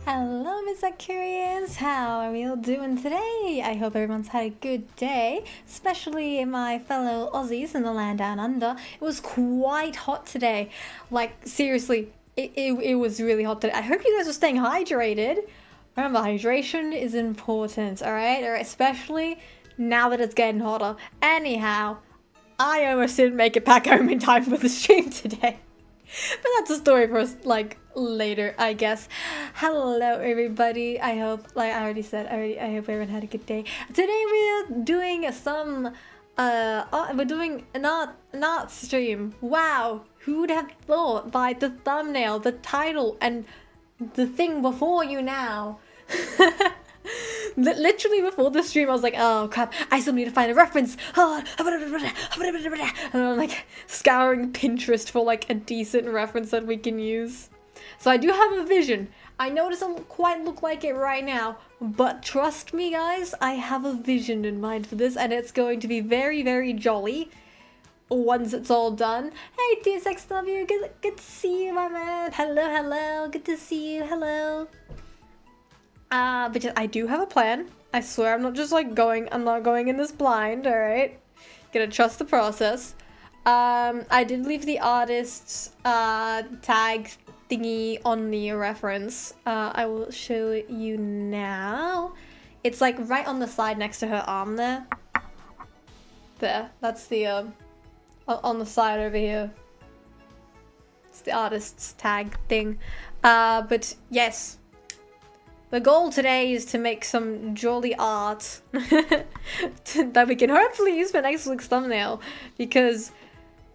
Hello, Miss Aquarians! How are we all doing today? I hope everyone's had a good day, especially my fellow Aussies in the land down under. It was quite hot today. Like, seriously, it was really hot today. I hope you guys are staying hydrated. Remember, hydration is important, alright? Especially now that it's getting hotter. Anyhow, I almost didn't make it back home in time for the stream today. But that's a story for us, like, later, I guess. Hello, everybody. I hope, like I already said, I hope everyone had a good day. Today we're doing some, we're doing an art stream. Wow, who would have thought by the thumbnail, the title, and the thing before you now? Literally before the stream I was like, oh crap, I still need to find a reference. And I'm like scouring Pinterest for like a decent reference that we can use. So I do have a vision. I know it doesn't quite look like it right now, but trust me guys, I have a vision in mind for this and it's going to be very, very jolly once it's all done. Hey TSXW, good to see you, my man. Hello, good to see you, hello. But I do have a plan. I swear I'm not just like I'm not going in this blind, alright? Gonna trust the process. I did leave the artist's tag thingy on the reference. I will show you now. It's like right on the side next to her arm there. There, that's the, on the side over here. It's the artist's tag thing. But yes. The goal today is to make some jolly art that we can hopefully use for next week's thumbnail, because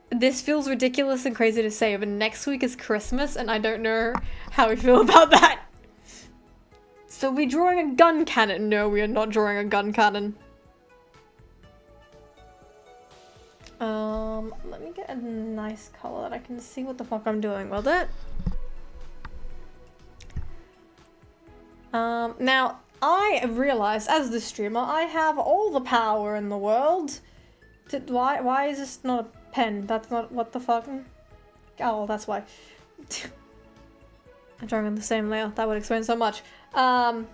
this feels ridiculous and crazy to say, but next week is Christmas and I don't know how we feel about that. So we're drawing a gun cannon. No, we are not drawing a gun cannon. Let me get a nice color that I can see what the fuck I'm doing with it. Now, I realized, as the streamer, I have all the power in the world. Why is this not a pen? That's not, what the fuck? Oh, that's why. I'm drawing on the same layout, that would explain so much. I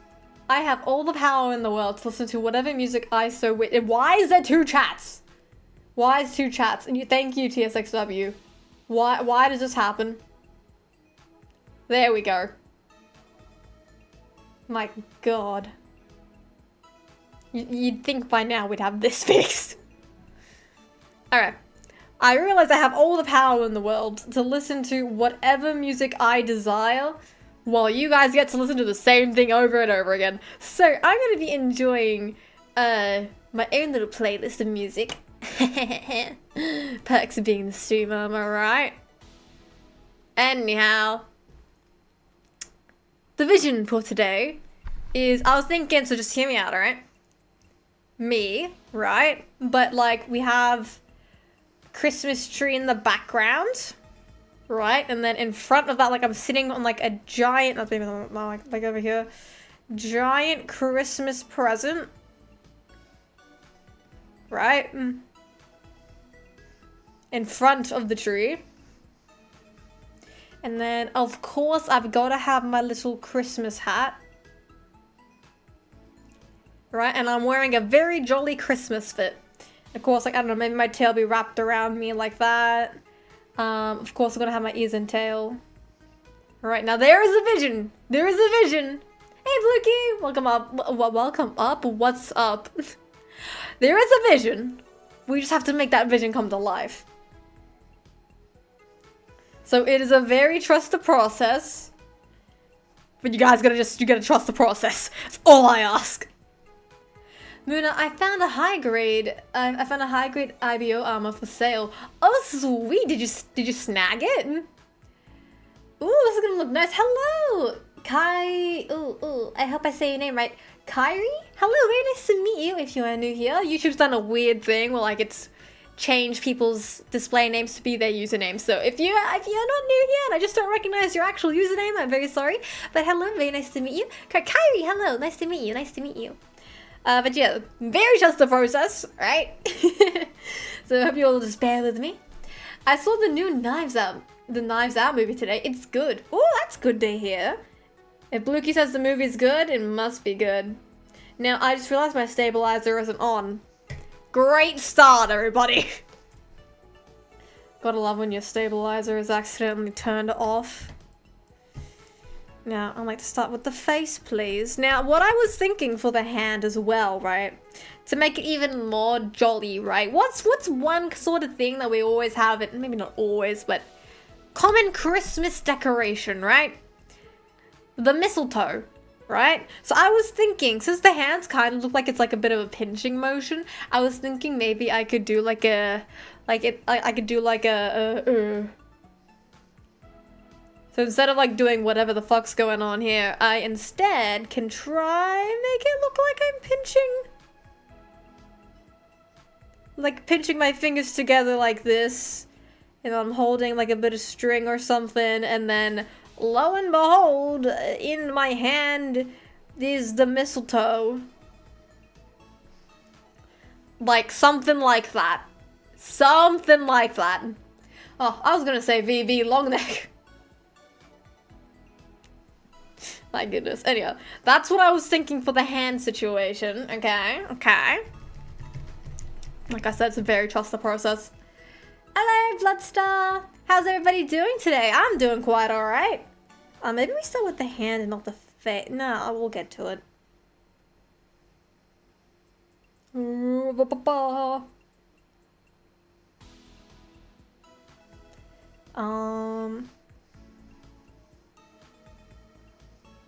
have all the power in the world to listen to whatever music I so wish. Why is there two chats? Why is two chats? And thank you, TSXW. Why does this happen? There we go. My god. You'd think by now we'd have this fixed. Alright. I realize I have all the power in the world to listen to whatever music I desire, while you guys get to listen to the same thing over and over again. So I'm going to be enjoying my own little playlist of music. Perks of being the streamer, am I right? Anyhow. The vision for today is, I was thinking, so just hear me out, alright? Me, right? But like, we have Christmas tree in the background, right? And then in front of that, like I'm sitting on like a giant, like over here, giant Christmas present, right? In front of the tree. And then, of course, I've got to have my little Christmas hat. Right? And I'm wearing a very jolly Christmas fit. Of course, like, I don't know, maybe my tail be wrapped around me like that. Of course, I'm going to have my ears and tail. Alright, now there is a vision. There is a vision. Hey, Blukey! Welcome up. Welcome up? What's up? There is a vision. We just have to make that vision come to life. So it is a very trust the process, but you guys you gotta trust the process. That's all I ask. Moona, I found a high grade IBO armor for sale. Oh sweet, did you snag it? Ooh, this is gonna look nice. Hello, Kai. Ooh, I hope I say your name right. Kyrie? Hello, very nice to meet you. If you are new here, YouTube's done a weird thing where like it's change people's display names to be their username. So if you're not new here and I just don't recognize your actual username, I'm very sorry. But hello, very nice to meet you. Kyrie, hello, nice to meet you, nice to meet you. But yeah, very just the process, right? So I hope you'll just bear with me. I saw the new Knives Out movie today. It's good. Oh, that's good to hear. If Blukey says the movie's good, it must be good. Now, I just realized my stabilizer isn't on. Great start, everybody! Gotta love when your stabilizer is accidentally turned off. Now, I'd like to start with the face, please. Now, what I was thinking for the hand as well, right? To make it even more jolly, right? What's one sort of thing that we always have, it maybe not always, but common Christmas decoration, right? The mistletoe, right? So I was thinking, since the hands kind of look like it's like a bit of a pinching motion, I was thinking maybe I could do like a, I could do like a. So instead of like doing whatever the fuck's going on here, I instead can try and make it look like I'm pinching. Like pinching my fingers together like this. And I'm holding like a bit of string or something, and then lo and behold, in my hand is the mistletoe. Like something like that. Something like that. Oh, I was gonna say VV long neck. My goodness. Anyhow, that's what I was thinking for the hand situation. Okay, okay. Like I said, it's a very trust the process. Hello, Bloodstar! How's everybody doing today? I'm doing quite alright. Maybe we start with the hand and not the face. No, we'll get to it.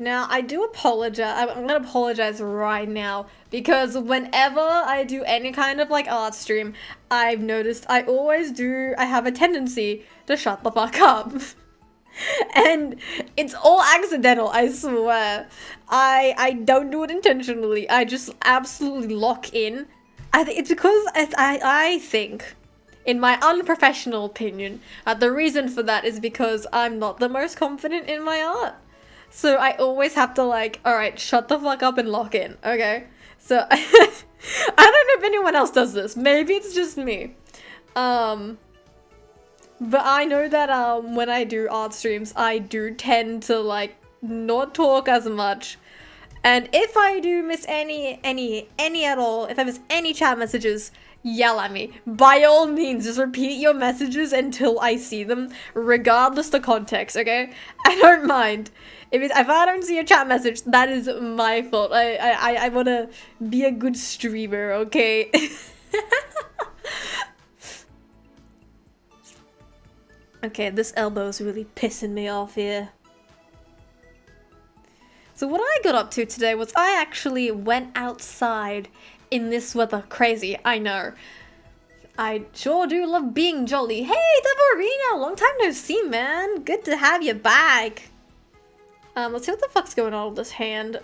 Now, I do apologize. I'm gonna apologize right now because whenever I do any kind of like art stream, I've noticed I have a tendency to shut the fuck up. And it's all accidental, I swear. I don't do it intentionally. I just absolutely lock in. I think it's because I think, in my unprofessional opinion, the reason for that is because I'm not the most confident in my art. So I always have to like, alright, shut the fuck up and lock in, okay? So, I don't know if anyone else does this. Maybe it's just me. But I know that when I do art streams, I do tend to like not talk as much. And if I do miss any at all, if I miss any chat messages, yell at me. By all means, just repeat your messages until I see them, regardless the context, okay? I don't mind. If I don't see a chat message, that is my fault. I want to be a good streamer, okay? Okay, this elbow's really pissing me off here. So what I got up to today was I actually went outside in this weather. Crazy, I know. I sure do love being jolly. Hey, Devorina, long time no see, man. Good to have you back. Let's see what the fuck's going on with this hand.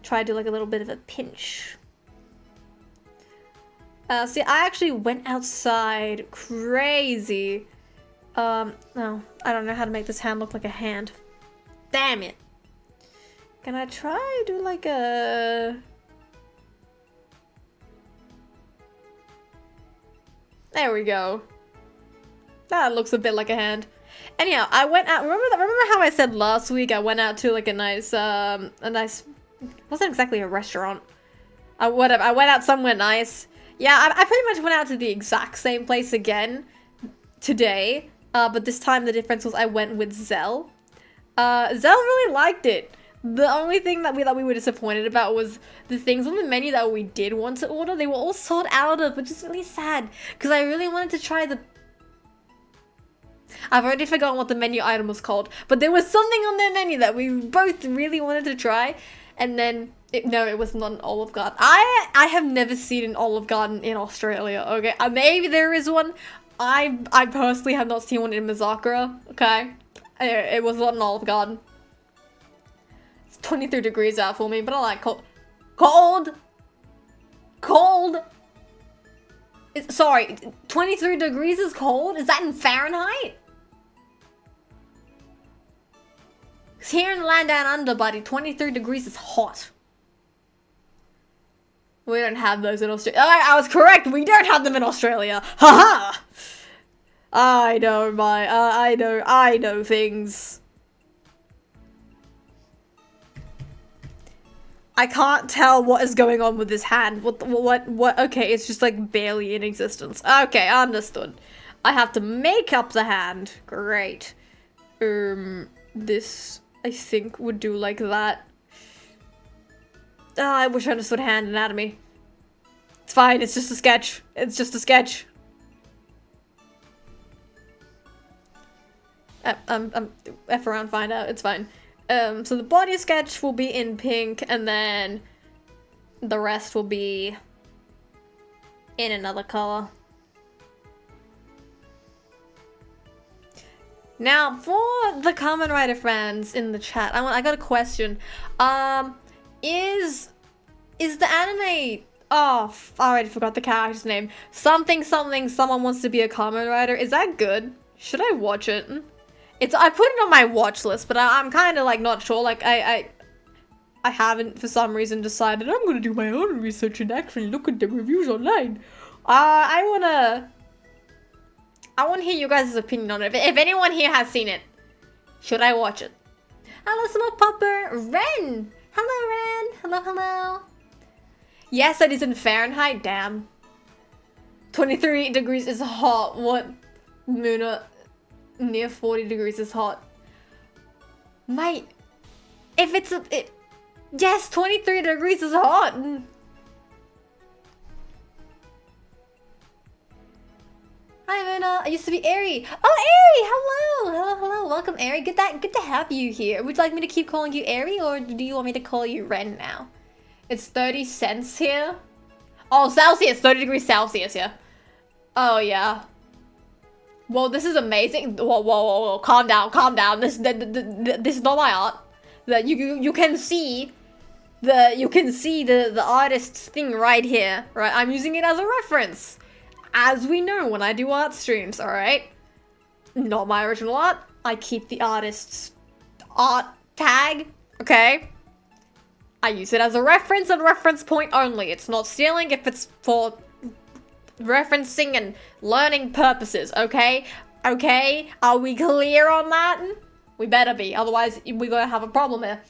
Try to do like a little bit of a pinch. See, I actually went outside. Crazy. No, I don't know how to make this hand look like a hand. Damn it. Can I try to do like a... There we go. That looks a bit like a hand. Anyhow, I went out. Remember how I said last week I went out to like a nice, wasn't exactly a restaurant. Whatever. I went out somewhere nice. Yeah, I pretty much went out to the exact same place again today. But this time the difference was I went with Zell. Zell really liked it. The only thing that we were disappointed about was the things on the menu that we did want to order. They were all sold out of, which is really sad because I really wanted to try the... I've already forgotten what the menu item was called, but there was something on their menu that we both really wanted to try, and then no, it was not an Olive Garden. I have never seen an Olive Garden in Australia. Okay, maybe there is one. I personally have not seen one in Mazakara. Okay, it was not an Olive Garden. It's 23 degrees out for me, but I like cold. Sorry, 23 degrees is cold? Is that in Fahrenheit? Because here in the land down under, buddy, 23 degrees is hot. We don't have those in Australia. I was correct, we don't have them in Australia. Haha! I know things. I can't tell what is going on with his hand. What? Okay, it's just like barely in existence. Okay, understood. I have to make up the hand. Great. This, I think, would do like that. I wish I understood hand anatomy. It's fine, it's just a sketch. It's just a sketch. F around, find out, it's fine. So the body sketch will be in pink, and then the rest will be in another color. Now, for the Kamen Rider friends in the chat, I got a question. Is the anime... Oh, I already forgot the character's name. Something, someone wants to be a Kamen Rider. Is that good? Should I watch it? I put it on my watch list, but I'm kind of like not sure. Like I haven't for some reason decided I'm gonna do my own research and actually look at the reviews online. I wanna hear you guys' opinion on it. If anyone here has seen it, should I watch it? Hello, Smoke Popper, Ren. Hello, Ren. Hello, hello. Yes, it is in Fahrenheit. Damn. 23 degrees is hot. What, Moona? Near 40 degrees is hot. Mate, if it's yes, 23 degrees is hot. Hi Moona, I used to be Airy. Oh, Airy, hello, welcome Airy. Good to have you here. Would you like me to keep calling you Airy, or do you want me to call you Ren now? It's 30 cents here. Oh, Celsius, 30 degrees Celsius, yeah. Oh yeah. Well, this is amazing. Whoa, calm down. This is not my art. That you can see the artist's thing right here, right? I'm using it as a reference, as we know when I do art streams. All right, not my original art. I keep the artist's art tag. Okay, I use it as a reference and reference point only. It's not stealing if it's for referencing and learning purposes, okay? Okay? Are we clear on that? We better be, otherwise we're gonna have a problem here.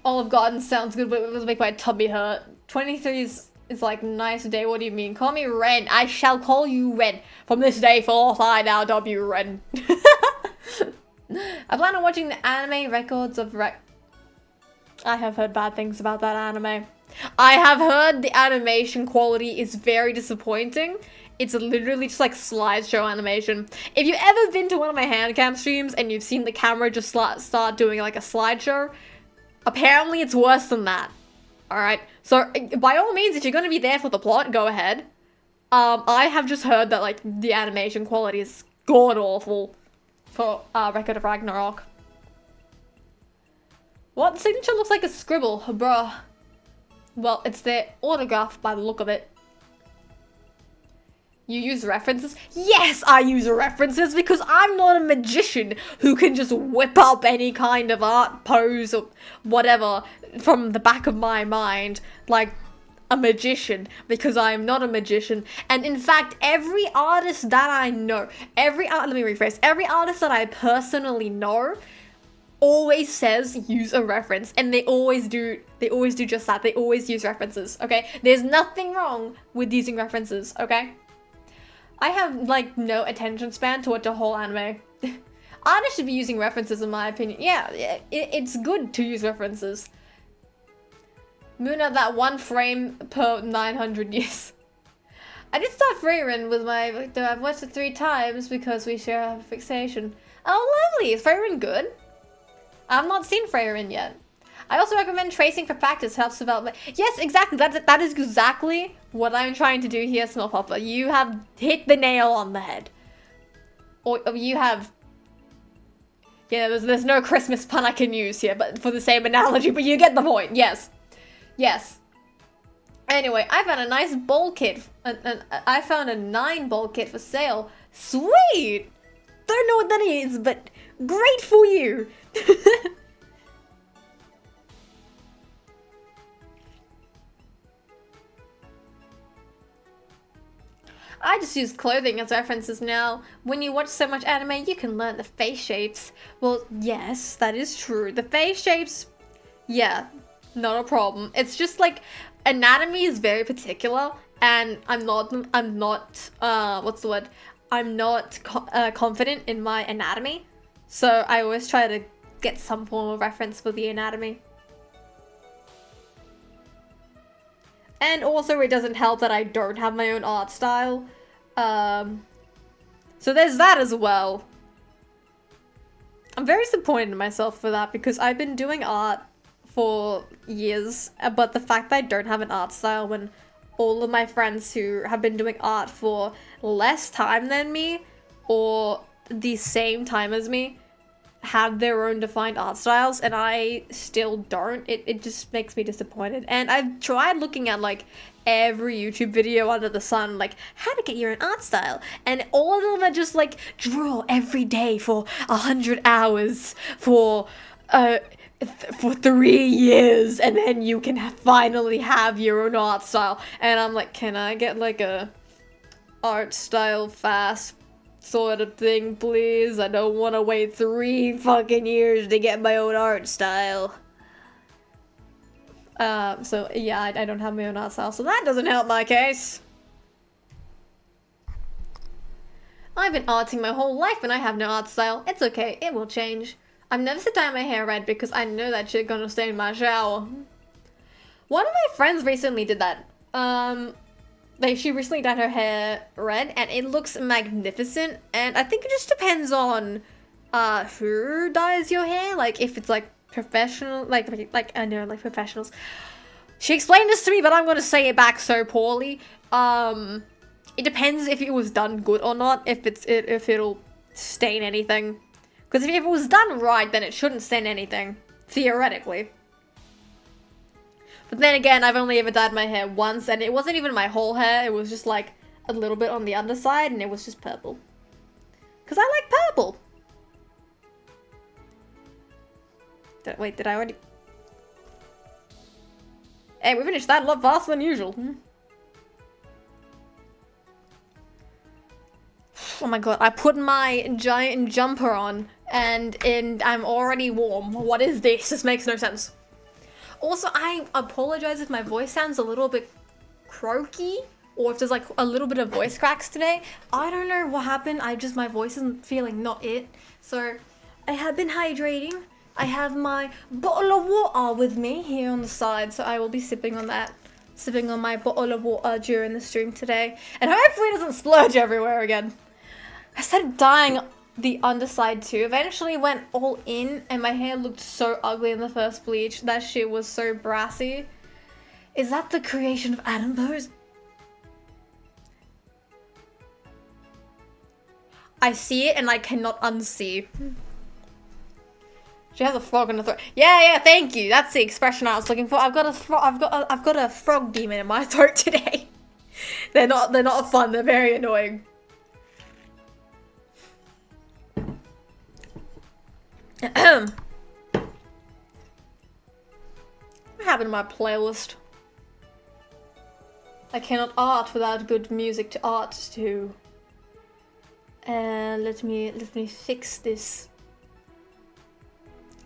Olive Garden sounds good, but it will make my tummy hurt. 23 is like nice day, what do you mean? Call me Ren. I shall call you Ren. From this day forth, I now W Ren. I plan on watching the anime records of I have heard bad things about that anime. I have heard the animation quality is very disappointing. It's literally just like slideshow animation. If you've ever been to one of my handcam streams and you've seen the camera just start doing like a slideshow, apparently it's worse than that. Alright, so by all means, if you're gonna be there for the plot, go ahead. I have just heard that like the animation quality is god-awful for Record of Ragnarok. What? The signature looks like a scribble, bruh. Well, it's their autograph by the look of it. You use references? Yes, I use references because I'm not a magician who can just whip up any kind of art pose or whatever from the back of my mind like a magician, because I'm not a magician. And in fact, every artist that I know, let me rephrase, every artist that I personally know always says use a reference, and they always do just that. They always use references, okay? There's nothing wrong with using references, okay? I have like no attention span to watch a whole anime. Artists should be using references in my opinion. Yeah, it's good to use references. Moona, that one frame per 900 years. I did start Freyrin with my, I've watched it 3 times because we share a fixation. Oh lovely, is Freyrin good? I've not seen Freyrin yet. I also recommend tracing for practice, helps development. Yes, exactly. That is exactly what I'm trying to do here, Small Papa. You have hit the nail on the head. Or you have... Yeah, there's no Christmas pun I can use here, but for the same analogy, but you get the point. Yes. Yes. Anyway, I found a nice bowl kit. I found a 9 bowl kit for sale. Sweet! Don't know what that is, but great for you! I just use clothing as references now. When you watch so much anime, you can learn the face shapes. Well, yes, that is true. The face shapes Yeah, not a problem. It's just like anatomy is very particular, and I'm not what's the word? I'm not confident in my anatomy, so I always try to get some form of reference for the anatomy. And also, it doesn't help that I don't have my own art style. So there's that as well. I'm very disappointed in myself for that because I've been doing art for years, but the fact that I don't have an art style when all of my friends who have been doing art for less time than me or the same time as me have their own defined art styles and I still don't, it just makes me disappointed. And I've tried looking at like every YouTube video under the sun, like how to get your own art style, and all of them are just like draw every day for 100 hours for 3 years and then you can finally have your own art style. And I'm like, can I get like a art style fast sort of thing, please? I don't want to wait 3 fucking years to get my own art style. So yeah, I don't have my own art style, so that doesn't help my case. I've been arting my whole life and I have no art style. It's okay, it will change. I've never set dye my hair red because I know that shit gonna stain my shower. One of my friends recently did that. She recently dyed her hair red and it looks magnificent, and I think it just depends on who dyes your hair, like if it's like professional, like I know, like professionals. She explained this to me, but I'm gonna say it back so poorly. It depends if it was done good or not, if it'll stain anything. Because if it was done right, then it shouldn't stain anything, theoretically. But then again, I've only ever dyed my hair once, and it wasn't even my whole hair, it was just like a little bit on the underside, and it was just purple. Because I like purple! Wait, did I already... Hey, we finished that a lot faster than usual. Oh my god, I put my giant jumper on, and I'm already warm. What is this? This makes no sense. Also, I apologize if my voice sounds a little bit croaky, or if there's like a little bit of voice cracks today. I don't know what happened, my voice isn't feeling not it. So, I have been hydrating. I have my bottle of water with me here on the side, so I will be sipping on that. Sipping on my bottle of water during the stream today. And hopefully it doesn't splurge everywhere again. I started dyeing the underside too. Eventually went all in and my hair looked so ugly in the first bleach. That shit was so brassy. Is that the creation of Adam Pose? I see it and I cannot unsee. She has a frog in her throat. Yeah, thank you. That's the expression I was looking for. I've got a frog demon in my throat today. They're not fun. They're very annoying. What happened to my playlist? I cannot art without good music to art to. Let me fix this.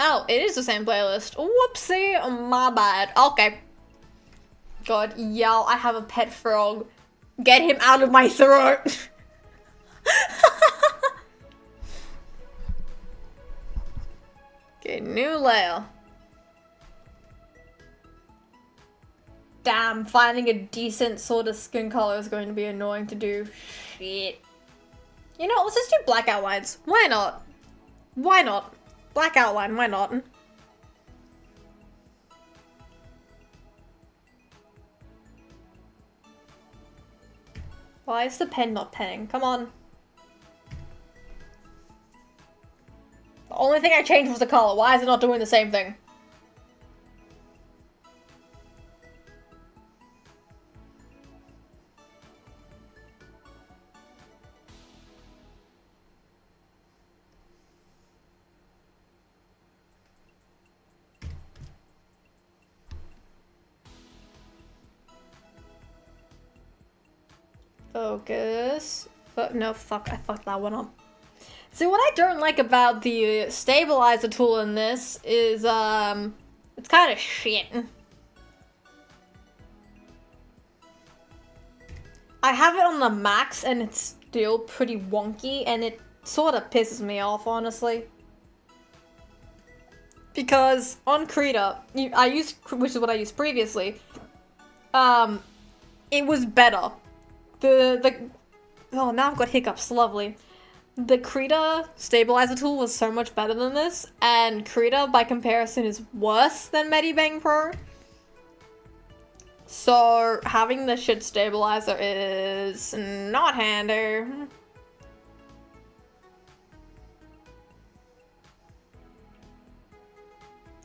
Oh, it is the same playlist. Whoopsie, my bad. Okay. God, y'all, I have a pet frog. Get him out of my throat. Okay, new layer. Damn, finding a decent sort of skin color is going to be annoying to do. Shit. You know, let's just do black outlines. Why not? Why not? Black outline, why not? Why is the pen not penning? Come on. The only thing I changed was the color. Why is it not doing the same thing? Focus. No, fuck, I fucked that one up. See, what I don't like about the stabilizer tool in this is, It's kind of shit. I have it on the max and it's still pretty wonky and it sort of pisses me off, honestly. Because on Krita, which is what I used previously, it was better. Oh, now I've got hiccups, lovely. The Krita stabilizer tool was so much better than this, and Krita, by comparison, is worse than Medibang Pro. So, having the shit stabilizer is not handy.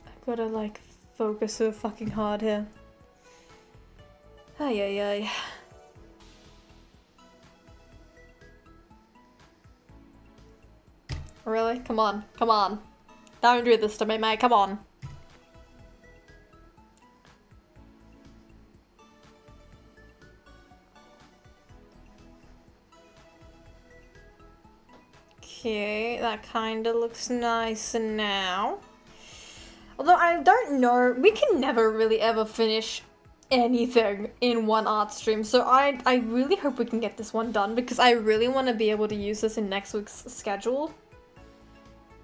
I've gotta, like, focus so fucking hard here. Ay, ay, ay. Really? Come on. Come on. Don't do this to me, mate. Come on. Okay, that kinda looks nice now. Although I don't know, we can never really ever finish anything in one art stream, so I really hope we can get this one done because I really want to be able to use this in next week's schedule.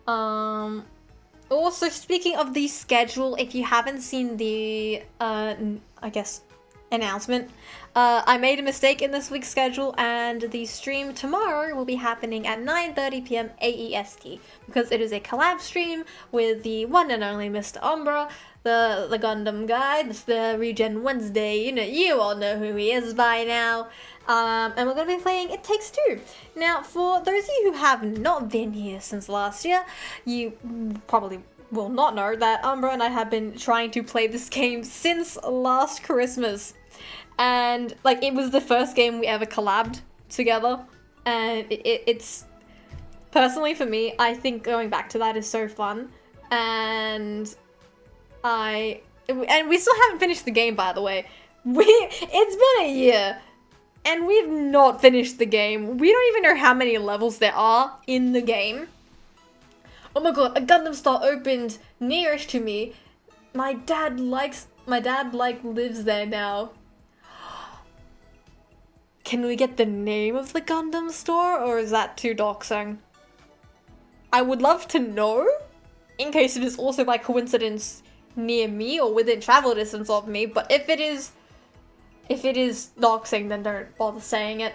Also, speaking of the schedule, if you haven't seen the, I guess, announcement, I made a mistake in this week's schedule, and the stream tomorrow will be happening at 9:30 p.m. AEST, because it is a collab stream with the one and only Mr. Umbra, the Gundam guy. It's the Regen Wednesday, you all know who he is by now. And we're going to be playing It Takes Two. Now, for those of you who have not been here since last year, you probably will not know that Umbra and I have been trying to play this game since last Christmas. And, like, it was the first game we ever collabed together. And it's... Personally, for me, I think going back to that is so fun. And we still haven't finished the game, by the way. It's been a year. And we've not finished the game. We don't even know how many levels there are in the game. Oh my god, a Gundam store opened nearest to me. My dad lives there now. Can we get the name of the Gundam store, or is that too doxing? I would love to know, in case it is also by coincidence near me or within travel distance of me, but if it is doxing, then don't bother saying it.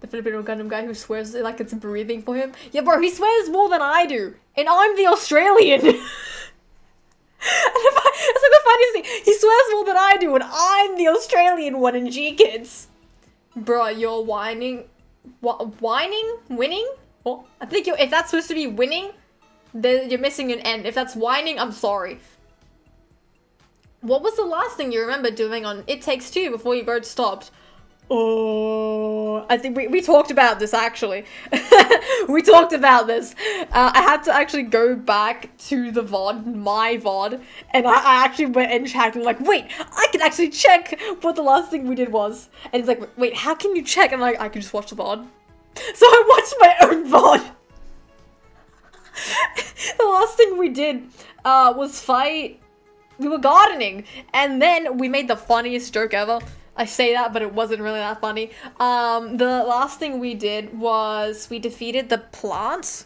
The Filipino Gundam guy who swears like it's breathing for him. Yeah, bro, he swears more than I do. And I'm the Australian. It's like the funniest thing. He swears more than I do, and I'm the Australian one in G-Kids. Bro, you're whining. What? Whining? Winning? Well, I think if that's supposed to be winning, then you're missing an N. If that's whining, I'm sorry. What was the last thing you remember doing on It Takes Two before you both stopped? Oh, I think we talked about this, actually. We talked about this. I had to actually go back to the VOD, my VOD, and I actually went and checked and like, wait, I can actually check what the last thing we did was. And it's like, wait, how can you check? And like, I can just watch the VOD. So I watched my own VOD. The last thing we did was fight. We were gardening, and then we made the funniest joke ever. I say that, but it wasn't really that funny. The last thing we did was we defeated the plant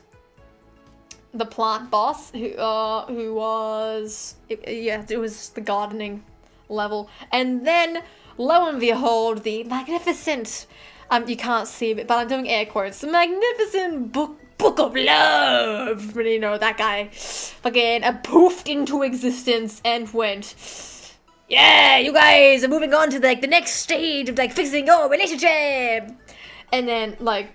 boss, who was, it was the gardening level. And then, lo and behold, the magnificent, you can't see it, but I'm doing air quotes, the magnificent book of love, you know, that guy fucking poofed into existence and went, yeah, you guys are moving on to like the next stage of like fixing your relationship. And then like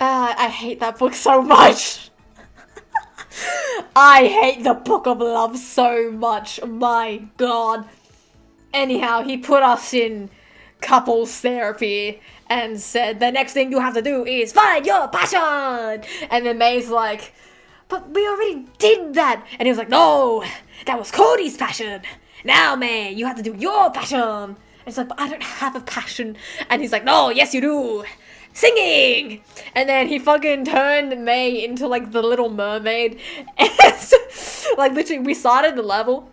I hate that book so much. I hate the Book of Love so much, my god. Anyhow, he put us in couples therapy and said the next thing you have to do is find your passion. And then May's like, but we already did that. And he was like, no, that was Cody's passion. Now, May, you have to do your passion. And it's like, but I don't have a passion. And he's like, no, yes you do. singing! And then he fucking turned May into, like, the Little Mermaid. And, like, literally, we started the level.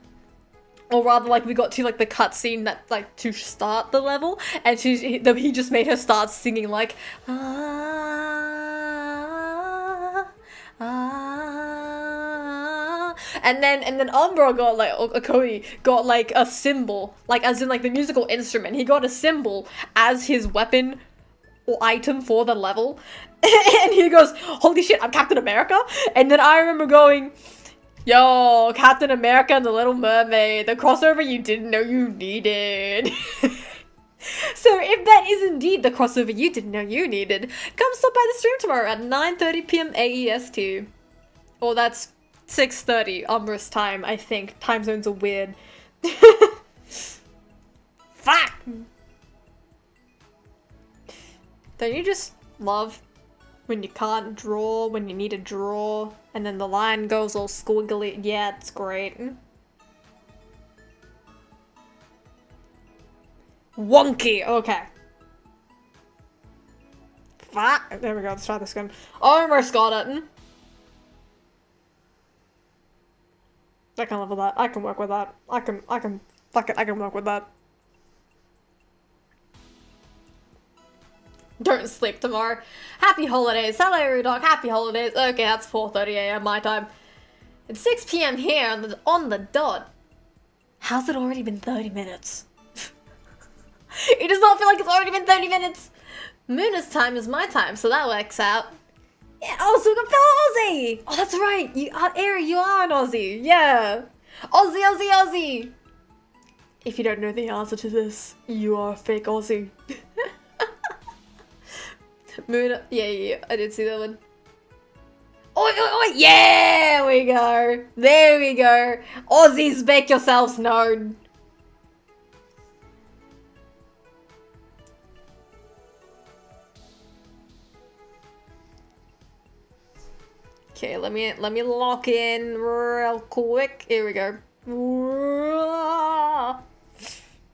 Or rather, like, we got to, like, the cutscene that, like, to start the level. And he just made her start singing, like, ah, ah. And then Umbra got, like, or Cody got, like, a cymbal. Like, as in, like, the musical instrument. He got a cymbal as his weapon or item for the level. And he goes, holy shit, I'm Captain America? And then I remember going, yo, Captain America and the Little Mermaid, the crossover you didn't know you needed. So if that is indeed the crossover you didn't know you needed, come stop by the stream tomorrow at 9:30 p.m. AEST. Or that's 6:30 Umbra's time, I think. Time zones are weird. Fuck! Don't you just love when you can't draw, when you need to draw, and then the line goes all squiggly? Yeah, it's great. Wonky! Okay. Fuck! There we go, let's try this again. Almost got it. I can live with that. I can work with that. Fuck it, I can work with that. Don't sleep tomorrow. Happy holidays. Hello, Rudok. Happy holidays. Okay, that's 4:30 a.m. my time. It's 6 p.m. here on the dot. How's it already been 30 minutes? It does not feel like it's already been 30 minutes. Moona's time is my time, so that works out. Yeah, oh, so we got fellow Aussie! Oh, that's right. You are, Ari, you are an Aussie. Yeah. Aussie, Aussie, Aussie. If you don't know the answer to this, you are a fake Aussie. Moona, yeah, I did see that one. Oi, oi, oi, yeah, there we go. There we go. Aussies, make yourselves known. Okay, let me lock in real quick. Here we go.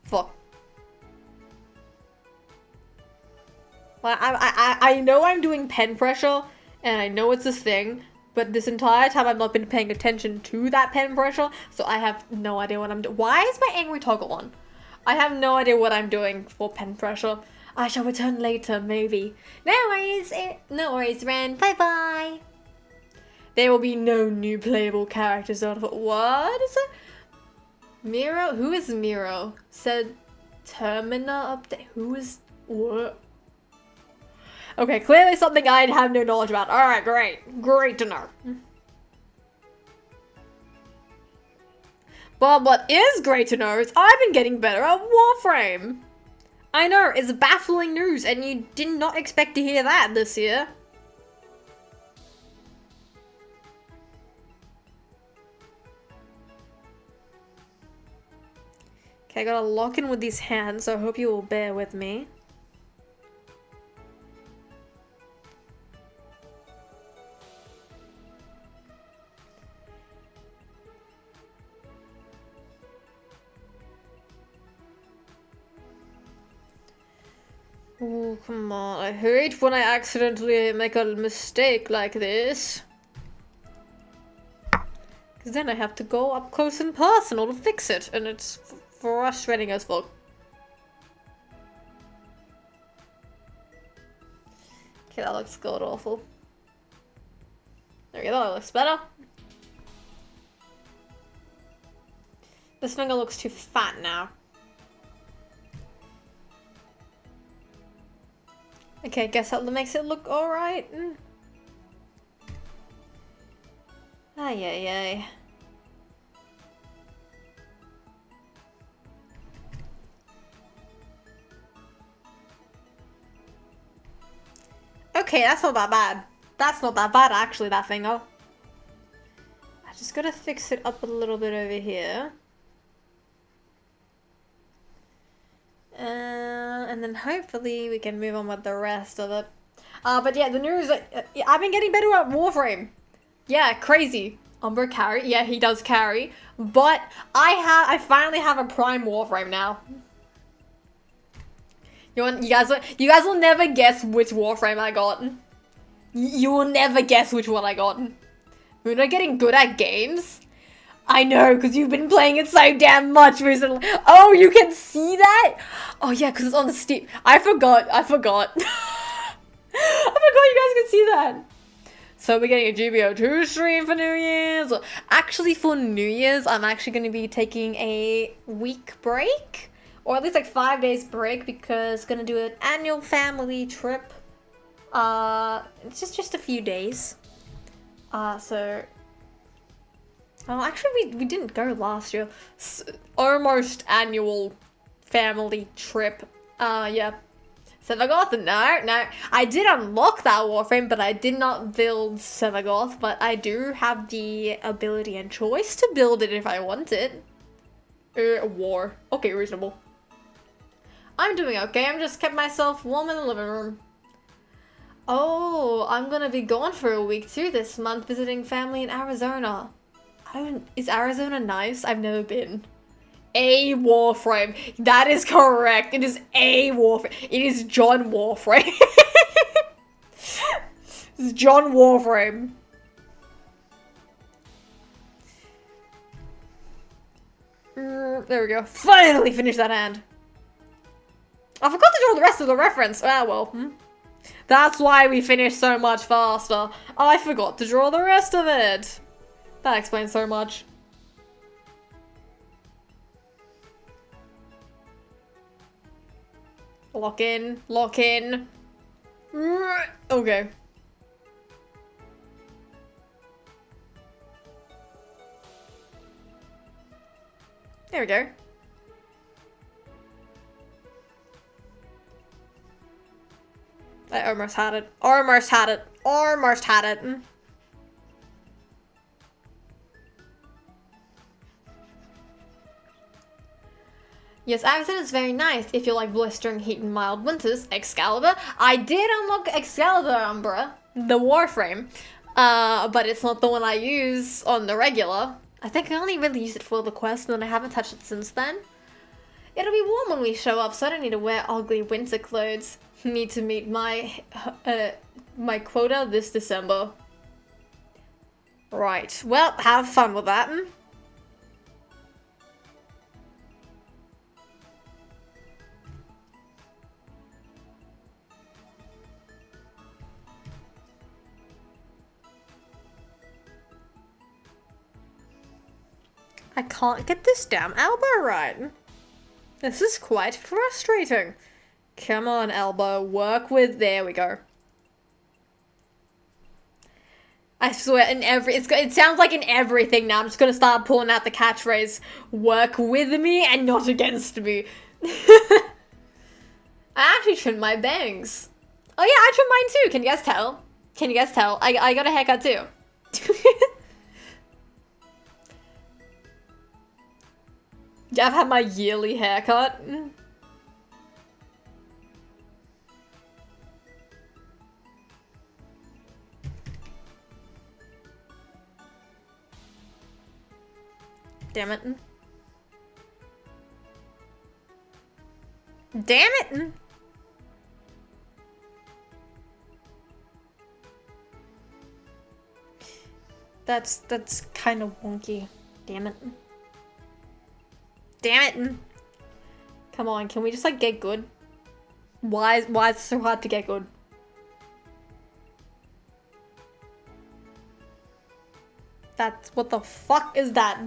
Fuck. Well, I know I'm doing pen pressure, and I know it's this thing, but this entire time I've not been paying attention to that pen pressure, so I have no idea what I'm doing. Why is my angry toggle on? I have no idea what I'm doing for pen pressure. I shall return later, maybe. No worries, Ren. Bye-bye. There will be no new playable characters out of it. What is it? Miro? Who is Miro? Said Termina update. Who is... What? Okay, clearly something I have no knowledge about. Alright, great. Great to know. But what is great to know is I've been getting better at Warframe. I know, it's baffling news, and you did not expect to hear that this year. Okay, I gotta lock in with these hands, so I hope you will bear with me. Oh, come on. I hate when I accidentally make a mistake like this. Because then I have to go up close and personal to fix it, and it's frustrating as fuck. Okay, that looks god awful. There we go, that looks better. This finger looks too fat now. Okay, guess that makes it look alright. Ay, ay, ay. Okay, that's not that bad. That's not that bad, actually, that finger. I just gotta fix it up a little bit over here. And then hopefully we can move on with the rest of it. But yeah, the news, I've been getting better at Warframe. Yeah, crazy. Umbra carry, yeah, he does carry. But I finally have a Prime Warframe now. You guys will never guess which Warframe I got. You will never guess which one I got. We're not getting good at games. I know, because you've been playing it so damn much recently. Oh, you can see that? Oh yeah, because it's on the Steam. I forgot. I forgot you guys can see that. So we're getting a GBO2 stream for New Year's. Actually, for New Year's, I'm actually going to be taking a week break. Or at least like 5 days break, because going to do an annual family trip. It's just a few days. So... Oh, actually, we didn't go last year. Almost annual family trip. Yeah. Sevagoth? No. I did unlock that Warframe, but I did not build Sevagoth, but I do have the ability and choice to build it if I want it. War. Okay, reasonable. I'm doing okay. I'm just kept myself warm in the living room. Oh, I'm gonna be gone for a week too this month, visiting family in Arizona. Is Arizona nice? I've never been. A Warframe. That is correct. It is a Warframe. It is John Warframe. It's John Warframe. There we go. Finally finished that hand. I forgot to draw the rest of the reference. Ah, well. That's why we finished so much faster. I forgot to draw the rest of it. That explains so much. Lock in. Lock in. Okay. There we go. I almost had it. Almost had it. Almost had it. Yes, Accent is very nice if you like blistering heat and mild winters. Excalibur. I did unlock Excalibur, Umbra, the Warframe, but it's not the one I use on the regular. I think I only really used it for the quest, and then I haven't touched it since then. It'll be warm when we show up, so I don't need to wear ugly winter clothes. Need to meet my my quota this December. Right. Well, have fun with that. I can't get this damn elbow right. This is quite frustrating. Come on, elbow. Work with... There we go. I swear, it sounds like in everything now. I'm just gonna start pulling out the catchphrase. Work with me and not against me. I actually trimmed my bangs. Oh yeah, I trimmed mine too. Can you guys tell? Can you guys tell? I got a haircut too. Yeah, I've had my yearly haircut. Damn it. Damn it! That's kind of wonky. Damn it. Damn it! Come on, can we just like get good? Why is it so hard to get good? What the fuck is that?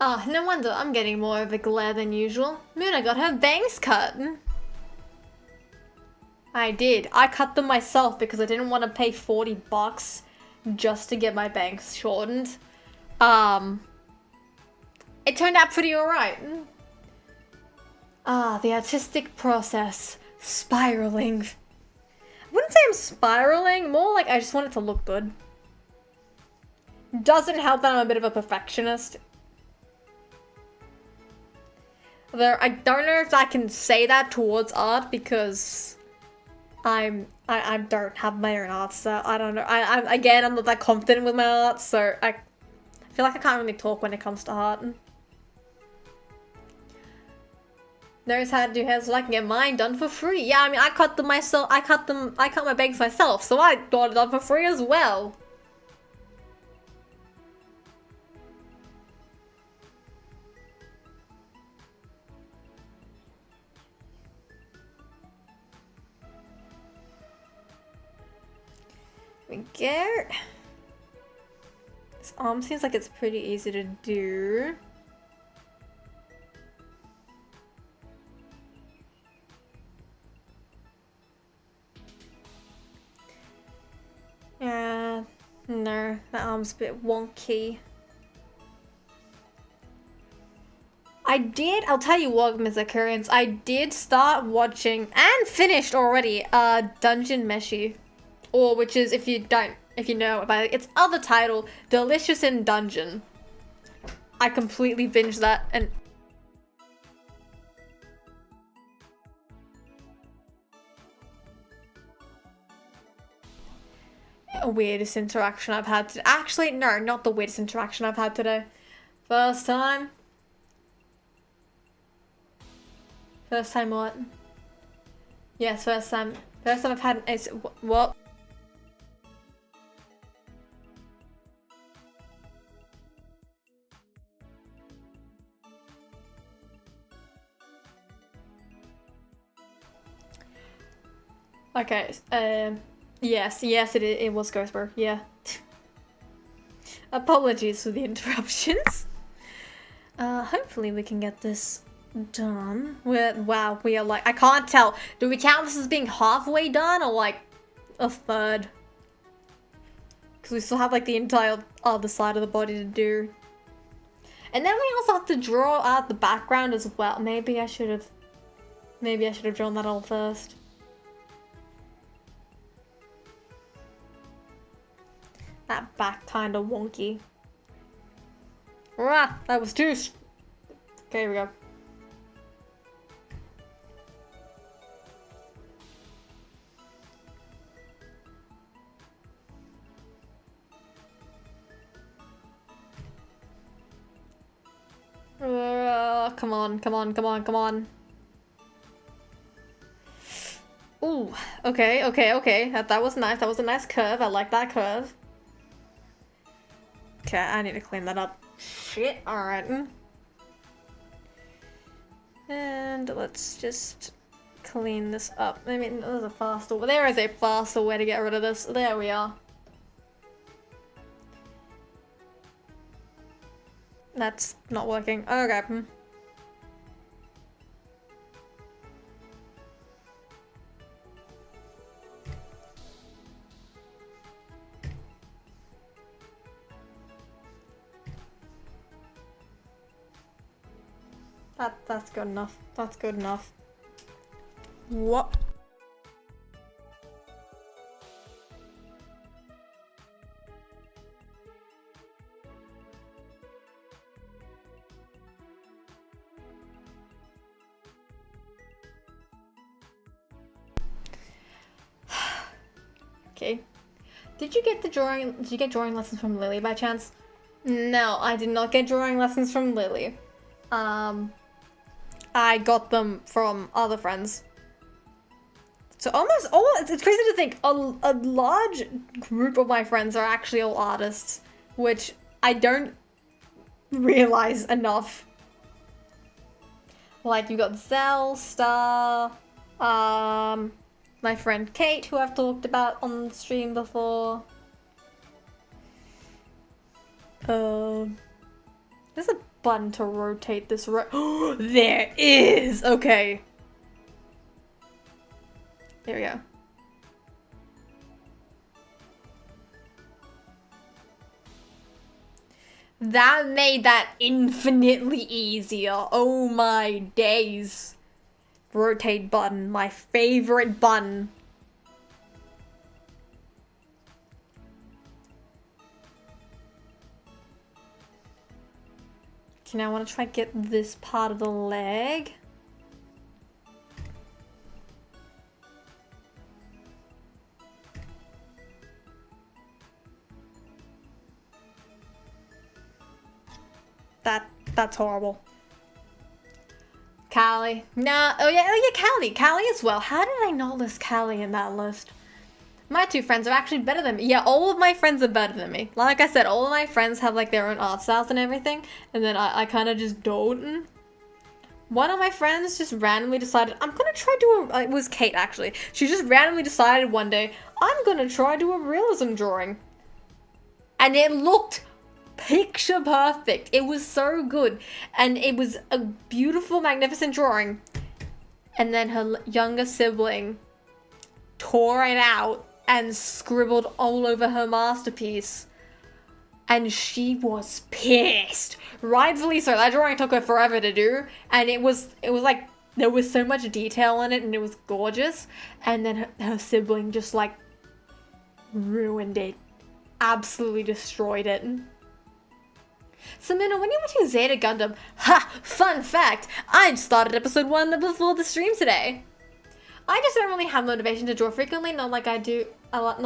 Ah, no wonder I'm getting more of a glare than usual. Moona got her bangs cut. I did. I cut them myself because I didn't want to pay 40 bucks just to get my bangs shortened. It turned out pretty alright. Ah, the artistic process. Spiraling. I wouldn't say I'm spiraling, more like I just want it to look good. Doesn't help that I'm a bit of a perfectionist. Although I don't know if I can say that towards art because I don't have my own art, so I don't know. I'm not that confident with my art, so I feel like I can't really talk when it comes to art. Knows how to do hair so I can get mine done for free. Yeah, I mean, I cut them myself. I cut my bangs myself, so I got it done for free as well. We get. This arm seems like it's pretty easy to do. Yeah, no, that arm's a bit wonky. I'll tell you what, Ms. Occurrence, I did start watching, and finished already, Dungeon Meshi. Or, which is, if you know about it, its other title, Delicious in Dungeon. I completely binged that, and... Weirdest interaction I've had today. Actually, no, not the weirdest interaction I've had today. First time what? Yes, first time I've had is what? Okay, yes, it was Ghostbur, yeah. Apologies for the interruptions. Hopefully we can get this done. Wow, we are like, I can't tell. Do we count this as being halfway done or like a third? Because we still have like the entire other side of the body to do. And then we also have to draw out the background as well. Maybe I should have drawn that all first. That back kind of wonky. Rah, that was too... Okay, here we go. Come on. Ooh, okay. That was nice. That was a nice curve. I like that curve. Okay, I need to clean that up. Shit, alright. And let's just clean this up. I mean, there is a faster way to get rid of this. There we are. That's not working. Okay. That's good enough. That's good enough. What? Okay. Did you get drawing lessons from Lily by chance? No, I did not get drawing lessons from Lily. I got them from other friends. So almost all, it's crazy to think, a large group of my friends are actually all artists, which I don't realize enough. Like, you got Zell, Star, my friend Kate, who I've talked about on the stream before. There's a button to rotate this there is! Okay. There we go. That made that infinitely easier. Oh my days. Rotate button, my favorite button. Okay, now I want to try to get this part of the leg. That's horrible. Callie. Nah. Oh yeah, Callie. Callie as well. How did I not list Callie in that list? My 2 friends are actually better than me. Yeah, all of my friends are better than me. Like I said, all of my friends have like their own art styles and everything, and then I kind of just don't. One of my friends just randomly decided, I'm gonna try do a, it was Kate actually. She just randomly decided one day, I'm gonna try do a realism drawing. And it looked picture perfect. It was so good. And it was a beautiful, magnificent drawing. And then her younger sibling tore it out and scribbled all over her masterpiece. And she was pissed. Rightfully so. That drawing took her forever to do. And it was like, there was so much detail in it and it was gorgeous. And then her sibling just like ruined it. Absolutely destroyed it. So Moona, when you watching Zeta Gundam? Ha! Fun fact! I started episode 1 before the stream today. I just don't really have motivation to draw frequently, not like I do a lot,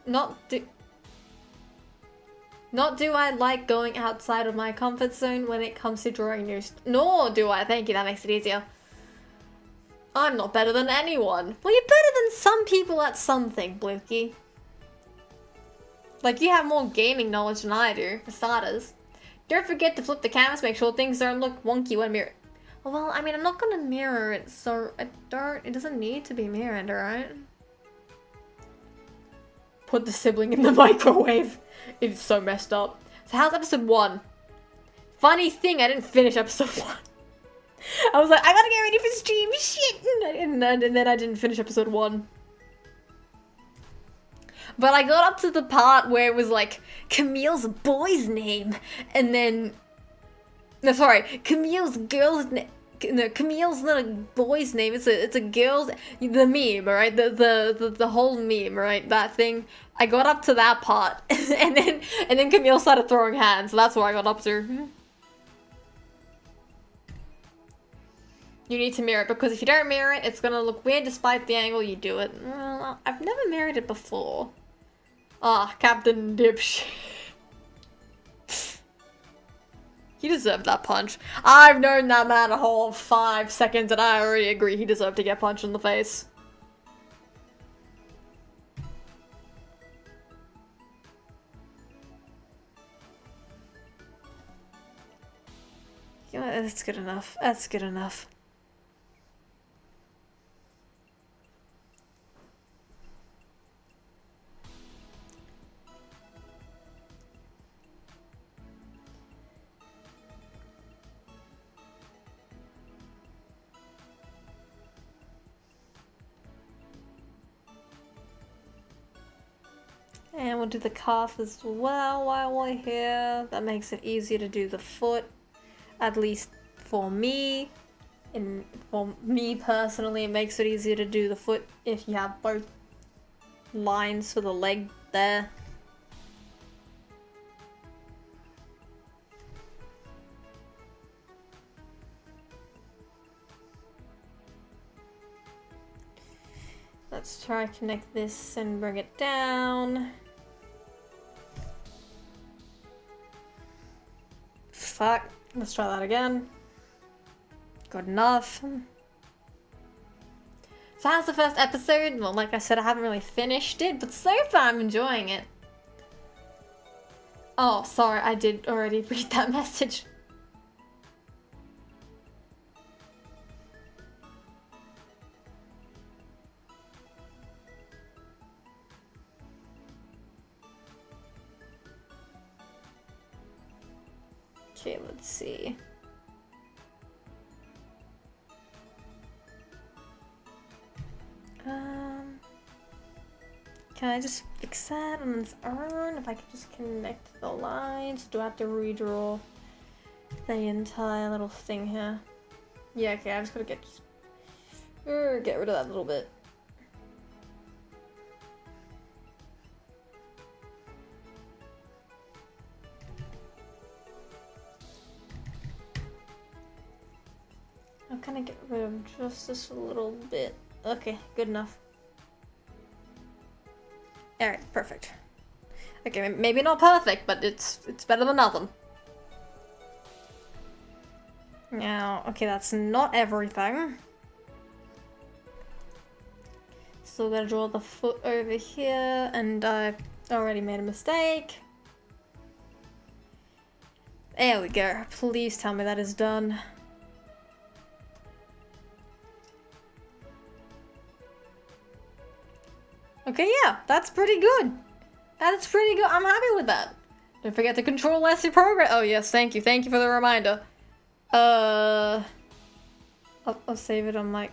not do I like going outside of my comfort zone when it comes to drawing new nor do I, thank you, that makes it easier. I'm not better than anyone. Well, you're better than some people at something, Blukey. Like, you have more gaming knowledge than I do, for starters. Don't forget to flip the canvas, make sure things don't look wonky when mirrored. Well, I mean, I'm not gonna mirror it, so it doesn't need to be mirrored, alright? Put the sibling in the microwave. It's so messed up. So how's episode 1? Funny thing, I didn't finish episode 1. I was like, I gotta get ready for stream, shit! And then I didn't finish episode 1. But I got up to the part where it was like, Camille's a boy's name, and then... No, sorry, Camille's girl's name. No, Camille's not a boy's name. It's a girl's. The meme, right? The whole meme, right? That thing. I got up to that part, and then Camille started throwing hands. So that's where I got up to. You need to mirror it because if you don't mirror it, it's gonna look weird despite the angle you do it. Well, I've never mirrored it before. Ah, Captain Dipshit. He deserved that punch. I've known that man a whole 5 seconds and I already agree he deserved to get punched in the face. Yeah, that's good enough. That's good enough. And we'll do the calf as well while we're here. That makes it easier to do the foot. At least for me. And for me personally, it makes it easier to do the foot if you have both lines for the leg there. Let's try to connect this and bring it down. Fuck. Let's try that again. Good enough. So how's the first episode? Well, like I said, I haven't really finished it, but so far I'm enjoying it. Oh, sorry, I did already read that message. Okay, let's see. Can I just fix that on its own? If I could just connect the lines, do I have to redraw the entire little thing here? Yeah, okay, I just gotta get rid of that little bit. I'm gonna get rid of just this little bit. Okay, good enough. Alright, perfect. Okay, maybe not perfect, but it's better than nothing. Now, okay, that's not everything. Still gotta draw the foot over here, and I already made a mistake. There we go. Please tell me that is done. Okay, yeah, that's pretty good. That's pretty good. I'm happy with that. Don't forget to control less your progress. Oh yes, thank you. Thank you for the reminder. I'll save it on my...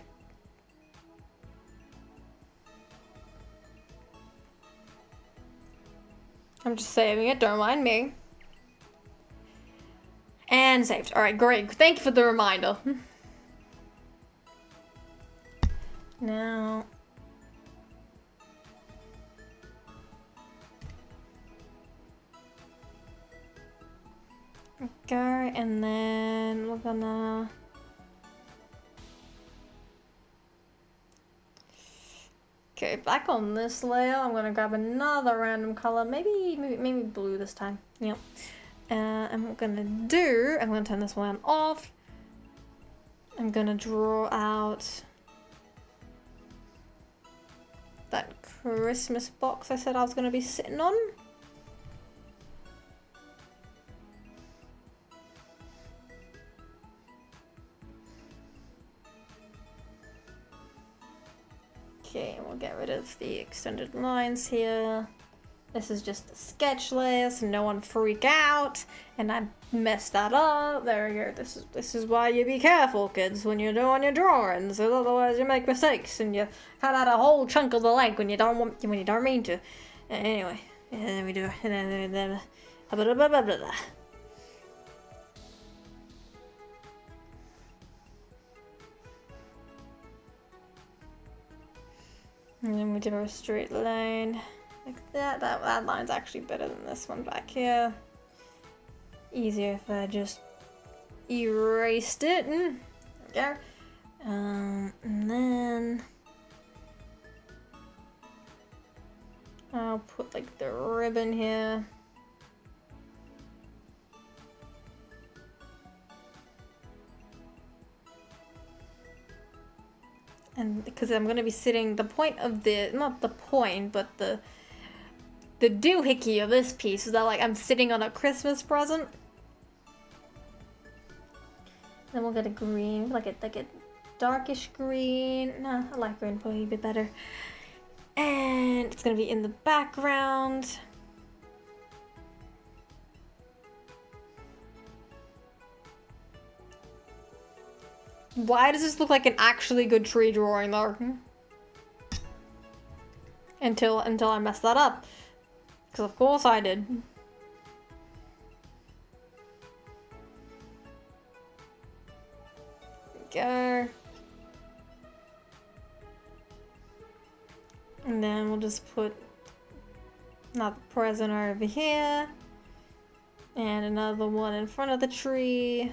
I'm just saving it, don't mind me. And saved. Alright, great. Thank you for the reminder. Now... Okay, and then we're gonna... Okay, back on this layer, I'm gonna grab another random color, maybe blue this time. Yep. And what I'm gonna turn this one off. I'm gonna draw out that Christmas box I said I was gonna be sitting on. Okay, and we'll get rid of the extended lines here. This is just a sketch layer, so no one freak out. And I messed that up. There we go. This is why you be careful, kids, when you're doing your drawings, because otherwise you make mistakes and you cut out a whole chunk of the leg when you don't mean to. Anyway, and then we do and then blah, blah, blah, blah, blah. And then we do a straight line like that. That line's actually better than this one back here. Easier if I just erased it. There we go. And then I'll put like the ribbon here. And because I'm going to be sitting, the point of the, not the point, but the doohickey of this piece is that like I'm sitting on a Christmas present. Then we'll get a green, like a darkish green. No, I like green probably a bit better. And it's going to be in the background. Why does this look like an actually good tree drawing though? Until I messed that up. Because of course I did. Go. And then we'll just put another present over here. And another one in front of the tree.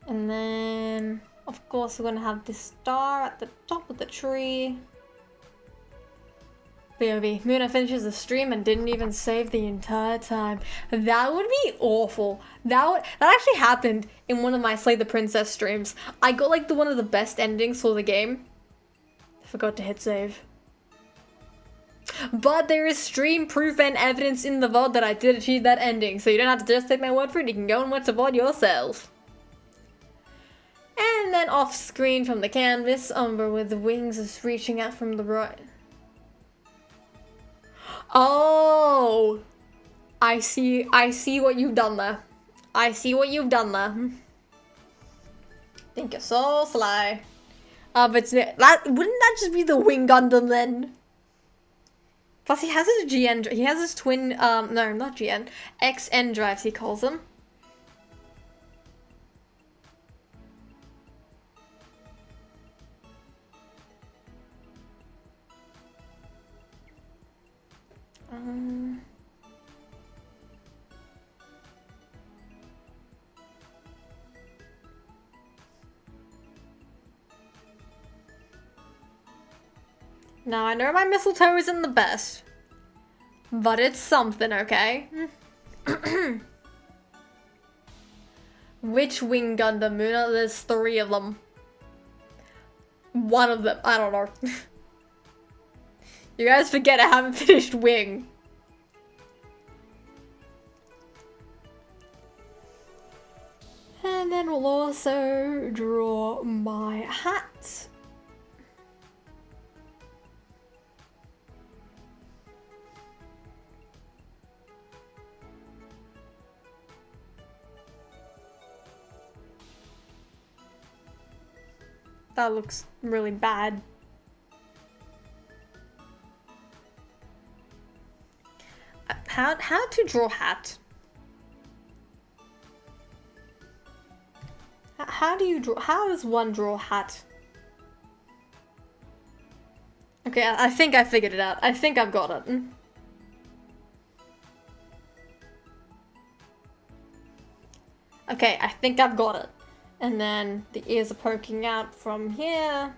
And then, of course, we're gonna have this star at the top of the tree. POV, Moona finishes the stream and didn't even save the entire time. That would be awful. That actually happened in one of my Slay the Princess streams. I got like one of the best endings for the game. I forgot to hit save. But there is stream proof and evidence in the VOD that I did achieve that ending, so you don't have to just take my word for it, you can go and watch the VOD yourself. And then off screen from the canvas, Umber with wings is reaching out from the right. Oh! I see what you've done there. I see what you've done there. Think you're so sly. But wouldn't that just be the wing Gundam then? Plus he has his GN, he has his twin, no, not GN, XN drives he calls them. Now I know my mistletoe isn't the best, but it's something, okay? Which wing Gundam, Moona? There's 3 of them. One of them, I don't know. You guys forget I haven't finished Wing. And then we'll also draw my hat. That looks really bad. How to draw hat? How do you draw? How does one draw hat? Okay, I think I figured it out. I think I've got it. Okay, I think I've got it. And then the ears are poking out from here.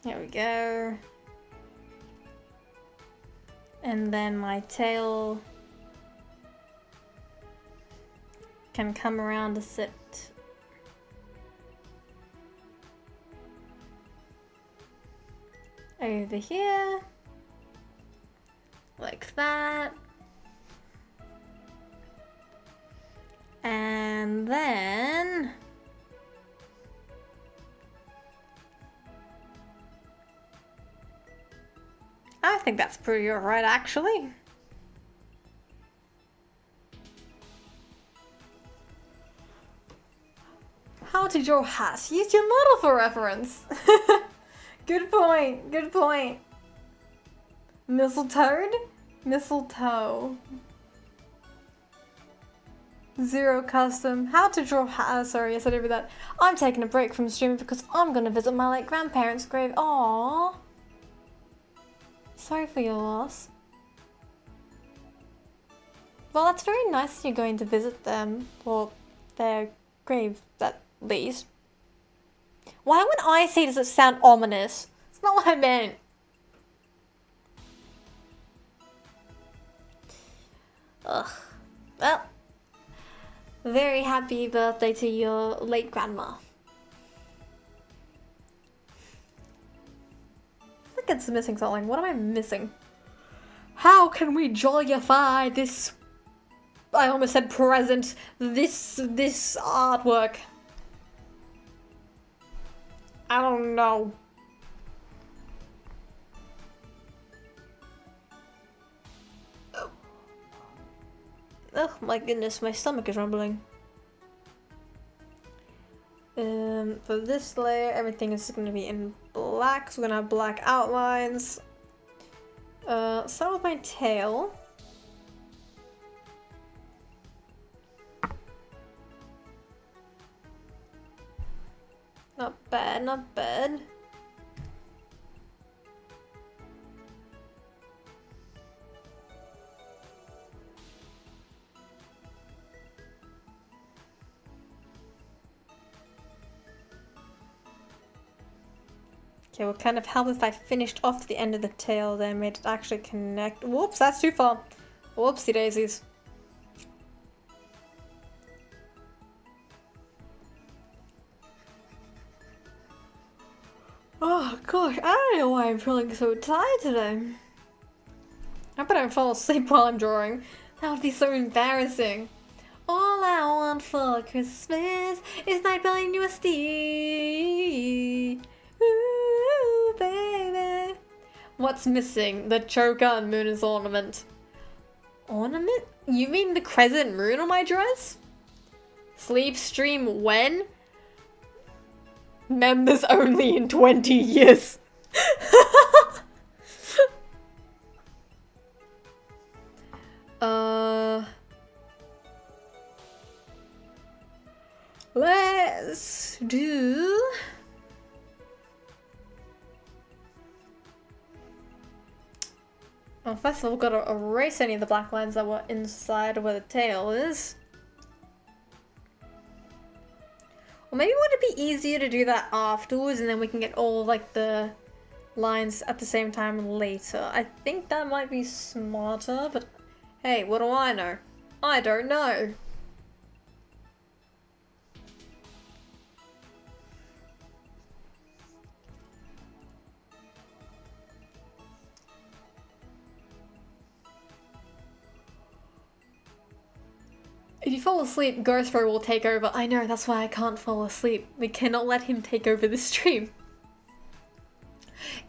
There we go. And then my tail can come around to sit over here, like that. And then I think that's pretty alright, actually. How to draw hat? Use your model for reference. Good point, good point. Mistletoe? Mistletoe. Zero custom. How to draw hat? Sorry, I said over that. I'm taking a break from streaming because I'm gonna visit my late grandparents' grave. Aww. Sorry for your loss. Well, that's very nice that you're going to visit them, or their grave, at least. Why when I say does it sound ominous? It's not what I meant. Ugh. Well, very happy birthday to your late grandma. I think it's missing something. What am I missing? How can we jollify this? I almost said present. This artwork. I don't know. Oh my goodness, my stomach is rumbling. For this layer, everything is going to be in black, so we're going to have black outlines. Start with my tail. Not bad, not bad. Okay, what kind of help if I finished off the end of the tail there, made it actually connect. Whoops, that's too far. Whoopsie daisies. Oh gosh, I don't know why I'm feeling so tired today. I bet I don't fall asleep while I'm drawing. That would be so embarrassing. All I want for Christmas is $9 USD. Ooh, baby. What's missing? The choker and Moona's ornament. Ornament? You mean the crescent moon on my dress? Sleep stream when? Members only in 20 years. Let's do Well, first of all, we've got to erase any of the black lines that were inside where the tail is. Or maybe would it be easier to do that afterwards and then we can get all like the lines at the same time later? I think that might be smarter, but hey, what do I know? I don't know. If you fall asleep, Ghostbro will take over. I know, that's why I can't fall asleep. We cannot let him take over the stream.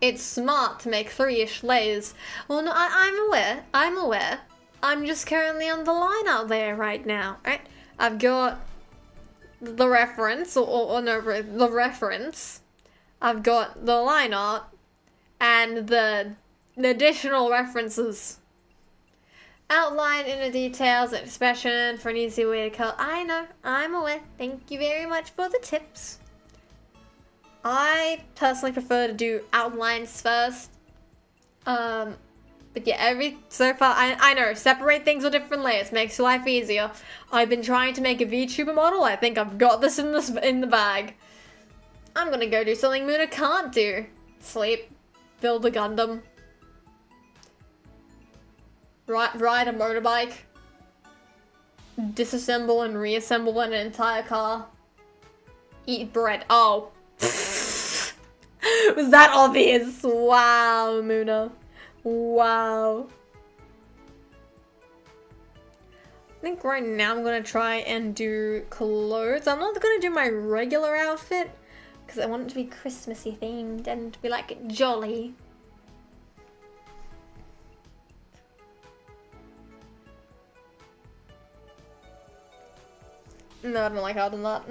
It's smart to make 3-ish layers. Well, no, I'm aware. I'm just currently on the line out there right now, right? I've got the reference, the reference. I've got the line art, and the additional references. Outline inner details and expression for an easy way to color. I know, I'm aware. Thank you very much for the tips. I personally prefer to do outlines first. But yeah, so far, I know, separate things with different layers makes your life easier. I've been trying to make a VTuber model. I think I've got this in the bag. I'm gonna go do something Moona can't do. Sleep. Build a Gundam. Ride a motorbike. Disassemble and reassemble an entire car. Eat bread. Oh. Was that obvious? Wow, Moona. Wow. I think right now I'm gonna try and do clothes. I'm not gonna do my regular outfit because I want it to be Christmassy themed and to be like jolly. No, I don't like how I've done that.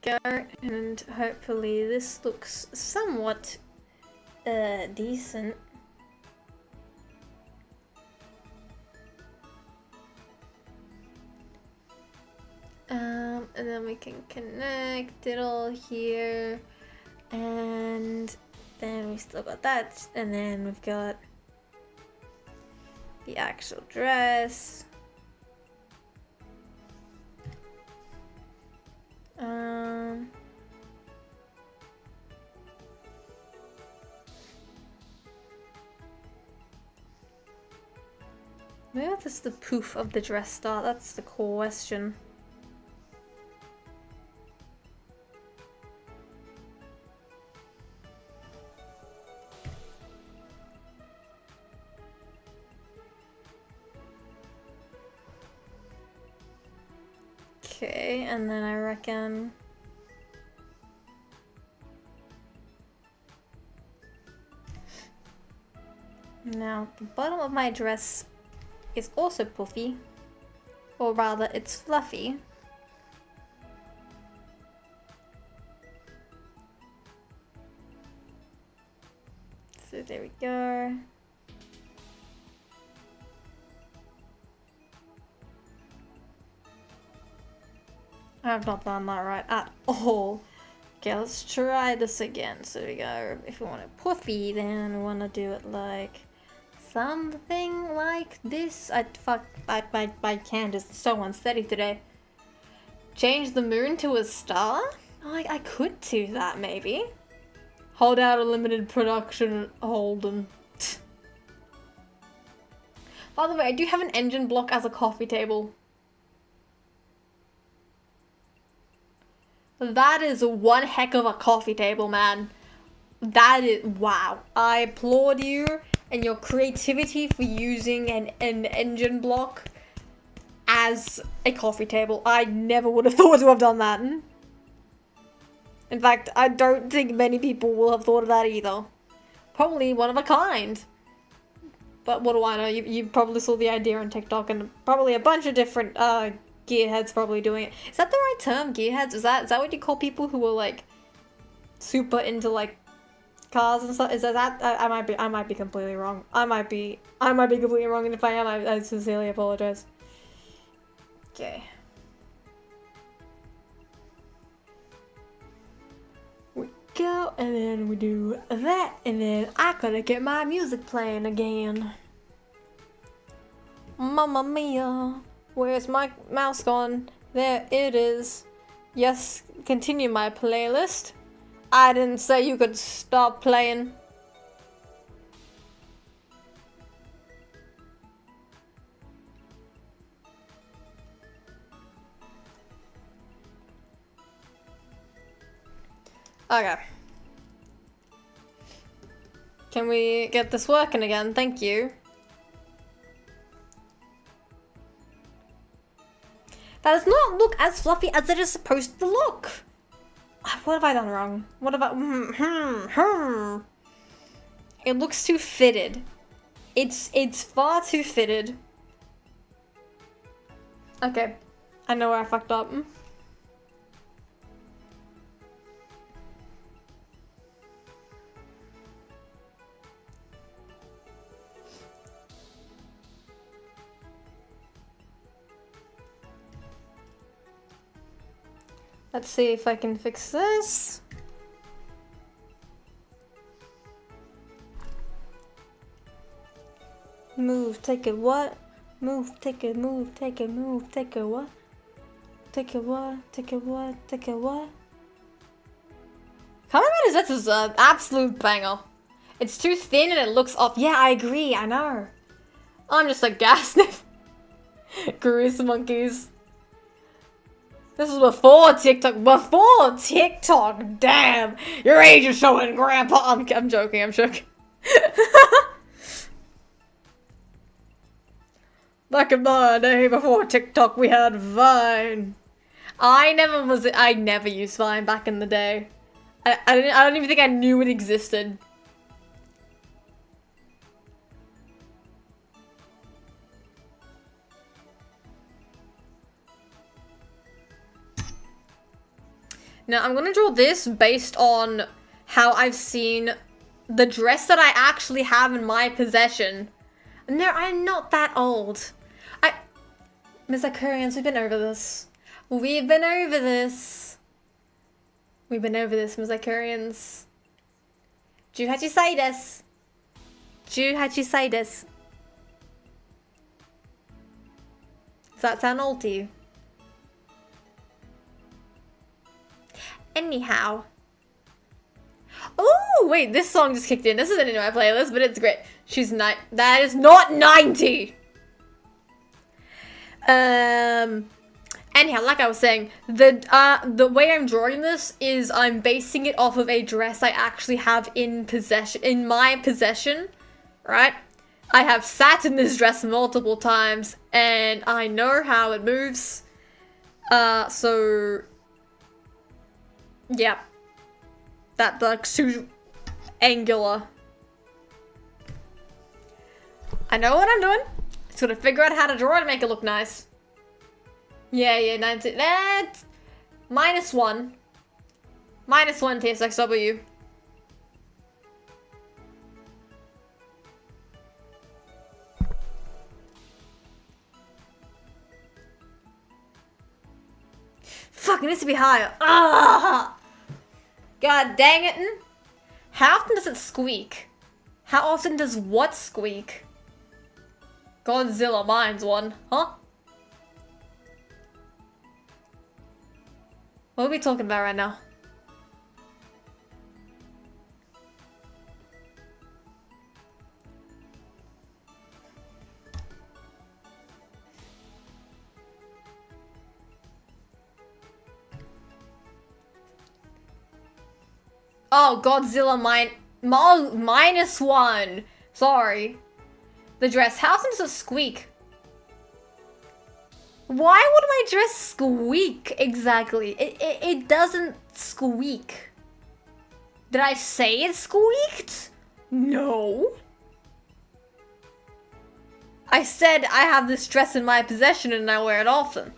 Go, and hopefully this looks somewhat decent. And then we can connect it all here. And then we still got that, and then we've got the actual dress. Where does the poof of the dress start? That's the question. Okay, and then I reckon now the bottom of my dress is also puffy, or rather it's fluffy. So there we go. I've not done that right at all. Okay, let's try this again. So we go, if we want it puffy, then we want to do it like something like this. My hand is so unsteady today. Change the moon to a star? Oh, I could do that maybe. Hold out a limited production Holden. By the way, I do have an engine block as a coffee table. That is one heck of a coffee table, man. That is, wow. I applaud you and your creativity for using an engine block as a coffee table. I never would have thought to have done that. In fact, I don't think many people will have thought of that either. Probably one of a kind. But what do I know? You probably saw the idea on TikTok, and probably a bunch of different gearheads probably doing it. Is that the right term, gearheads? Is that what you call people who are like super into like cars and stuff? Is that I might be completely wrong. I might be completely wrong, and if I am, I sincerely apologize. Okay. go, and then we do that, and then I gotta get my music playing again. Mamma mia, where's my mouse gone? There it is. Yes, continue my playlist. I didn't say you could stop playing. Okay. Can we get this working again? Thank you. That does not look as fluffy as it is supposed to look. What have I done wrong? What have I... It looks too fitted. It's far too fitted. Okay. I know where I fucked up. Let's see if I can fix this. Move, take it, what? Move, take it, move, take it, move, take it, what? Take it, what? Take it, what? Take it, what? Kamen Rider is an absolute banger. It's too thin and it looks off. Yeah, I agree, I know. I'm just a gas sniff. Grease monkeys. This is before TikTok. Before TikTok. Damn. Your age is showing, Grandpa. I'm joking. I'm joking. Back in my day, before TikTok, we had Vine. I never used Vine back in the day. I don't even think I knew it existed. Now, I'm gonna draw this based on how I've seen the dress that I actually have in my possession. No, I'm not that old. Ms. Akurians, we've been over this. We've been over this. We've been over this, Ms. Akurians. Juhachisitis. Juhachisitis. Does that sound old to you? Anyhow. Oh, wait, this song just kicked in. This isn't in my playlist, but it's great. That is not 90! Anyhow, like I was saying, the way I'm drawing this is I'm basing it off of a dress I actually have in my possession, right? I have sat in this dress multiple times, and I know how it moves. So... yeah. That looks too angular. I know what I'm doing. Just gotta figure out how to draw it and make it look nice. Yeah, 19. That's -1. -1 TSXW. Fuck, it needs to be higher. Ah! God dang it. How often does it squeak? How often does what squeak? Godzilla mine's one, huh? What are we talking about right now? Oh, Godzilla -1. Sorry. The dress. How often does it squeak? Why would my dress squeak exactly? It doesn't squeak. Did I say it squeaked? No. I said I have this dress in my possession and I wear it often.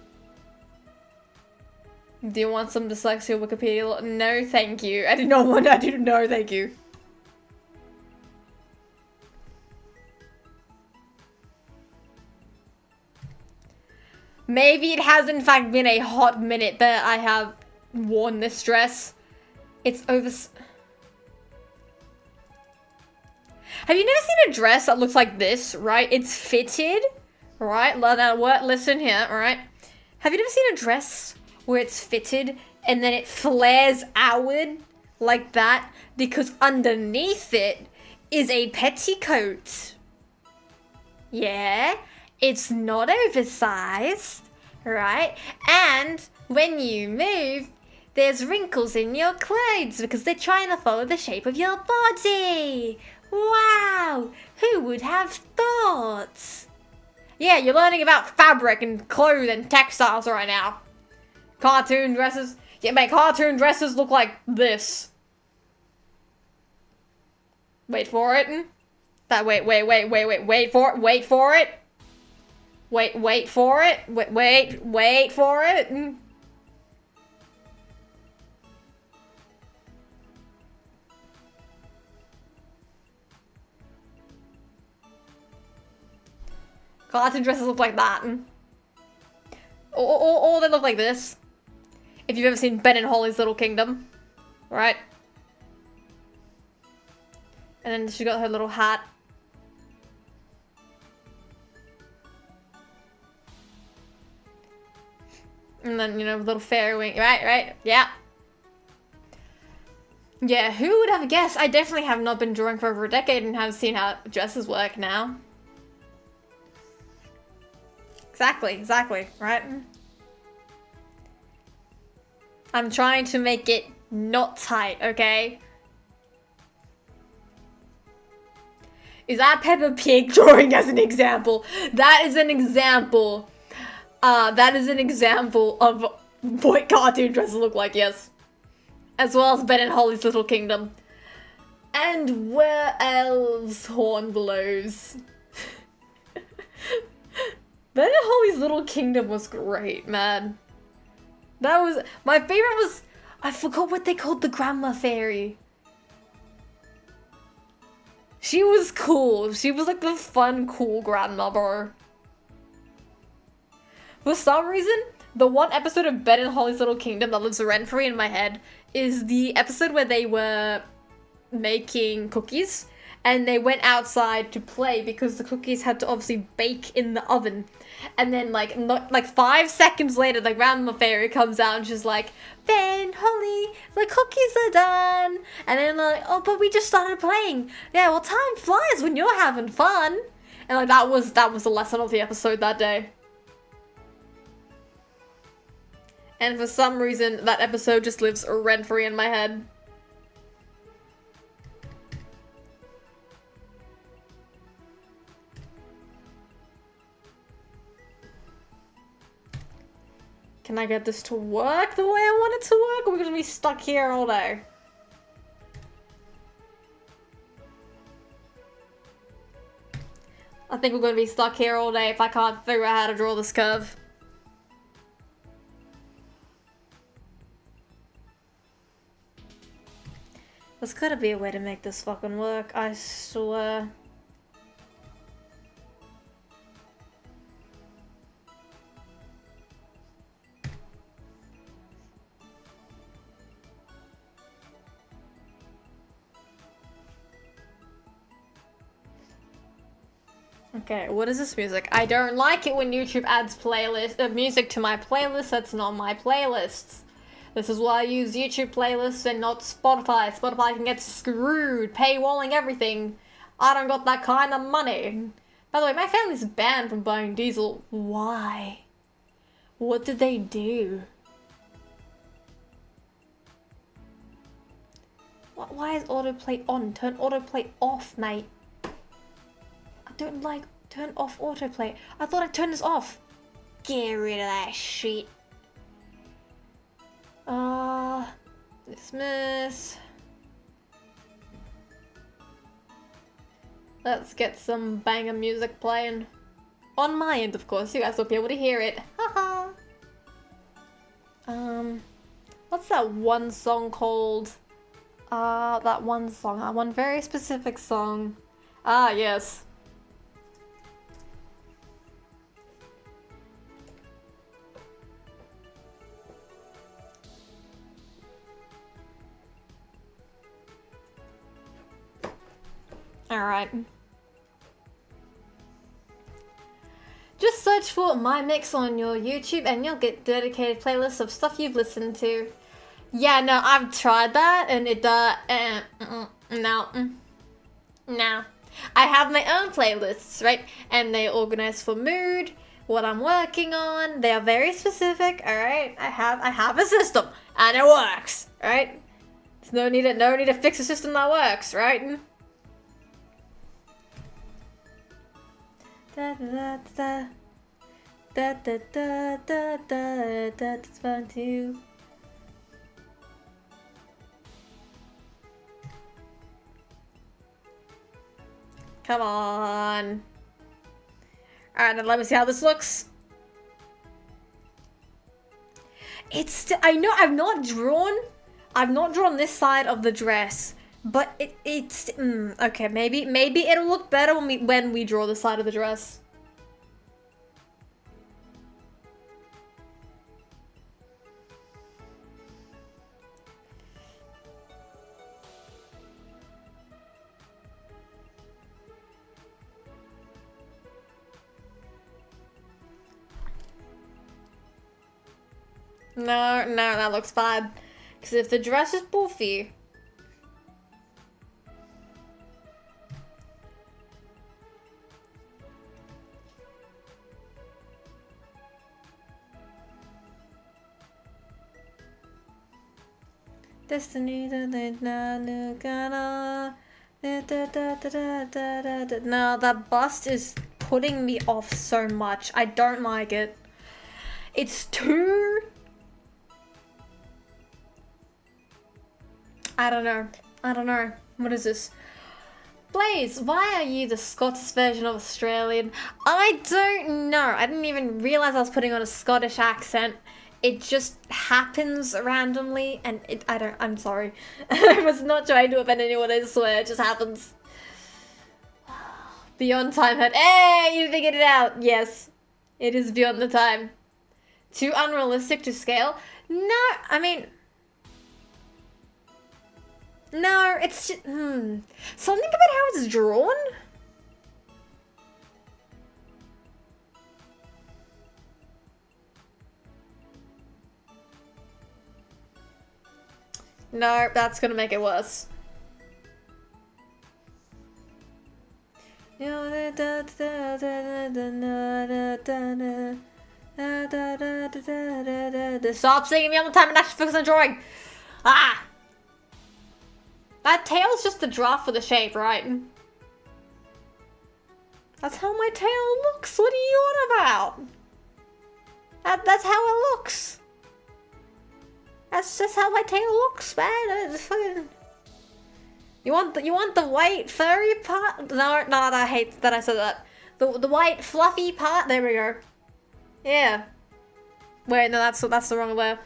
Do you want some dyslexia Wikipedia? No, thank you. I did not want. I didn't know. Thank you. Maybe it has in fact been a hot minute that I have worn this dress. It's over. Have you never seen a dress that looks like this, right? It's fitted, right? Now, listen here, alright? Have you never seen a dress where it's fitted and then it flares outward like that because underneath it is a petticoat? Yeah, it's not oversized, right? And when you move, there's wrinkles in your clothes because they're trying to follow the shape of your body. Wow, who would have thought? Yeah, you're learning about fabric and clothes and textiles right now. Cartoon dresses. Yeah, make cartoon dresses look like this. Wait for it. Wait for it. Wait for it. Wait for it. Wait for it. Cartoon dresses look like that. Or they look like this. If you've ever seen Ben and Holly's Little Kingdom. Right? And then she got her little hat. And then, you know, little fairy wing. Right? Yeah. Yeah, who would have guessed? I definitely have not been drawing for over a decade and have seen how dresses work now. Exactly, right? I'm trying to make it not tight, okay? Is that Peppa Pig drawing as an example? That is an example. That is an example of what cartoon dresses look like, yes. As well as Ben and Holly's Little Kingdom. And where else horn blows? Ben and Holly's Little Kingdom was great, man. That was... My favorite was... I forgot what they called the Grandma Fairy. She was cool. She was like the fun, cool grandma, bro. For some reason, the one episode of Ben and Holly's Little Kingdom that lives rent-free in my head is the episode where they were making cookies. And they went outside to play because the cookies had to obviously bake in the oven. And then, like 5 seconds later, the Grandma Fairy comes out and she's like, Ben, Holly, the cookies are done. And then they're like, oh, but we just started playing. Yeah, well, time flies when you're having fun. And like that was the lesson of the episode that day. And for some reason, that episode just lives rent-free in my head. Can I get this to work the way I want it to work? Or are we gonna be stuck here all day? I think we're gonna be stuck here all day if I can't figure out how to draw this curve. There's gotta be a way to make this fucking work, I swear. Okay, what is this music? I don't like it when YouTube adds music to my playlist that's not my playlists. This is why I use YouTube playlists and not Spotify. Spotify can get screwed, paywalling everything. I don't got that kind of money. By the way, my family's banned from buying Diesel. Why? What did they do? Why is autoplay on? Turn autoplay off, mate. I don't like turn off autoplay. I thought I'd turn this off. Get rid of that shit. Dismiss. Let's get some banger music playing. On my end, of course. You guys will be able to hear it. Haha. What's that one song called? That one very specific song. Ah, yes. Alright. Just search for My Mix on your YouTube and you'll get dedicated playlists of stuff you've listened to. Yeah, no, I've tried that and it, no. I have my own playlists, right? And they're organized for mood, what I'm working on. They are very specific, alright? I have a system and it works, alright? There's no need to fix a system that works, right? Da da da da da da da da. That's fun too. Come on. Alright, now let me see how this looks. I know I've not drawn this side of the dress. But it's okay, maybe it'll look better when we draw the side of the dress. No, that looks bad. Because if the dress is poofy. Destiny, no, that bust is putting me off so much. I don't like it. It's too... I don't know. What is this? Blaze, why are you the Scottish version of Australian? I don't know. I didn't even realize I was putting on a Scottish accent. It just happens randomly, and I'm sorry. I was not trying to offend anyone, I swear, it just happens. Beyond time head. Hey, you figured it out. Yes, it is beyond the time. Too unrealistic to scale? No, I mean... No, it's just... Something about how it's drawn? No, that's gonna make it worse. Stop singing me all the time and actually focus on drawing. Ah! That tail's just the draft for the shape, right? That's how my tail looks. What are you on about? That's how it looks. That's just how my tail looks, man. It's fucking... You want the white furry part? No, I hate that I said that. The white fluffy part. There we go. Yeah. Wait, no, that's the wrong way.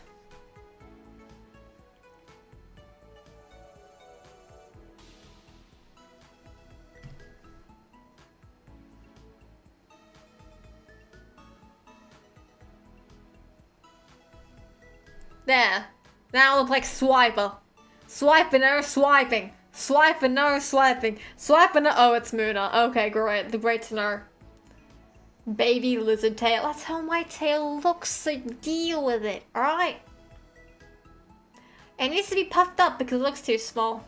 There. Now I look like Swiper. Swiping, no swiping. Swiping, no swiping. Swiping, no... Oh, it's Moona. Okay, great. Great to know. Baby lizard tail. That's how my tail looks, so deal with it, alright? It needs to be puffed up because it looks too small.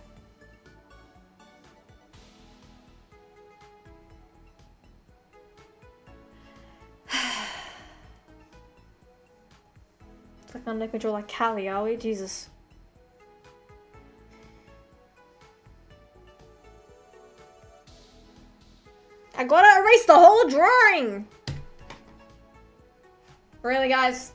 It's like I'm making draw like Callie, are we? Jesus. I gotta erase the whole drawing! Really, guys?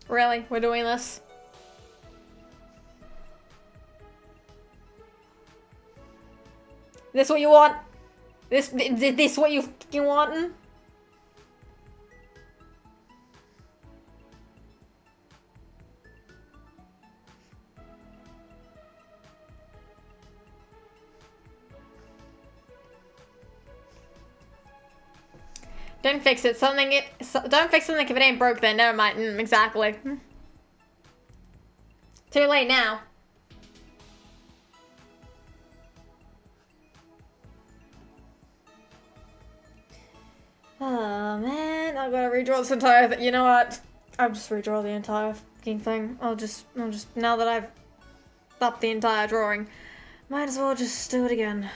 Really? We're doing this? This what you want? This what you fucking wantin'? Don't fix it. Don't fix something if it ain't broke then. Never mind. Exactly. Too late now. Oh man, I gotta redraw this entire thing. You know what? I'll just redraw the entire fucking thing. I'll just, now that I've stopped the entire drawing, might as well just do it again.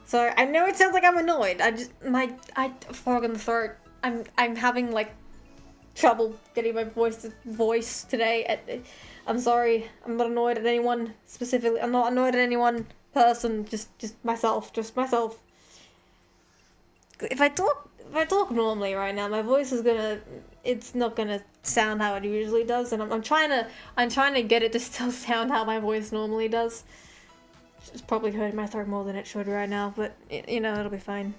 So, I know it sounds like I'm annoyed. Fog in the throat. I'm having, like, trouble getting my voice today. I'm sorry. I'm not annoyed at anyone specifically. I'm not annoyed at anyone person. Just myself. Just myself. If I talk normally right now, my voice is gonna. It's not gonna sound how it usually does, and I'm trying to get it to still sound how my voice normally does. It's probably hurting my throat more than it should right now, but you know, it'll be fine.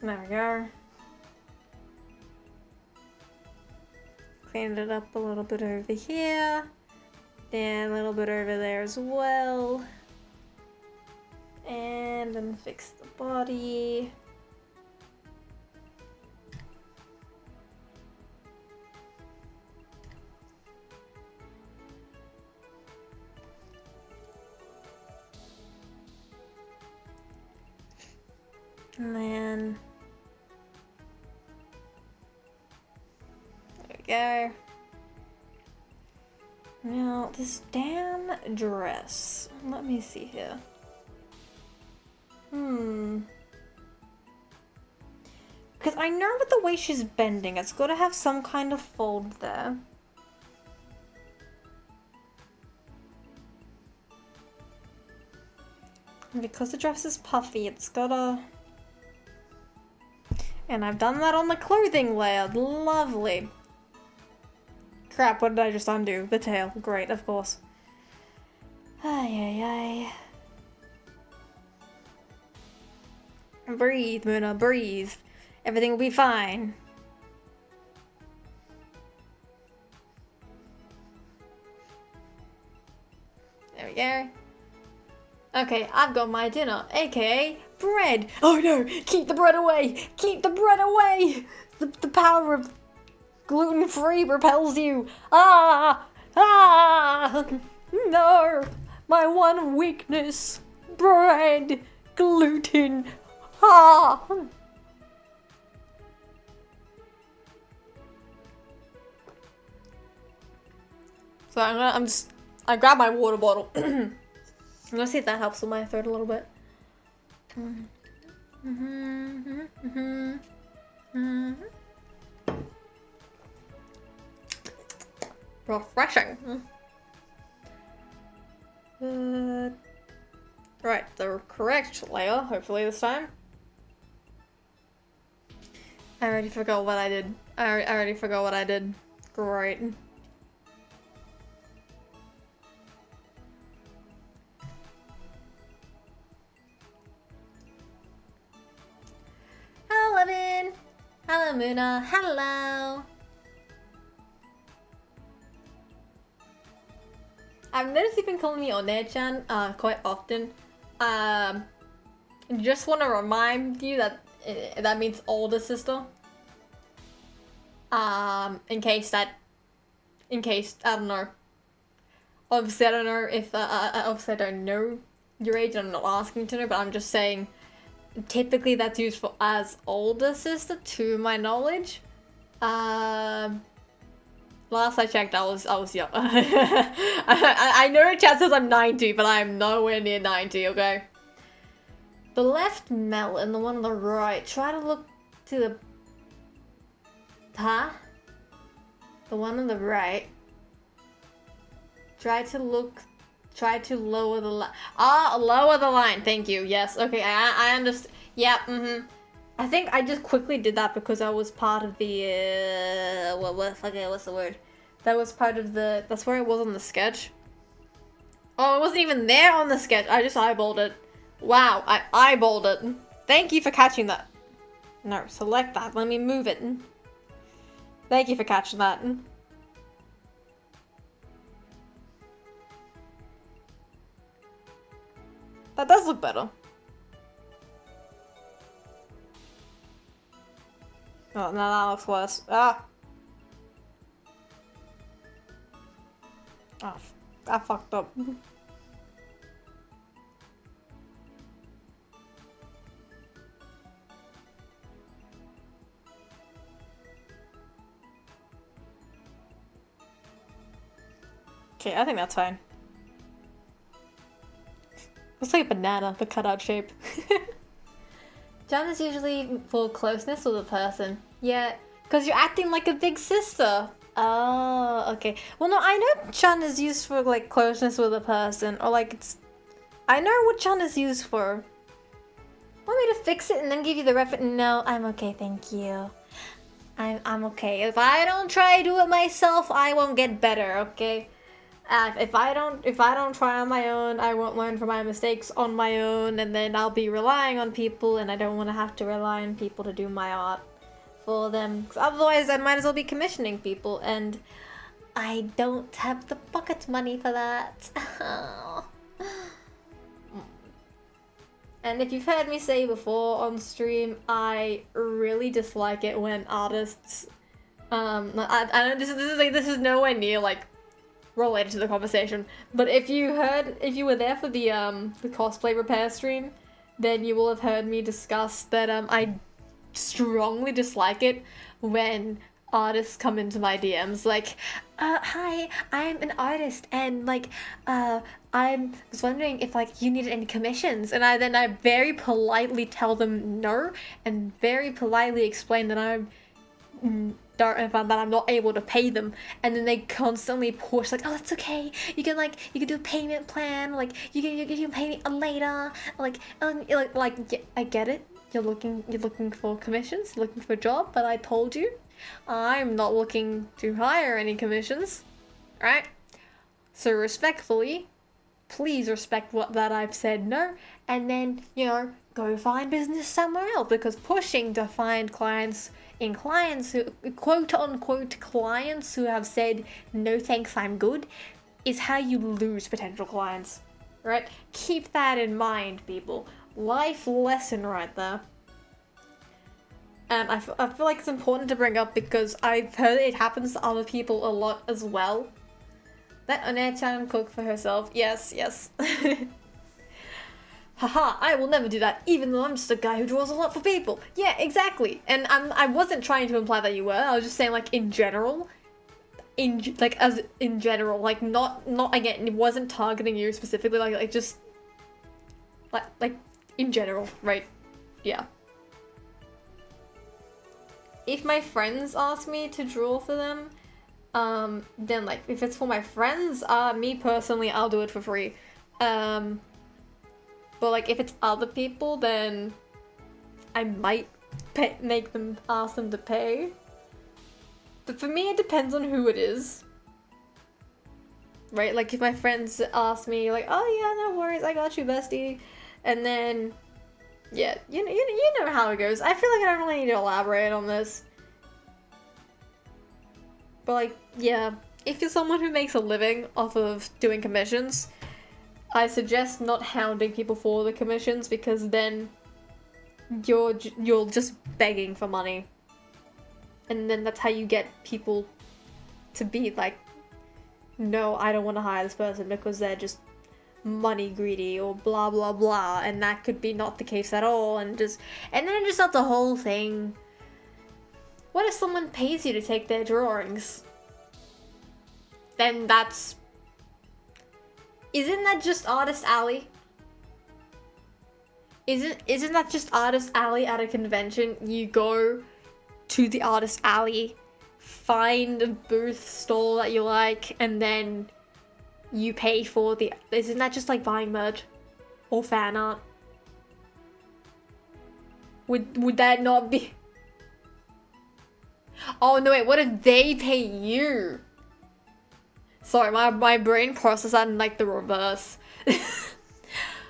There we go. Cleaned it up a little bit over here. And a little bit over there as well. And then fix the body. And then there we go. Now this damn dress. Let me see here. Because I know with the way she's bending, it's got to have some kind of fold there. And because the dress is puffy, it's gotta... And I've done that on the clothing layer. Lovely. Crap, what did I just undo? The tail. Great, of course. Ay, ay, ay. Breathe, Moona, breathe. Everything will be fine. There we go. Okay, I've got my dinner, aka bread. Oh no, keep the bread away. Keep the bread away. The power of gluten-free repels you. Ah! No, my one weakness. Bread, gluten. Ah! So I grab my water bottle. I'm gonna see if that helps with my throat a little bit. Refreshing. Right, the correct layer, hopefully this time. I already forgot what I did. I already forgot what I did. Great. Hello, Levin! Hello, Moona. Hello! I've noticed you've been calling me One-chan quite often. Just want to remind you that that means older sister. In case, I don't know. Obviously, I don't know if, obviously I don't know your age, I'm not asking to know, but I'm just saying, typically that's used for as older sister, to my knowledge. Last I checked, I was young. I know chat says I'm 90, but I'm nowhere near 90, okay? The left melon, the one on the right, try to look to the... Huh? The one on the right. Try to lower the line. Ah, lower the line, thank you, yes, okay, I understand. Yeah, I think I just quickly did that because I was part of the, what's the word? That was part of the, that's where it was on the sketch. Oh, it wasn't even there on the sketch, I just eyeballed it. Wow, I eyeballed it. Thank you for catching that. No, select that, let me move it. Thank you for catching that. That does look better. Oh, no, that looks worse. Ah! Oh, I fucked up. Okay, I think that's fine. Looks like a banana, the cutout shape. John is usually for closeness with a person. Yeah, because you're acting like a big sister. Oh, okay. Well, no, I know Chan is used for, like, closeness with a person. Or, like, it's... I know what Chan is used for. Want me to fix it and then give you the reference? No, I'm okay, thank you. I'm okay. If I don't try to do it myself, I won't get better, okay? If I don't try on my own, I won't learn from my mistakes on my own, and then I'll be relying on people, and I don't want to have to rely on people to do my art for them. 'Cause otherwise, I might as well be commissioning people, and I don't have the pocket money for that. And if you've heard me say before on stream, I really dislike it when artists, I know this is nowhere near like related to the conversation, but if you were there for the cosplay repair stream, then you will have heard me discuss that I strongly dislike it when artists come into my DMs like, hi, I'm an artist and like, I was wondering if like you needed any commissions, and I very politely tell them no, and very politely explain that I'm not able to pay them, and then they constantly push like, oh, that's okay, you can do a payment plan, like you can pay me later, like yeah, I get it, you're looking for commissions, looking for a job, but I told you I'm not looking to hire any commissions, right? So respectfully, please respect that I've said no, and then, you know, go find business somewhere else, because pushing to find clients who, quote unquote, clients who have said, no thanks, I'm good, is how you lose potential clients, right? Keep that in mind, people. Life lesson right there. And I feel like it's important to bring up because I've heard it happens to other people a lot as well. Let One-chan cook for herself. Yes, yes. Haha, I will never do that, even though I'm just a guy who draws a lot for people. Yeah, exactly. And I wasn't trying to imply that you were. I was just saying, like, in general. In general, like, not again, it wasn't targeting you specifically, like just like in general, right? Yeah. If my friends ask me to draw for them, then like if it's for my friends, me personally, I'll do it for free. But like if it's other people, then I might ask them to pay. But for me, it depends on who it is. Right? Like if my friends ask me like, oh yeah, no worries, I got you, bestie. And then, yeah, you know how it goes. I feel like I don't really need to elaborate on this. But like, yeah, if you're someone who makes a living off of doing commissions, I suggest not hounding people for the commissions, because then you're just begging for money. And then that's how you get people to be like, no, I don't want to hire this person because they're just money greedy or blah blah blah, and that could be not the case at all, and then it just not the whole thing. What if someone pays you to take their drawings? Then isn't that just Artist Alley? Isn't that just Artist Alley at a convention? You go to the Artist Alley, find a booth stall that you like, and then you pay for the... Isn't that just like buying merch? Or fan art? Would that not be... Oh no, wait, what if they pay you? Sorry, my brain processed that in like the reverse.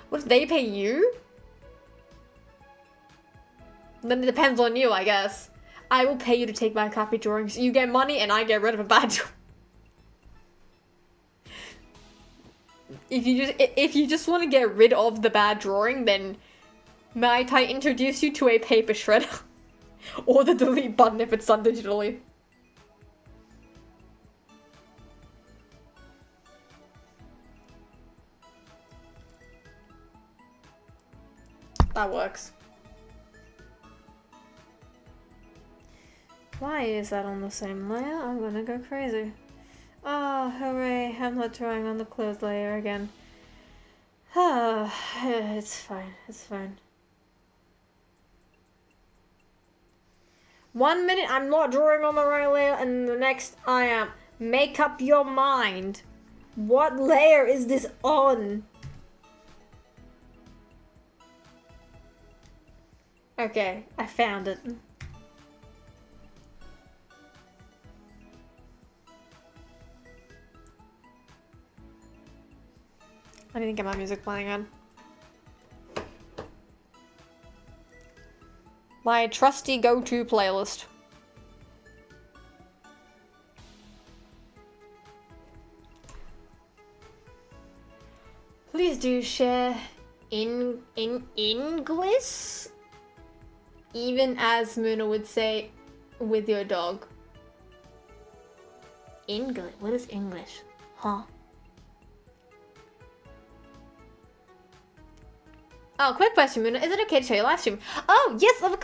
What if they pay you? Then it depends on you, I guess. I will pay you to take my crappy drawings. You get money and I get rid of a bad drawing. if you just want to get rid of the bad drawing, then might I introduce you to a paper shredder? Or the delete button if it's done digitally. That works. Why is that on the same layer? I'm gonna go crazy. Oh, hooray, I'm not drawing on the closed layer again. Ah, it's fine, it's fine. 1 minute I'm not drawing on the right layer, and the next I am. Make up your mind. What layer is this on? Okay, I found it. I need to get my music playing on. My trusty go-to playlist. Please do share in English, even as Moona would say, with your dog. English? What is English? Huh? Oh, quick question, Moona. Is it okay to show your live stream? Oh, yes, of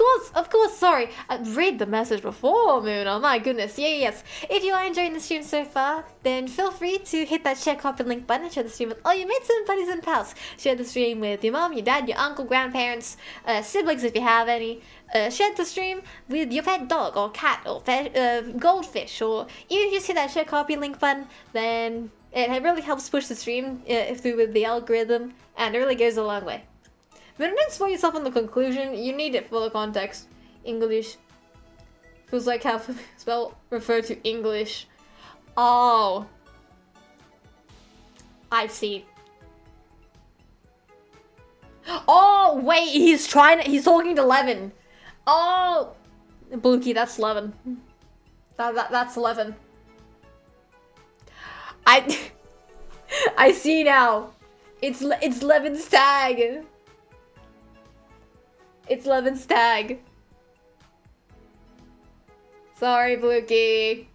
course, sorry. Read the message before, Moona. My goodness, yes. If you are enjoying the stream so far, then feel free to hit that share, copy, link button and share the stream with all your mates and buddies and pals. Share the stream with your mom, your dad, your uncle, grandparents, siblings if you have any. Share the stream with your pet dog or cat or goldfish, or even if you just hit that share, copy, link button, then it really helps push the stream through with the algorithm, and it really goes a long way. But don't spoil yourself on the conclusion, you need it for the context. English. Feels like how spell refer to English. Oh. I see. Oh, wait, he's talking to Levin. Oh. Bluky, that's Levin. That's Levin. I see now. It's Levin's tag. It's Levin's tag. Sorry, Bluky.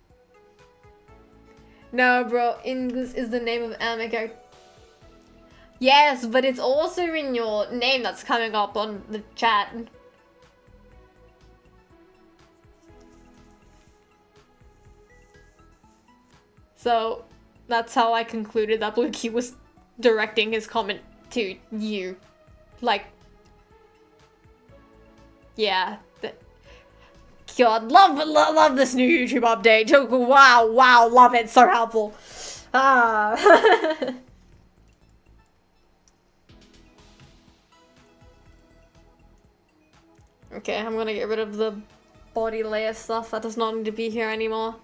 No, bro. English is the name of anime character. Yes, but it's also in your name that's coming up on the chat. So, that's how I concluded that Bluky was directing his comment to you. Like, yeah. God, love this new YouTube update. Wow, love it. So helpful. Ah. Okay, I'm gonna get rid of the body layer stuff. That does not need to be here anymore.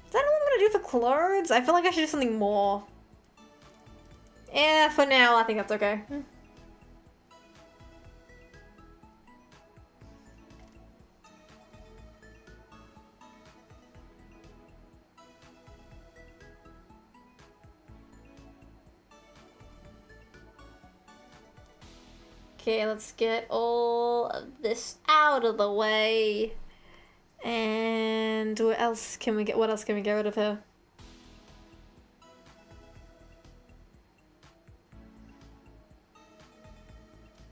Is that what I'm gonna do for clothes? I feel like I should do something more. Yeah, for now, I think that's okay. Okay, let's get all of this out of the way. And what else can we get rid of here?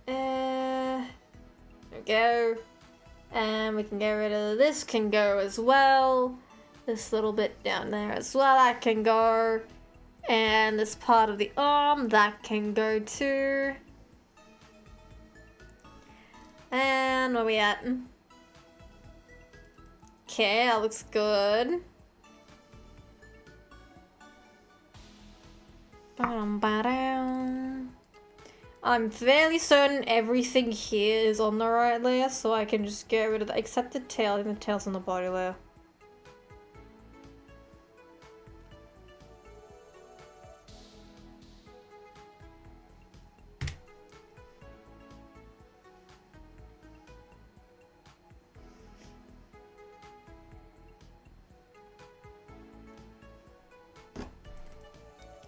There we go. And we can get rid of this, can go as well. This little bit down there as well, that can go. And this part of the arm, that can go too. And where we at? Okay, that looks good. I'm fairly certain everything here is on the right layer, so I can just get rid of that, except the tail. I think the tail's on the body layer.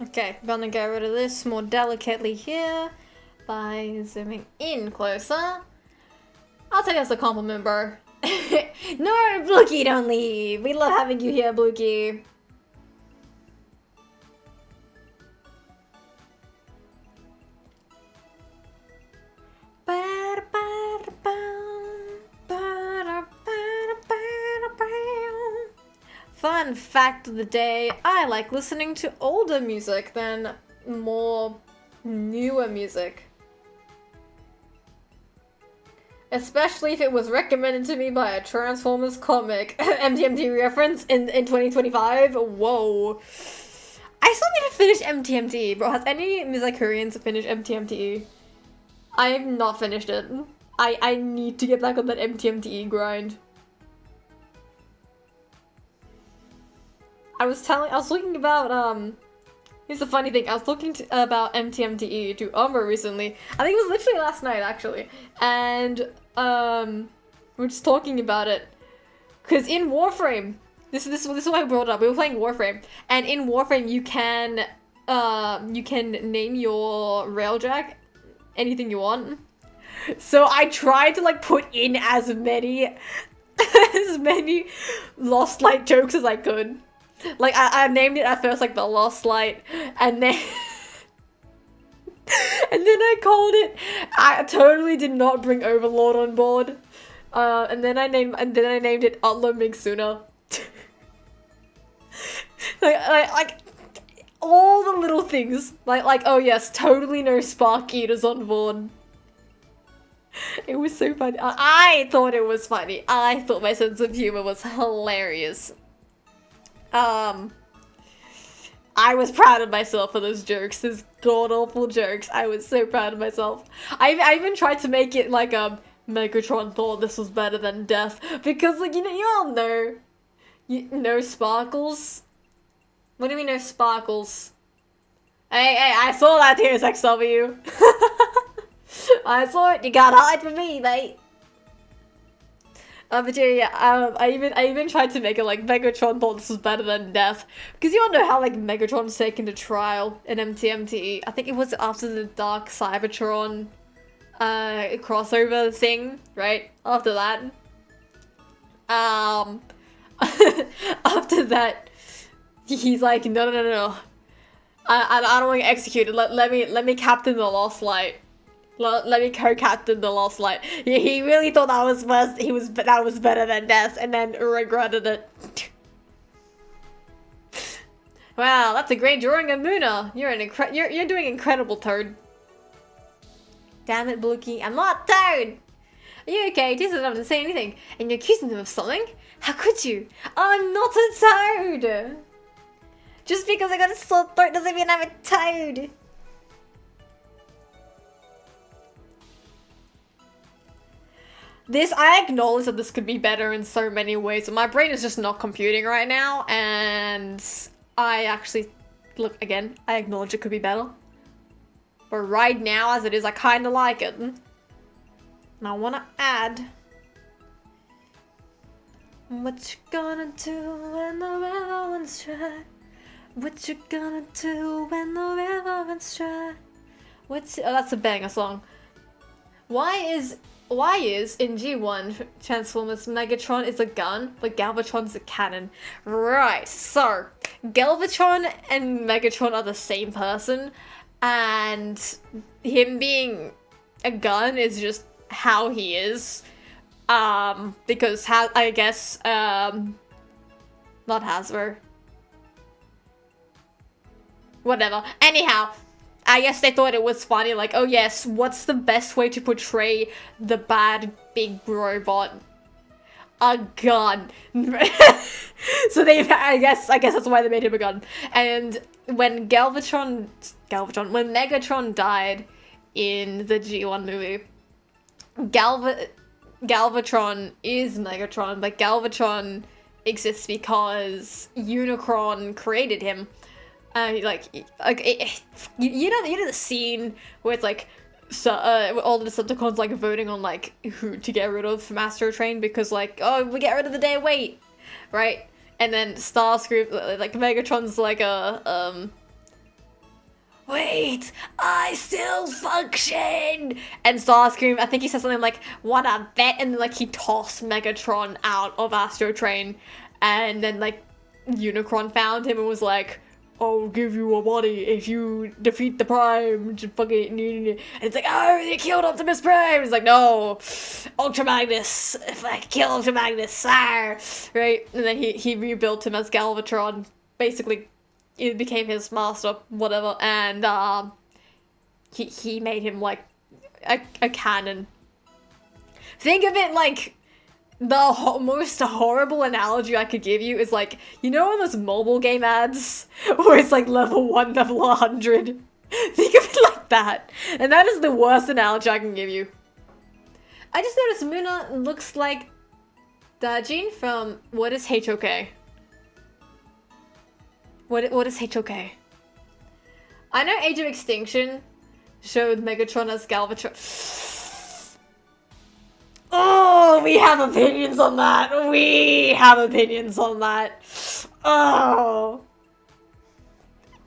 Okay, gonna get rid of this more delicately here by zooming in closer. I'll take that as a compliment, bro. No, Blookie, don't leave. We love having you here, Blookie. Fun fact of the day, I like listening to older music than more newer music. Especially if it was recommended to me by a Transformers comic. MTMT reference in 2025. Whoa. I still need to finish MTMT, bro. Has any Mizakurians finished MTMT? I have not finished it. I need to get back on that MTMT grind. I was looking about, here's the funny thing, I was looking about MTMTE to Umber recently. I think it was literally last night, actually. And, we're just talking about it. Because in Warframe, this is why I brought it up, we were playing Warframe. And in Warframe, you can name your railjack anything you want. So I tried to, like, put in as many Lost Light jokes as I could. Like, I named it at first, like, the Lost Light, and then... and then I called it... I totally did not bring Overlord on board. And then I named it Utlo Migsuna. like, all the little things. Like, oh yes, totally no Spark Eaters on board. It was so funny. I thought it was funny. I thought my sense of humor was hilarious. I was proud of myself for those jokes, those god-awful jokes. I was so proud of myself. I even tried to make it like, Megatron thought this was better than death. Because, like, you all know. No sparkles? What do we know sparkles? Hey, I saw that here, XW. I saw it, you can't hide from me, mate. But yeah, I even tried to make it like Megatron thought this was better than death. Because you all know how like Megatron's taken to trial in MTMT. I think it was after the Dark Cybertron crossover thing, right? After that. After that, he's like, no. I don't want to get executed. Let me captain the Lost Light. Let me co-captain the Lost Light. He really thought that was worse. That was better than death, and then regretted it. Wow, that's a great drawing of Moona. You're doing incredible, Toad. Damn it, Blookie, I'm not Toad. Are you okay? Jason doesn't say anything, and you're accusing him of something. How could you? I'm not a Toad. Just because I got a sore throat doesn't mean I'm a Toad. I acknowledge that this could be better in so many ways, but my brain is just not computing right now, and I actually, look, again, I acknowledge it could be better. But right now, as it is, I kinda like it. And I wanna add... What you gonna do when the river runs dry? What you gonna do when the river runs dry? Oh, that's a banger song. Why is in G1 Transformers Megatron is a gun, but Galvatron's a cannon? Right, so Galvatron and Megatron are the same person, and him being a gun is just how he is. Because I guess, not Hasbro. Whatever. Anyhow, I guess they thought it was funny, like, oh yes, what's the best way to portray the bad big robot? A gun. So I guess that's why they made him a gun. And when when Megatron died in the G1 movie, Galvatron is Megatron, but Galvatron exists because Unicron created him. You know the scene where it's like, all the Decepticons like voting on like who to get rid of from Astro Train because like, oh, we get rid of the day wait, right? And then Starscream, like Megatron's like a wait, I still function! And Starscream, I think he said something like, what a bet, and then, like, he tossed Megatron out of Astro Train, and then, like, Unicron found him and was like, I'll give you a body if you defeat the Prime. Just fucking, and it's like, oh, they killed Optimus Prime. It's like, no, Ultra Magnus. If I kill Ultra Magnus, sire, right? And then he rebuilt him as Galvatron. Basically, it became his master, whatever. And he made him like a cannon. Think of it like. The most horrible analogy I could give you is like, you know in those mobile game ads where it's like level 1, level 100? Think of it like that. And that is the worst analogy I can give you. I just noticed Moona looks like Dajin from What is HOK? What is HOK? I know Age of Extinction showed Megatron as Galvatron. Oh, we have opinions on that. We have opinions on that. Oh.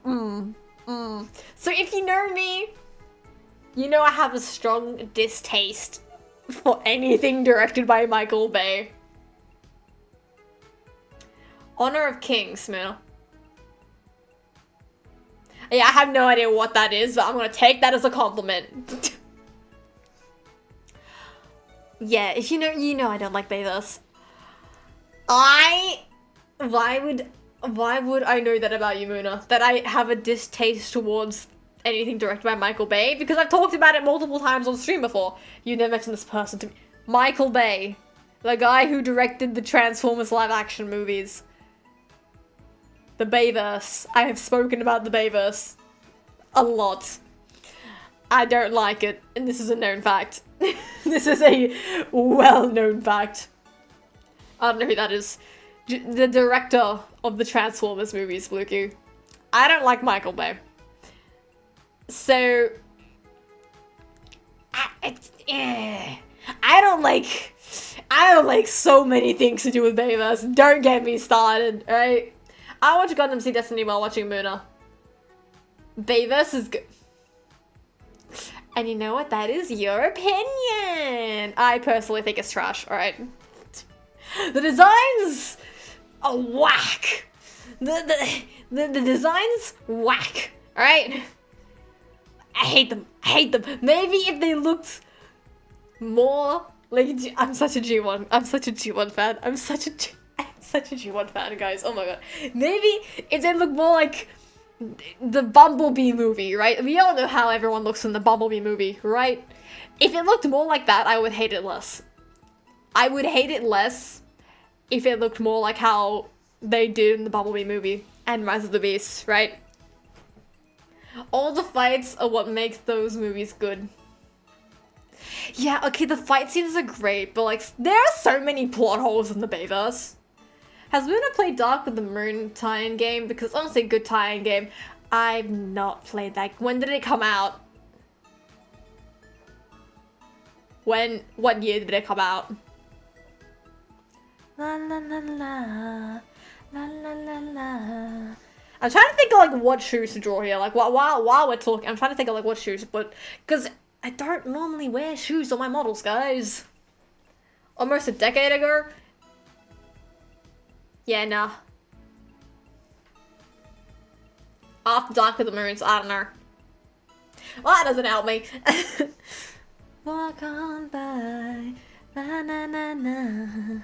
So if you know me, you know I have a strong distaste for anything directed by Michael Bay. Honor of Kings, man. Yeah, I have no idea what that is, but I'm gonna take that as a compliment. Yeah, if you know I don't like Bayverse. Why would I know that about you, Moona? That I have a distaste towards anything directed by Michael Bay? Because I've talked about it multiple times on stream before. You never mentioned this person to me. Michael Bay. The guy who directed the Transformers live action movies. The Bayverse. I have spoken about the Bayverse a lot. I don't like it, and this is a known fact. This is a well-known fact. I don't know who that is. The director of the Transformers movies, Bluku. I don't like Michael Bay. So... I don't like so many things to do with Bayverse. Don't get me started, right? I watch Gundam Seed Destiny while watching Moona. Bayverse is good. And you know what? That is your opinion. I personally think it's trash, alright? The designs are whack. The designs whack, alright? I hate them. I hate them. Maybe if they looked more like I'm such a G1. I'm such a G1 fan. I'm such a G1 fan, guys. Oh my god. Maybe if they look more like the Bumblebee movie, right? We all know how everyone looks in the Bumblebee movie, right? If it looked more like that, I would hate it less. I would hate it less if it looked more like how they did in the Bumblebee movie and Rise of the Beast, right? All the fights are what makes those movies good. Yeah, okay, the fight scenes are great, but like, there are so many plot holes in the Bayverse. Has Moona played Dark of the Moon tie-in game? Because honestly, good tie-in game. I've not played that. When did it come out? What year did it come out? La la la la, la la la la. I'm trying to think of like what shoes to draw here. Like while we're talking, I'm trying to think of like what shoes, but because I don't normally wear shoes on my models, guys. Almost a decade ago. Yeah, nah. After Dark of the Moons, I don't know. Well, that doesn't help me. Walk on by, na na na na.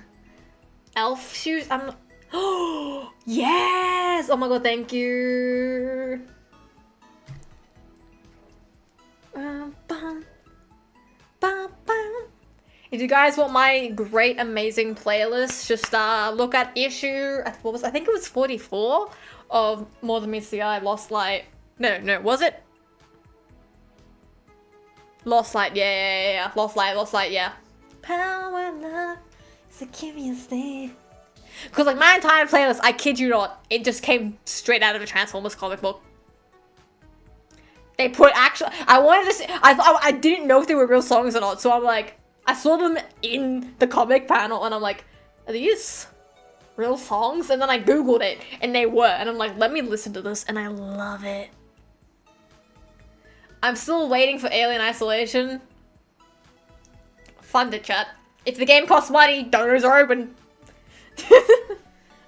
Elf shoes, I'm not... Oh, yes! Oh my god, thank you. If you guys want my great, amazing playlist, just look at issue, what was, I think it was 44 of More Than Meets the Eye, Lost Light. No, was it? Lost Light, yeah. Lost Light, yeah. Power, love, so give me a stay. Because like my entire playlist, I kid you not, it just came straight out of a Transformers comic book. They put actual, I wanted to see, I didn't know if they were real songs or not, so I'm like, I saw them in the comic panel and I'm like, are these real songs? And then I googled it and they were, and I'm like, let me listen to this, and I love it. I'm still waiting for Alien Isolation. Fun to chat. If the game costs money, donors are open.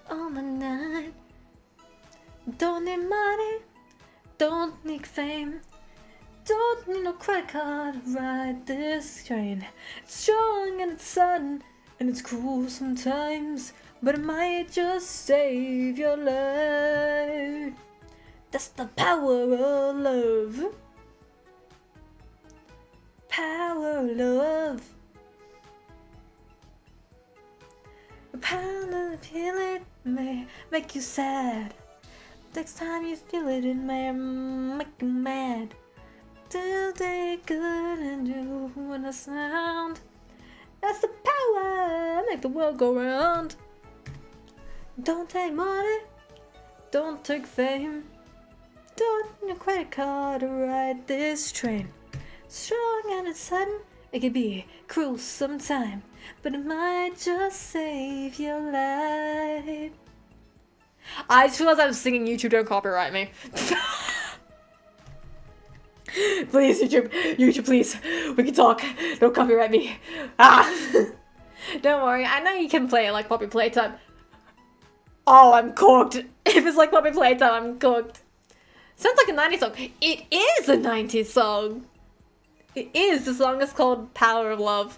All the night. Don't need money. Don't need fame. Don't need no credit card to ride this train. It's strong and it's sudden and it's cruel sometimes, but it might just save your life. That's the power of love. Power of love. The power of feeling may make you sad. Next time you feel it, it may make you mad. Till they good and you wanna sound. That's the power, make the world go round. Don't take money, don't take fame. Don't need a credit card to ride this train. Strong and it's sudden, it can be cruel sometime, but it might just save your life. I just realized I'm singing YouTube, don't copyright me. Please, YouTube, please. We can talk. Don't copyright me. Ah! Don't worry, I know you can play it like Poppy Playtime. Oh, I'm cooked. If it's like Poppy Playtime, I'm cooked. Sounds like a 90s song. It is a 90s song. It is. The song is called Power of Love.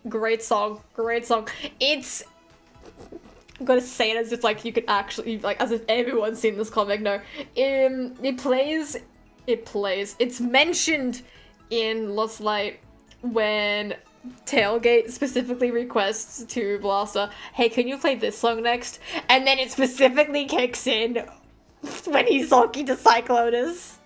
Great song. Great song. It's... I'm gonna say it as if like you could actually, like, as if everyone's seen this comic. No. It plays... It's mentioned in Lost Light when Tailgate specifically requests to Blaster, hey, can you play this song next? And then it specifically kicks in when he's talking to Cyclonus.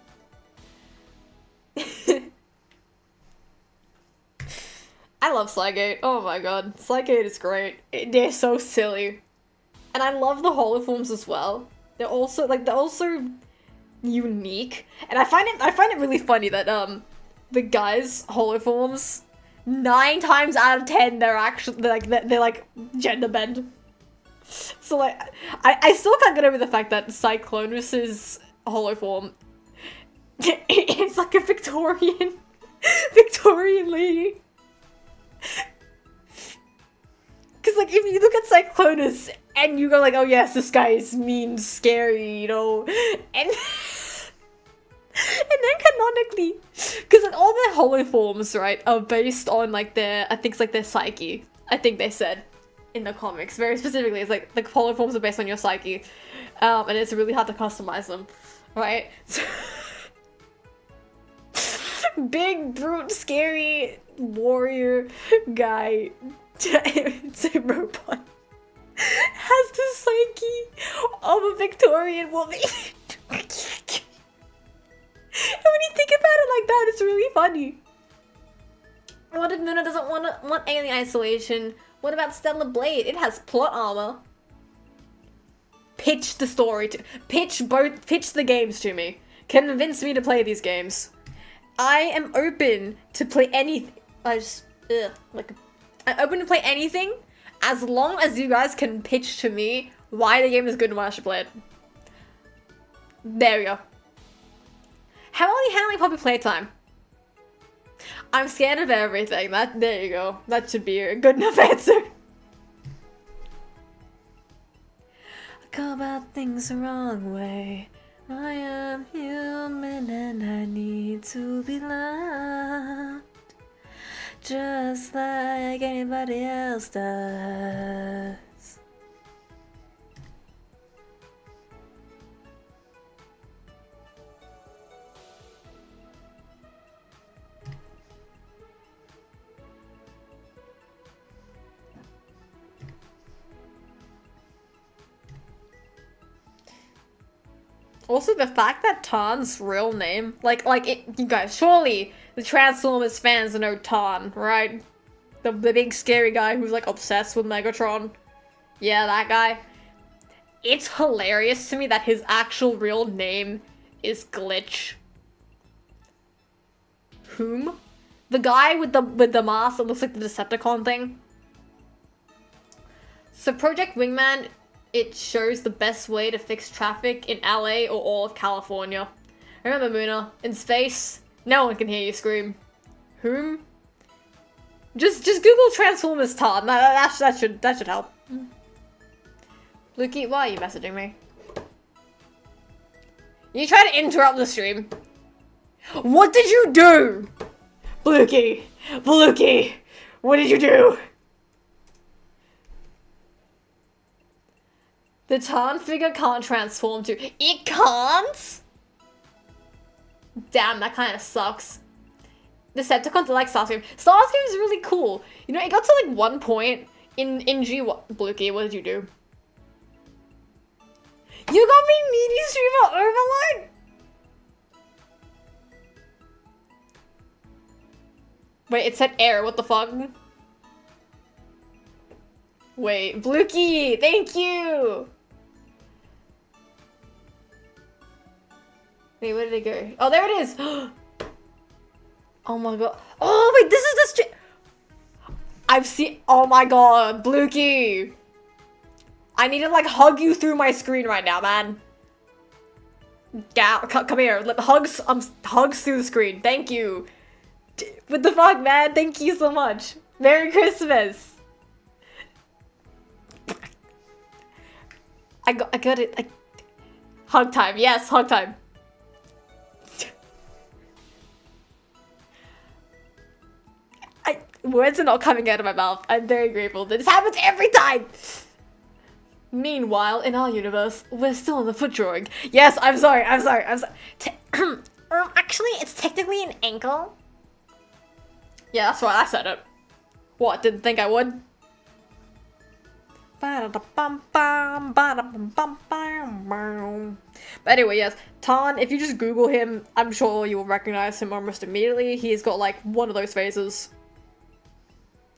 I love Cygate. Oh my god. Cygate is great. They're so silly. And I love the holoforms as well. They're also unique, and I find it really funny that the guys' holoforms, 9 times out of 10 they're actually they're like gender bend. So like I still can't get over the fact that Cyclonus's holoform is like a Victorian lady. Cause like if you look at Cyclonus and you go like, oh yes, this guy is mean, scary, you know, and then canonically, because like all their holoforms, right, are based on like their, I think it's like their psyche. I think they said in the comics very specifically, it's like the holoforms are based on your psyche, and it's really hard to customize them, right? So big, brute, scary warrior guy. It's a robot. Has the psyche of a Victorian woman. And when you think about it like that, it's really funny. What if Moona doesn't want alien isolation? What about Stellar Blade? It has plot armor. Pitch the story to pitch the games to me. Convince me to play these games. I am open to play anything. I'm open to play anything as long as you guys can pitch to me why the game is good and why I should play it. There we go. How are you handling Poppy Playtime? I'm scared of everything. There you go. That should be a good enough answer. I go about things the wrong way. I am human and I need to be loved. Just like anybody else does. Also, the fact that Tarn's real name, you guys, surely the Transformers fans know Tarn, right? The big scary guy who's like obsessed with Megatron. Yeah, that guy. It's hilarious to me that his actual real name is Glitch. Whom? The guy with the mask that looks like the Decepticon thing. So Project Wingman, it shows the best way to fix traffic in LA or all of California. Remember Moona, in space, no one can hear you scream. Whom? Just Google Transformers Tarn. That should help. Lukey, why are you messaging me? You trying to interrupt the stream? What did you do? Blukey! Blukey! What did you do? The Tarn figure can't transform to- It can't?! Damn, that kind of sucks. Decepticons are like Starscream. Starscream is really cool. You know, it got to like one point in G1. Blukey, what did you do? You got me needy streamer overload? Wait, it said error, what the fuck? Wait, Blukey, thank you! Wait, where did it go? Oh, there it is! Oh my god. Oh, wait, this is the stream! I've seen- Oh my god, Blukey! I need to like hug you through my screen right now, man. Yeah, come here. Hugs, hugs through the screen. Thank you. What the fuck, man? Thank you so much. Merry Christmas. I got it. Hug time. Yes, hug time. Words are not coming out of my mouth. I'm very grateful. This happens every time. Meanwhile, in our universe, we're still on the foot drawing. Yes, I'm sorry. Actually, it's technically an ankle. Yeah, that's right, I said it. What, didn't think I would? But anyway, yes, Tarn, if you just Google him, I'm sure you will recognize him almost immediately. He's got like one of those faces.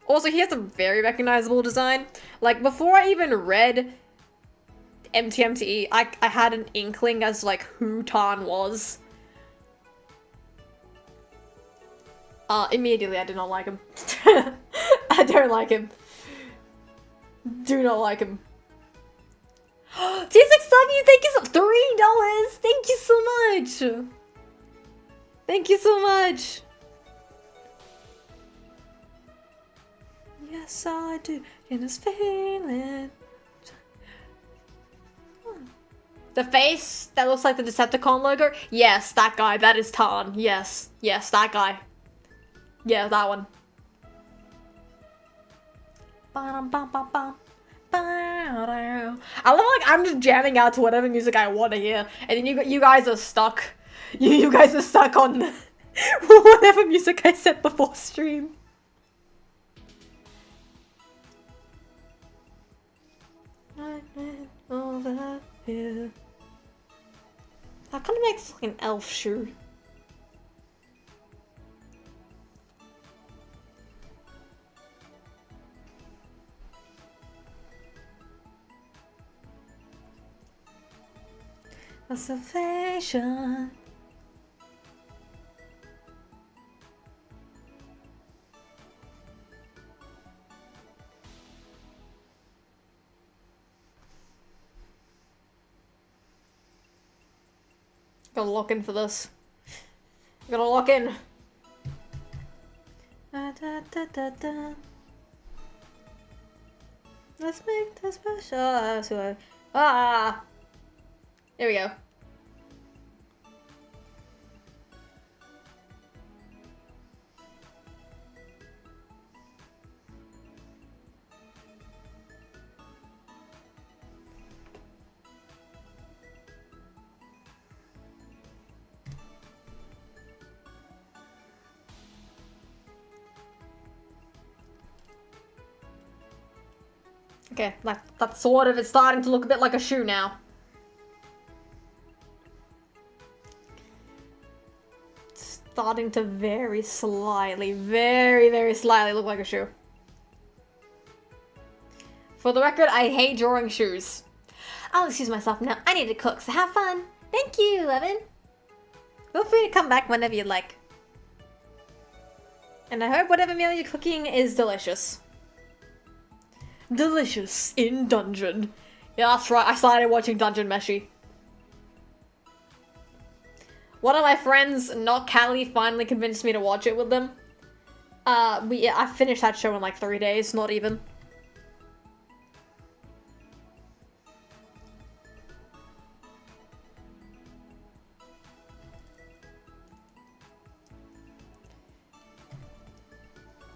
Also, he has a very recognizable design. Like, before I even read MTMTE, I had an inkling as like who Tarn was. Immediately I did not like him. I don't like him. Do not like him. T6W, thank you so- $3! Thank you so much! Thank you so much! Yes, I do. In this feeling. The face that looks like the Decepticon logo? Yes, that guy. That is Tarn. Yes. Yes, that guy. Yeah, that one. I love like I'm just jamming out to whatever music I want to hear, and then you guys are stuck. You guys are stuck on whatever music I set before stream. Over here. That kind of makes like an elf shoe. A salvation. Gotta lock in for this. Gotta lock in. Da, da, da, da, da. Let's make this special. Ah! There we go. Okay, that's sort of, it's starting to look a bit like a shoe now. It's starting to very slightly look like a shoe. For the record, I hate drawing shoes. I'll excuse myself now. I need to cook, so have fun. Thank you, Evan. Feel free to come back whenever you'd like. And I hope whatever meal you're cooking is delicious. Delicious in Dungeon. Yeah, that's right. I started watching Dungeon Meshi. One of my friends, not Callie, finally convinced me to watch it with them. I finished that show in like 3 days, not even.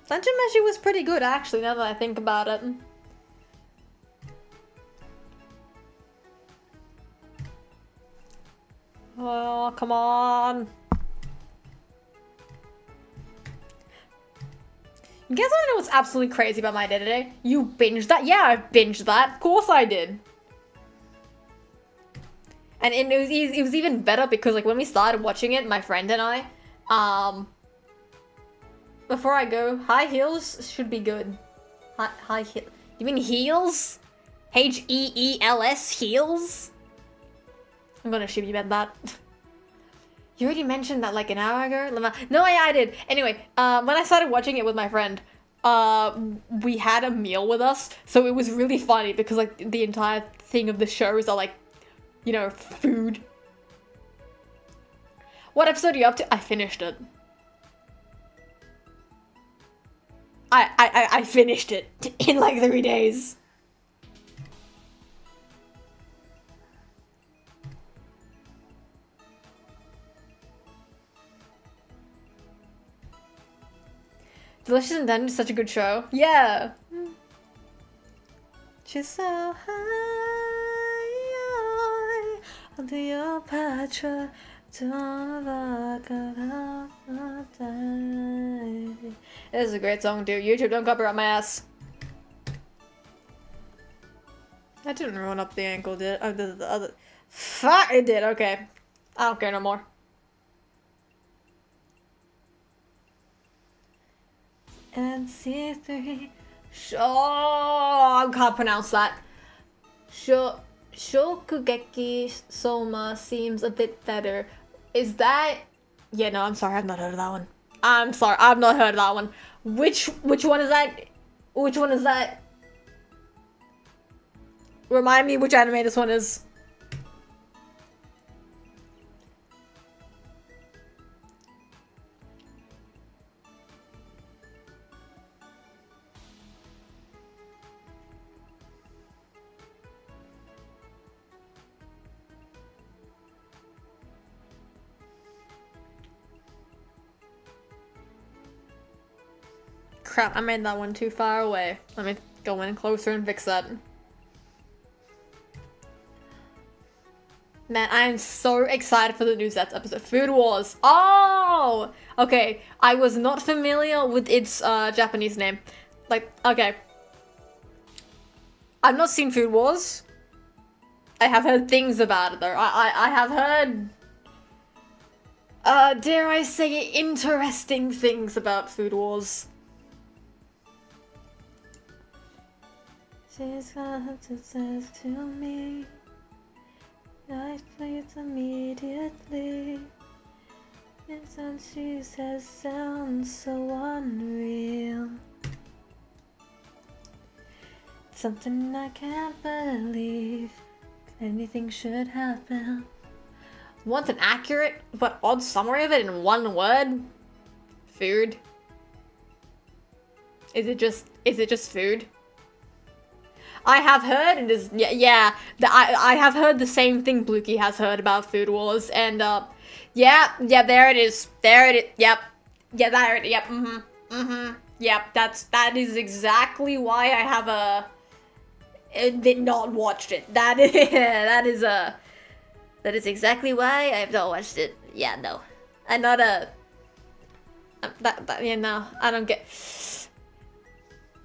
Dungeon Meshi was pretty good, actually, now that I think about it. Oh, come on. You guys wanna know what's absolutely crazy about my day today? You binged that? Yeah, I binged that. Of course I did. And it was even better because, like, when we started watching it, my friend and I, before I go, high heels should be good. High heel. You mean heels? H-E-E-L-S, heels? I'm gonna assume you meant that. You already mentioned that like an hour ago? No, I did. Anyway, when I started watching it with my friend, we had a meal with us, so it was really funny because like the entire thing of the shows are like, you know, food. What episode are you up to? I finished it. I finished it in like 3 days. Delicious and Dungeon is such a good show. Yeah. She's so high on the Patra. This is a great song, dude. YouTube, don't copyright my ass. I didn't run up the ankle, did it? Oh, the other. Fuck, it did. Okay. I don't care no more. And C3. Oh, I can't pronounce that. Shokugeki Soma seems a bit better. Is that? Yeah, no, I'm sorry, I've not heard of that one. I'm sorry, I've not heard of that one. Which one is that? Which one is that? Remind me which anime this one is. Crap, I made that one too far away. Let me go in closer and fix that. Man, I am so excited for the new Zets episode. Food Wars. Oh! Okay, I was not familiar with its Japanese name. Like, okay. I've not seen Food Wars. I have heard things about it though. I have heard... dare I say interesting things about Food Wars. She's got to say to me, I please immediately. And she says sounds so unreal. Something I can't believe. Anything should happen. Want an accurate but odd summary of it in one word? Food. Is it just food? I have heard it is, yeah, I have heard the same thing Blukey has heard about Food Wars, and, yeah, there it is, yep, yeah, there it is, yep, yep, that is exactly why I have did not watched it, that is exactly why I have not watched it, yeah, no, I'm not yeah, no, I don't get...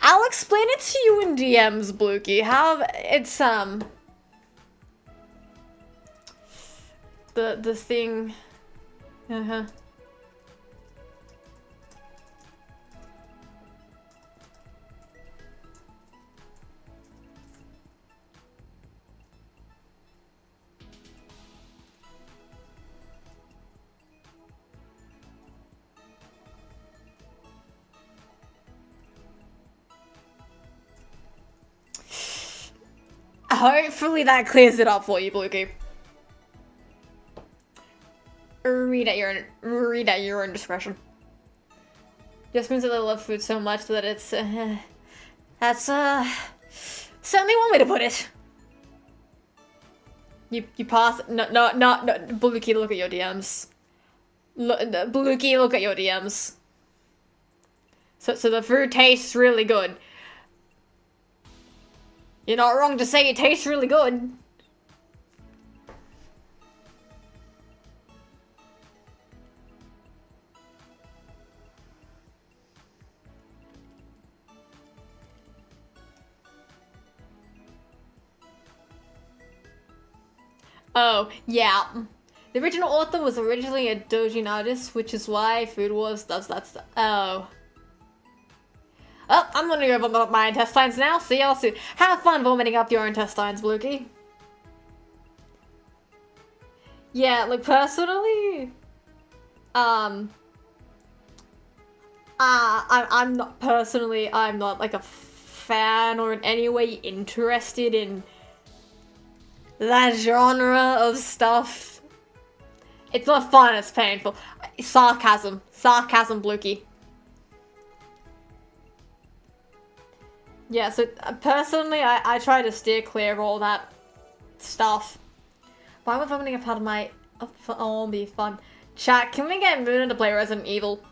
I'll explain it to you in DMs, Blukey. How it's the thing. Hopefully that clears it up for you, Blukey. read at your own discretion. Just means that I love food so much that it's that's certainly one way to put it. You pass no Bluey, look at your DMs. Bluey, look at your DMs. So the food tastes really good. You're not wrong to say it tastes really good. Oh, yeah. The original author was originally a doujin artist, which is why Food Wars does that stuff. Oh. Oh, I'm gonna go vomit up my intestines now. See y'all soon. Have fun vomiting up your intestines, Bluey. Yeah, like, personally... I'm not, like, a fan or in any way interested in that genre of stuff. It's not fun, it's painful. Sarcasm. Sarcasm, Bluey. Yeah, so personally, I try to steer clear of all that stuff. Why was vomiting a part of my... Oh, it'll be fun. Chat, can we get Moona to play Resident Evil?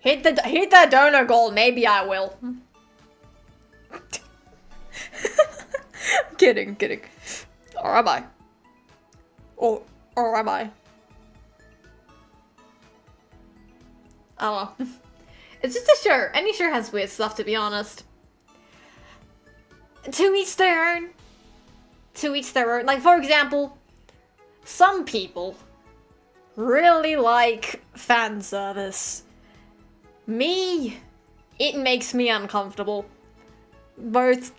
Hit the donor goal, maybe I will. Kidding. Or am I? Or am I? I don't know. It's just a show. Any show has weird stuff, to be honest. To each their own. To each their own. Like, for example, some people really like fan service. Me, it makes me uncomfortable. Both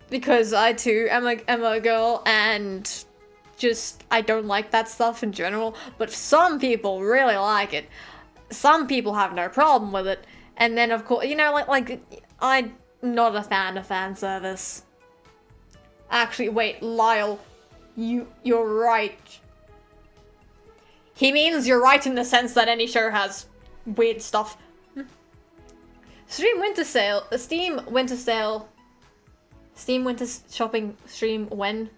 because I too am a girl and just I don't like that stuff in general. But some people really like it. Some people have no problem with it. And then, of course, you know, like I'm not a fan of fan service. Actually, wait, Lyle, you're right. He means you're right in the sense that any show has weird stuff. Steam Winter Shopping stream when?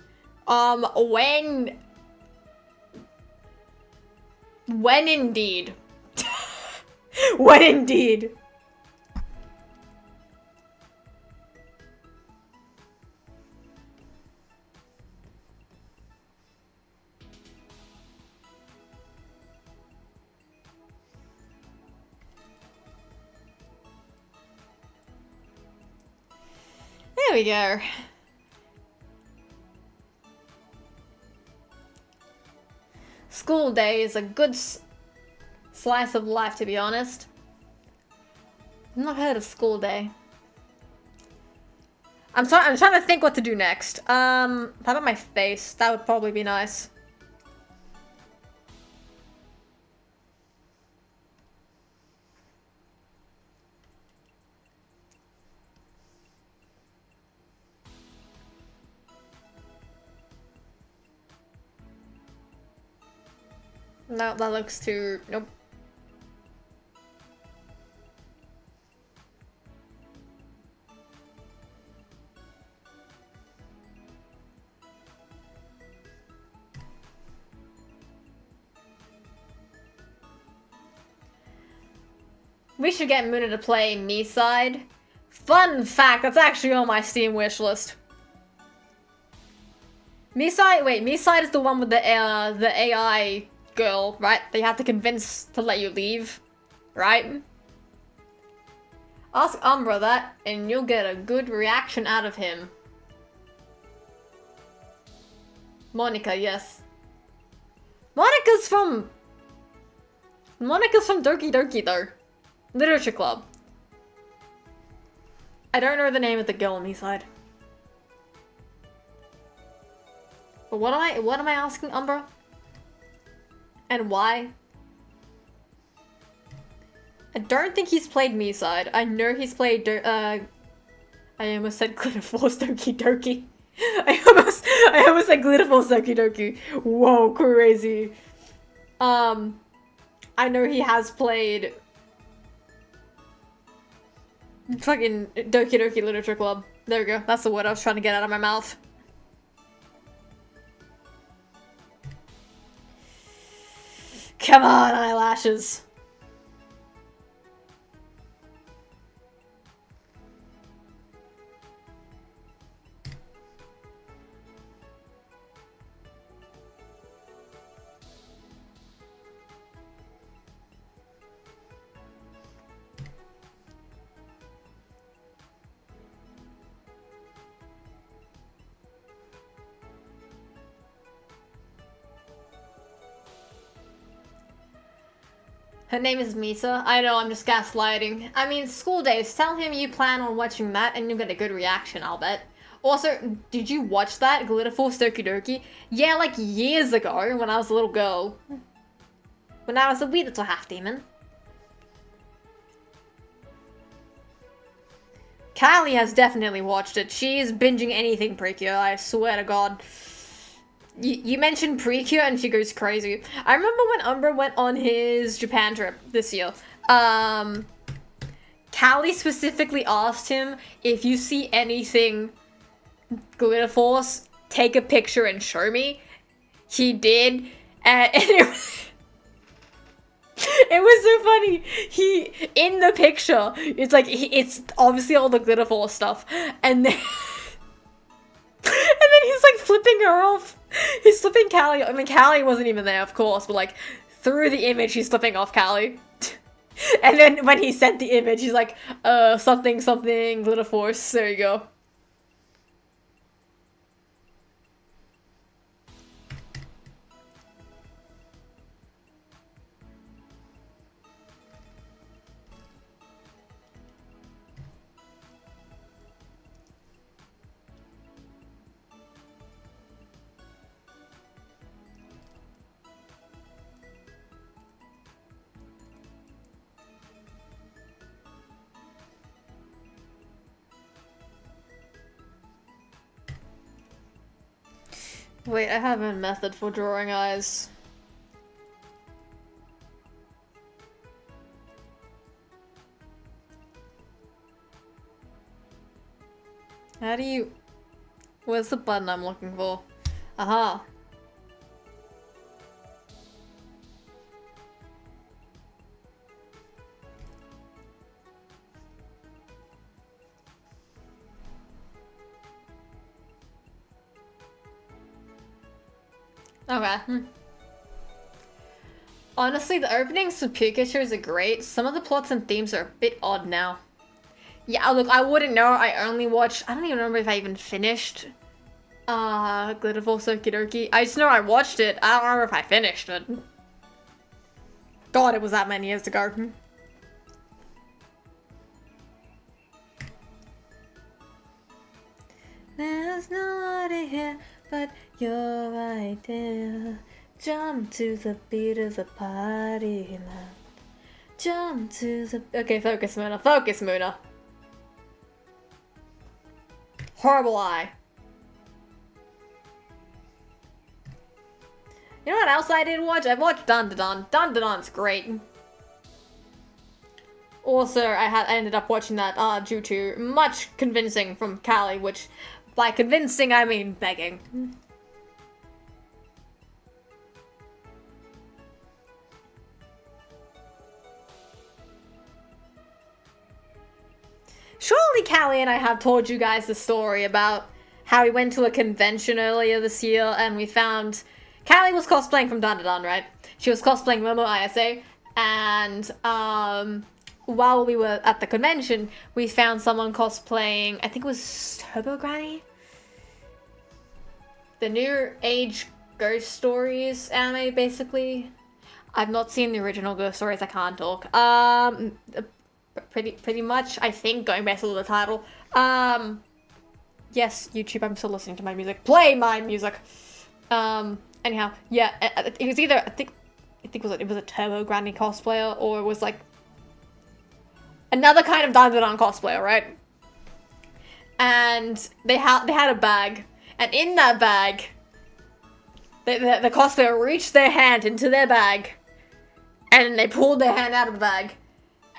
When indeed. When indeed. There we go. School day is a good slice of life, to be honest. I've not heard of school day. I'm trying to think what to do next. How about my face? That would probably be nice. No, that looks too... Nope. We should get Moona to play Me Side. Fun fact, that's actually on my Steam wishlist. Me Side is the one with the AI girl, right? They have to convince to let you leave, right? Ask Umbra that, and you'll get a good reaction out of him. Monica, yes. Monica's from Doki Doki, though. Literature Club. I don't know the name of the girl on the side. But what am I asking Umbra? And why? I don't think he's played Me Side. I know he's played I almost said Glitter Force Doki Doki. I almost said Glitterful Sekidoki. Whoa, crazy. I know he has played fucking Doki Doki Literature Club. There we go. That's the word I was trying to get out of my mouth. Come on, eyelashes. Her name is Misa. I know, I'm just gaslighting. I mean, school days. Tell him you plan on watching that and you'll get a good reaction, I'll bet. Also, did you watch that, Glitter Force Doki Doki? Yeah, like years ago, when I was a little girl. When I was a wee little half-demon. Kylie has definitely watched it. She's binging anything Precure, I swear to God. You mentioned Precure and she goes crazy. I remember when Umbra went on his Japan trip this year. Callie specifically asked him, if you see anything Glitter Force, take a picture and show me. He did, and it was so funny. In the picture, it's like, it's obviously all the Glitter Force stuff, and then he's like flipping her off. He's flipping Callie. I mean, Callie wasn't even there, of course, but like through the image, he's flipping off Callie. And then when he sent the image, he's like, something, Glitter Force. There you go. Wait, I have a method for drawing eyes. How do you... Where's the button I'm looking for? Aha. Okay. Honestly, the openings to Pikachu's are great. Some of the plots and themes are a bit odd now. Yeah, look, I wouldn't know. I only watched... I don't even remember if I even finished Glitterful Sokidoki. I just know I watched it. I don't remember if I finished it. God, it was that many years ago. There's nobody here but you're right there. Jump to the beat of the party now. Jump to the... Okay, focus, Moona. Focus, Moona. Horrible eye. You know what else I did watch? I watched Dandadan. Dandadan's great. Also, I ended up watching that due to much convincing from Callie, which by convincing I mean begging. Surely Callie and I have told you guys the story about how we went to a convention earlier this year and we found... Callie was cosplaying from Dandadan, right? She was cosplaying Momo ISA, and while we were at the convention, we found someone cosplaying, I think it was Turbo Granny? The New Age Ghost Stories anime, basically. I've not seen the original Ghost Stories, I can't talk. Pretty much, I think, going back to the title. Yes, YouTube, I'm still listening to my music. Play my music! Anyhow, yeah, it was either, I think it was a Turbo Granny cosplayer, or it was like another kind of Dandadan cosplayer, right? And they had a bag, And in that bag, the cosplayer reached their hand into their bag, and they pulled their hand out of the bag.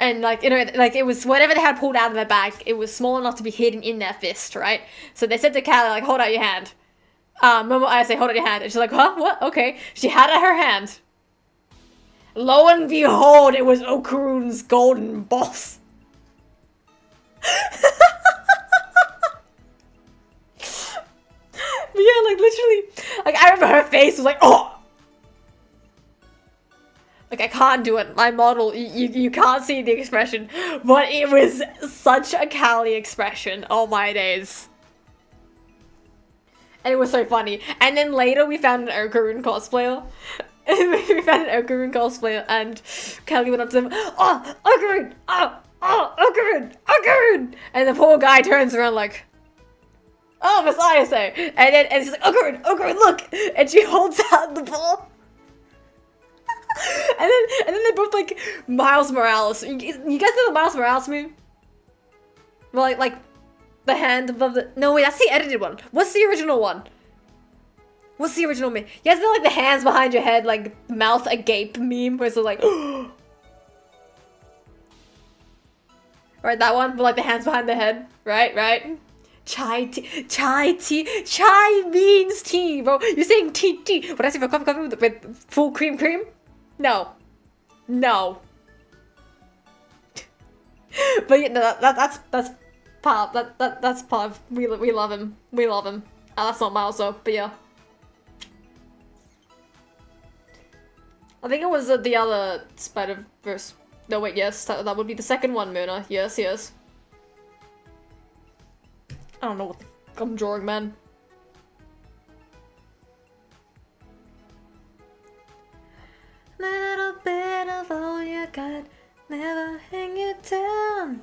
And like, you know, like it was whatever they had pulled out of their bag, it was small enough to be hidden in their fist, right? So they said to Callie, like, hold out your hand. Momo, I say, hold out your hand. And she's like, huh? What? Okay. She had out her hand. Lo and behold, it was Okarun's golden boss. But yeah, like literally, like I remember her face was like, oh. Like I can't do it. My model, you can't see the expression, but it was such a Callie expression. Oh my days. And it was so funny. And then later we found an Okarun cosplayer. And Callie went up to them, oh, Okarun! Oh, Okarun! And the poor guy turns around like, oh, Miss Ayase! And she's like, Okarun, look! And she holds out the ball. and then they both like Miles Morales. You guys know the Miles Morales meme? Well, like the hand above the. No, wait, that's the edited one. What's the original one? What's the original meme? You guys know like the hands behind your head, like mouth agape meme, where it's like. Right, that one, but like the hands behind the head. Right. Chai means tea, bro. You're saying tea. What I say for coffee with full cream? No. But yeah, no, that's part. That's part of we love him. That's not Miles though, but yeah. I think it was the other Spider-Verse. No wait, yes, that would be the second one, Moona. Yes. I don't know what the fuck I'm drawing, man. Little bit of all you got, never hang you down.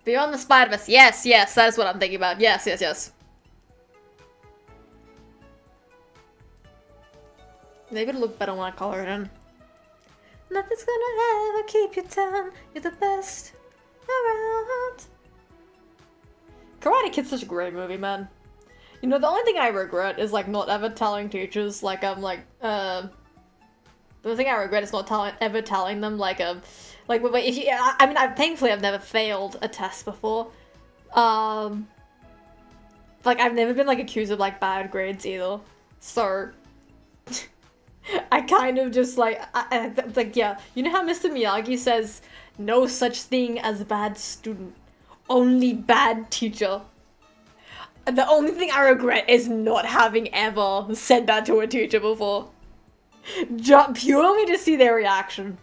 Beyond the Spider-Verse. Yes, that is what I'm thinking about. Yes. They're gonna look better when I color it in. Nothing's gonna ever keep you down. You're the best around. Karate Kid's such a great movie, man. You know, the only thing I regret is like not ever telling teachers like the thing I regret is not ever telling them like if you I mean thankfully I've never failed a test before. Like I've never been like accused of like bad grades either. So I kind of just like yeah, you know how Mr. Miyagi says no such thing as a bad student, only bad teacher. The only thing I regret is not having ever said that to a teacher before. Purely to see their reaction.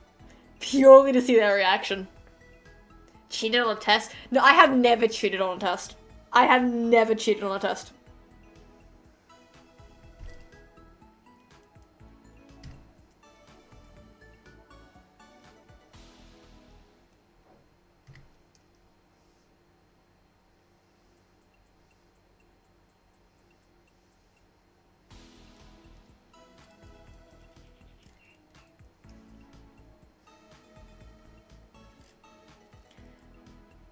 Cheated on a test? No, I have never cheated on a test.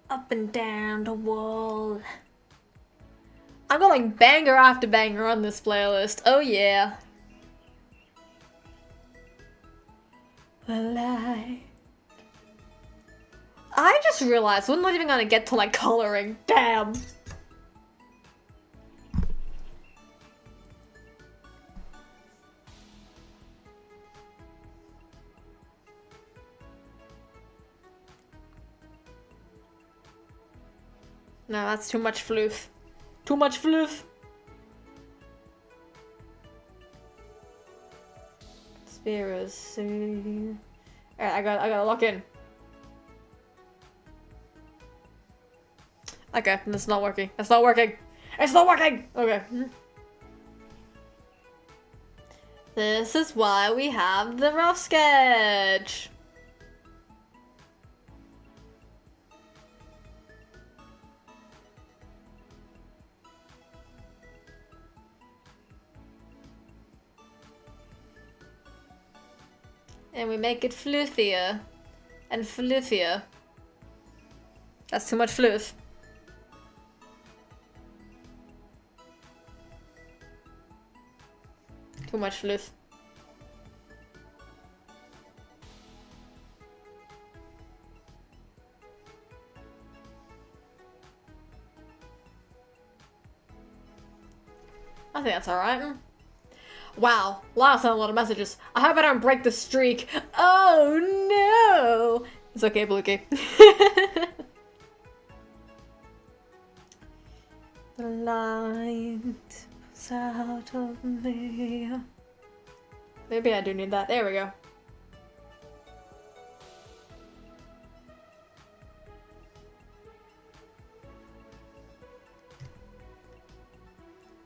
Up and down the wall. I'm going banger after banger on this playlist. Oh yeah. The light. I just realized we're not even gonna get to like coloring. Damn. No, that's too much floof. Conspiracy. Alright, I gotta lock in. Okay, that's not working. It's not working! Okay. This is why we have the rough sketch. And we make it fluffier. And fluffier. That's too much fluff. Too much fluff. I think that's alright. Wow, last time a lot of messages. I hope I don't break the streak. Oh no! It's okay, Bluey. The light was out of me. Maybe I do need that. There we go.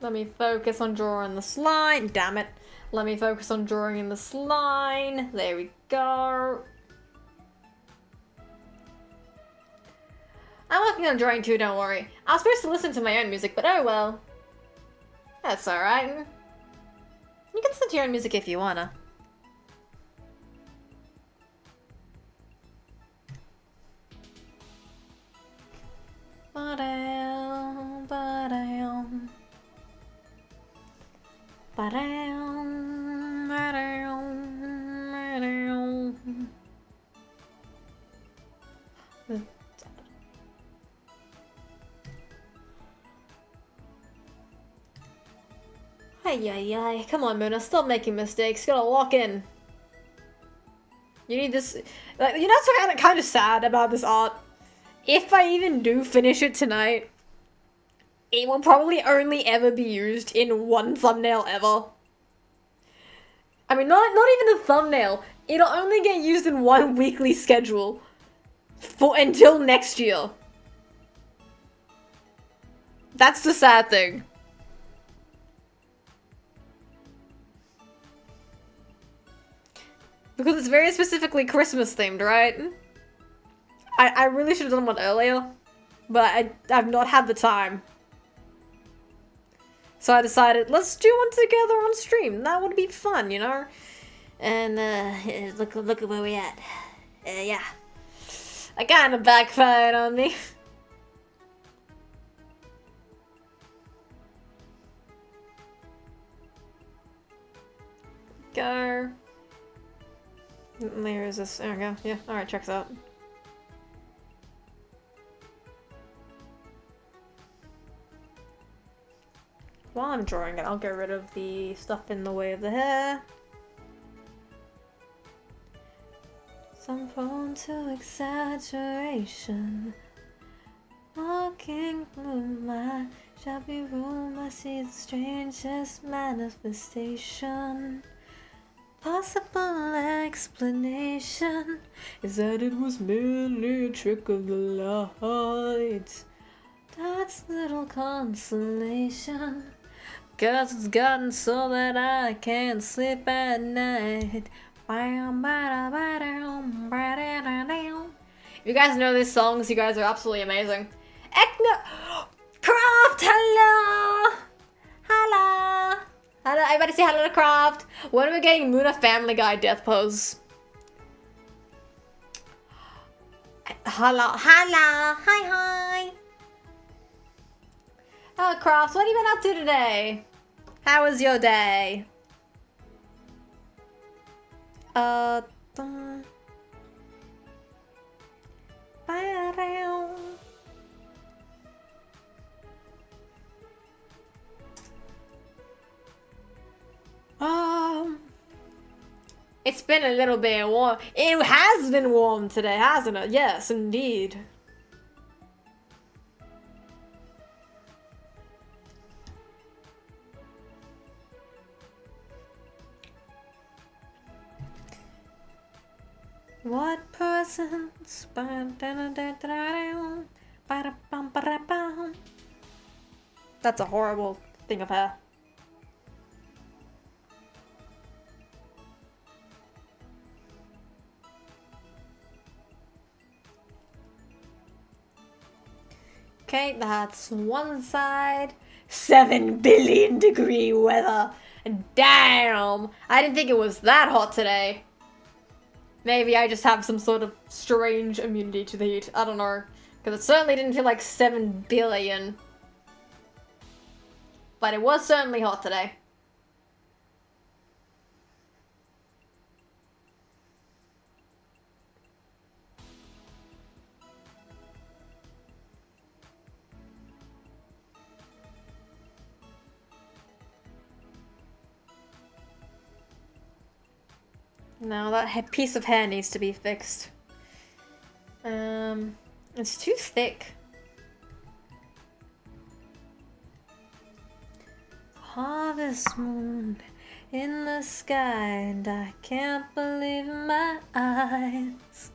Let me focus on drawing this line. Damn it. Let me focus on drawing in this line. There we go. I'm working on drawing too, don't worry. I was supposed to listen to my own music, but oh well. That's alright. You can listen to your own music if you wanna. Ba-dam, ba-dam. Ba-dam, ba-dam, ba-dam. Ay. Come on, Moona, stop making mistakes. You gotta lock in. You need this. Like, you know what's kind of sad about this art? If I even do finish it tonight, it will probably only ever be used in one thumbnail ever. I mean, not even a thumbnail. It'll only get used in one weekly schedule until next year. That's the sad thing. Because it's very specifically Christmas themed, right? I really should have done one earlier, but I've not had the time. So I decided, let's do one together on stream. That would be fun, you know? And, look at where we at. Yeah. I kinda backfired on me. Go. There is this. There we go. Yeah, alright, checks out. While I'm drawing it, I'll get rid of the stuff in the way of the hair. Some prone to exaggeration. Walking through my shopping room, I see the strangest manifestation. Possible explanation is that it was merely a trick of the light. That's little consolation, 'cause it's gotten so that I can't sleep at night. If you guys know these songs, you guys are absolutely amazing. Craft, hello! Hello! Hello, everybody say hello to Craft. When are we getting Moona Family Guy death pose? Hello, hi. Oh, Craft, what have you been up to today? How was your day? It's been a little bit warm. It has been warm today, hasn't it? Yes, indeed. What presents? That's a horrible thing of hair. Okay, that's one side. 7 billion degree weather. Damn! I didn't think it was that hot today. Maybe I just have some sort of strange immunity to the heat. I don't know. Because it certainly didn't feel like 7 billion. But it was certainly hot today. Now that piece of hair needs to be fixed. It's too thick. Harvest moon in the sky, and I can't believe my eyes,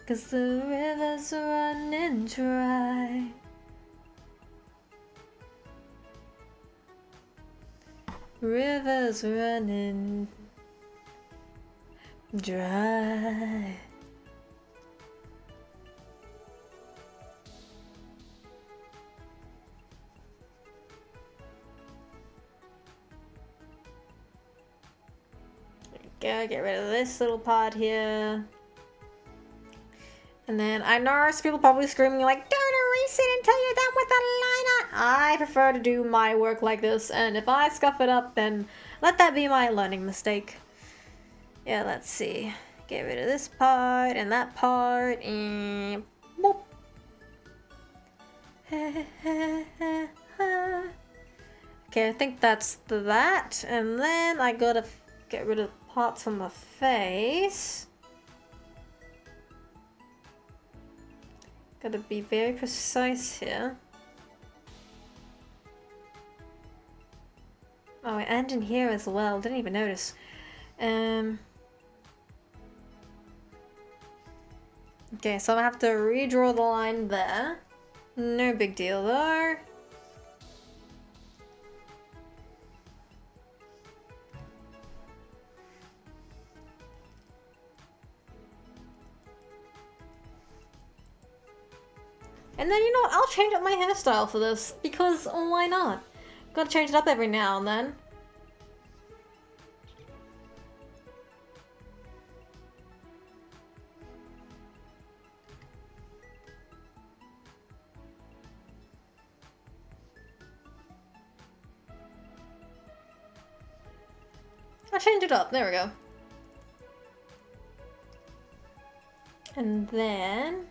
'cause the river's running dry. River's running dry. Go get rid of this little pod here. And then I know people probably screaming like, "Don't erase it until you're done with the liner." I prefer to do my work like this, and if I scuff it up, then let that be my learning mistake. Yeah, let's see. Get rid of this part and that part, and boop. Okay, I think that's that, and then I gotta get rid of parts on the face. Gotta be very precise here. Oh, and in here as well. Didn't even notice. Okay, so I have to redraw the line there. No big deal though. And then, you know what, I'll change up my hairstyle for this, because why not? Gotta change it up every now and then. I'll change it up, there we go. And then...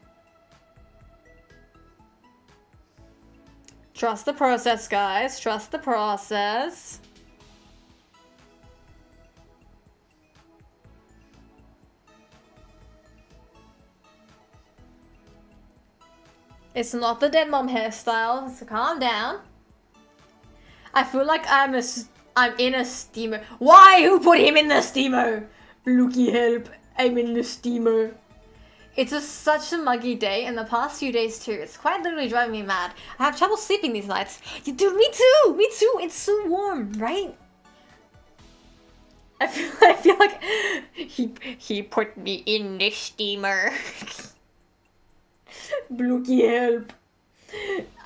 trust the process, guys. Trust the process. It's not the dead mom hairstyle, so calm down. I feel like I'm in a steamer. Why? Who put him in the steamer? Looky help. I'm in the steamer. It's such a muggy day, and the past few days too. It's quite literally driving me mad. I have trouble sleeping these nights. Dude, me too! Me too! It's so warm, right? I feel like he put me in the steamer. Blooky help.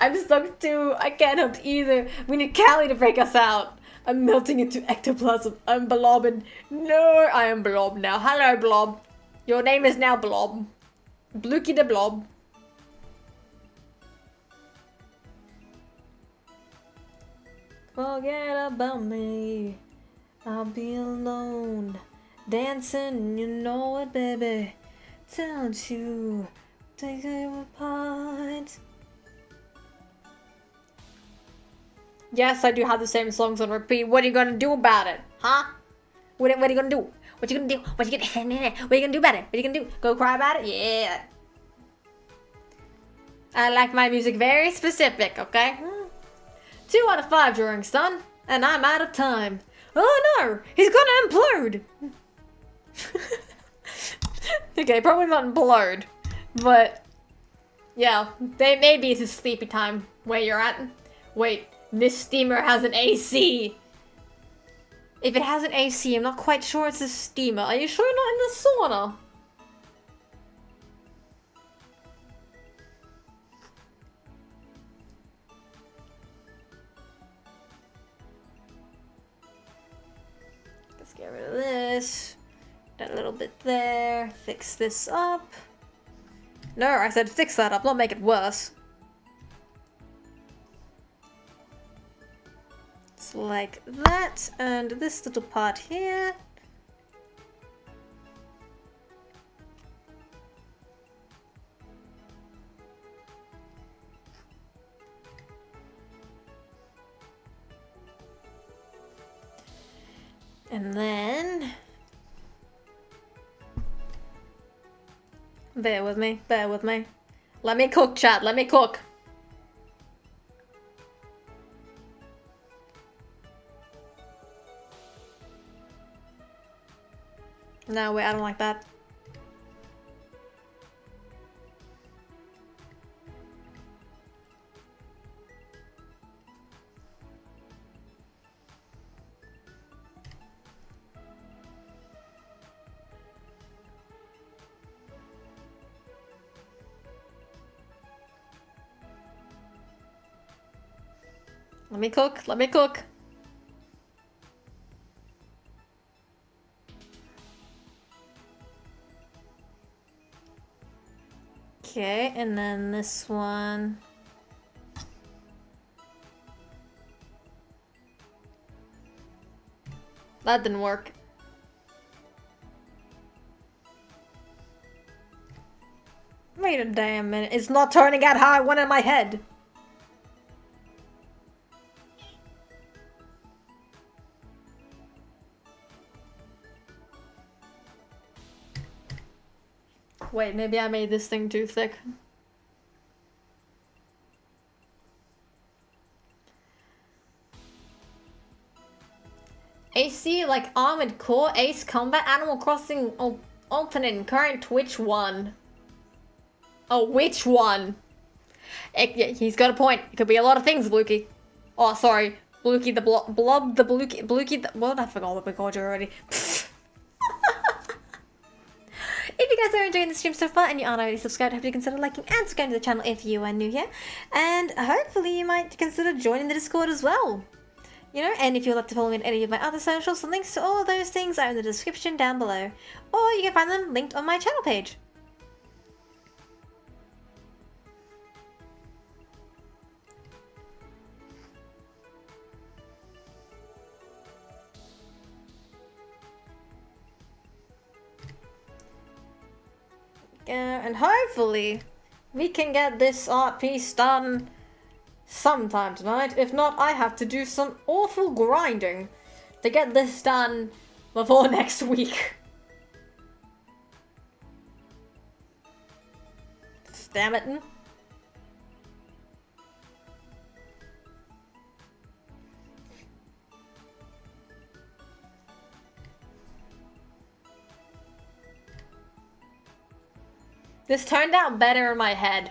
I'm stuck too. I can't help either. We need Callie to break us out. I'm melting into ectoplasm. I'm blobbing. No, I am Blob now. Hello, Blob. Your name is now Blob. Blooky the Blob. Forget about me. I'll be alone. Dancing, you know it, baby. Don't you take it apart. Yes, I do have the same songs on repeat. What are you gonna do about it? Huh? What are you gonna do? What you gonna do? What you gonna do about it? What you gonna do? Go cry about it? Yeah. I like my music very specific, okay? 2 out of 5 drawings done, and I'm out of time. Oh no! He's gonna implode! Okay, probably not implode, but yeah, maybe it's a sleepy time where you're at. Wait, this steamer has an AC. If it has an AC, I'm not quite sure it's a steamer. Are you sure you're not in the sauna? Let's get rid of this. That little bit there. Fix this up. No, I said fix that up, not make it worse. It's like that, and this little part here. And then... Bear with me, bear with me. Let me cook, chat, let me cook. No, wait, I don't like that. Let me cook, let me cook. Okay, and then this one. That didn't work. Wait a damn minute. It's not turning out how I want in my head. Wait, maybe I made this thing too thick. AC like Armored Core, Ace Combat, Animal Crossing alternate and current, which one? Oh, which one? Yeah, he's got a point. It could be a lot of things, Blukey. Oh, sorry. Blukey the blob, the Blukey the... What? I forgot what we called you already. If you guys are enjoying the stream so far and you aren't already subscribed, I hope you consider liking and subscribing to the channel if you are new here. And hopefully you might consider joining the Discord as well. You know, and if you'd like to follow me on any of my other socials, the links to all of those things are in the description down below. Or you can find them linked on my channel page. And hopefully we can get this art piece done sometime tonight. If not, I have to do some awful grinding to get this done before next week. Damn it. This turned out better in my head.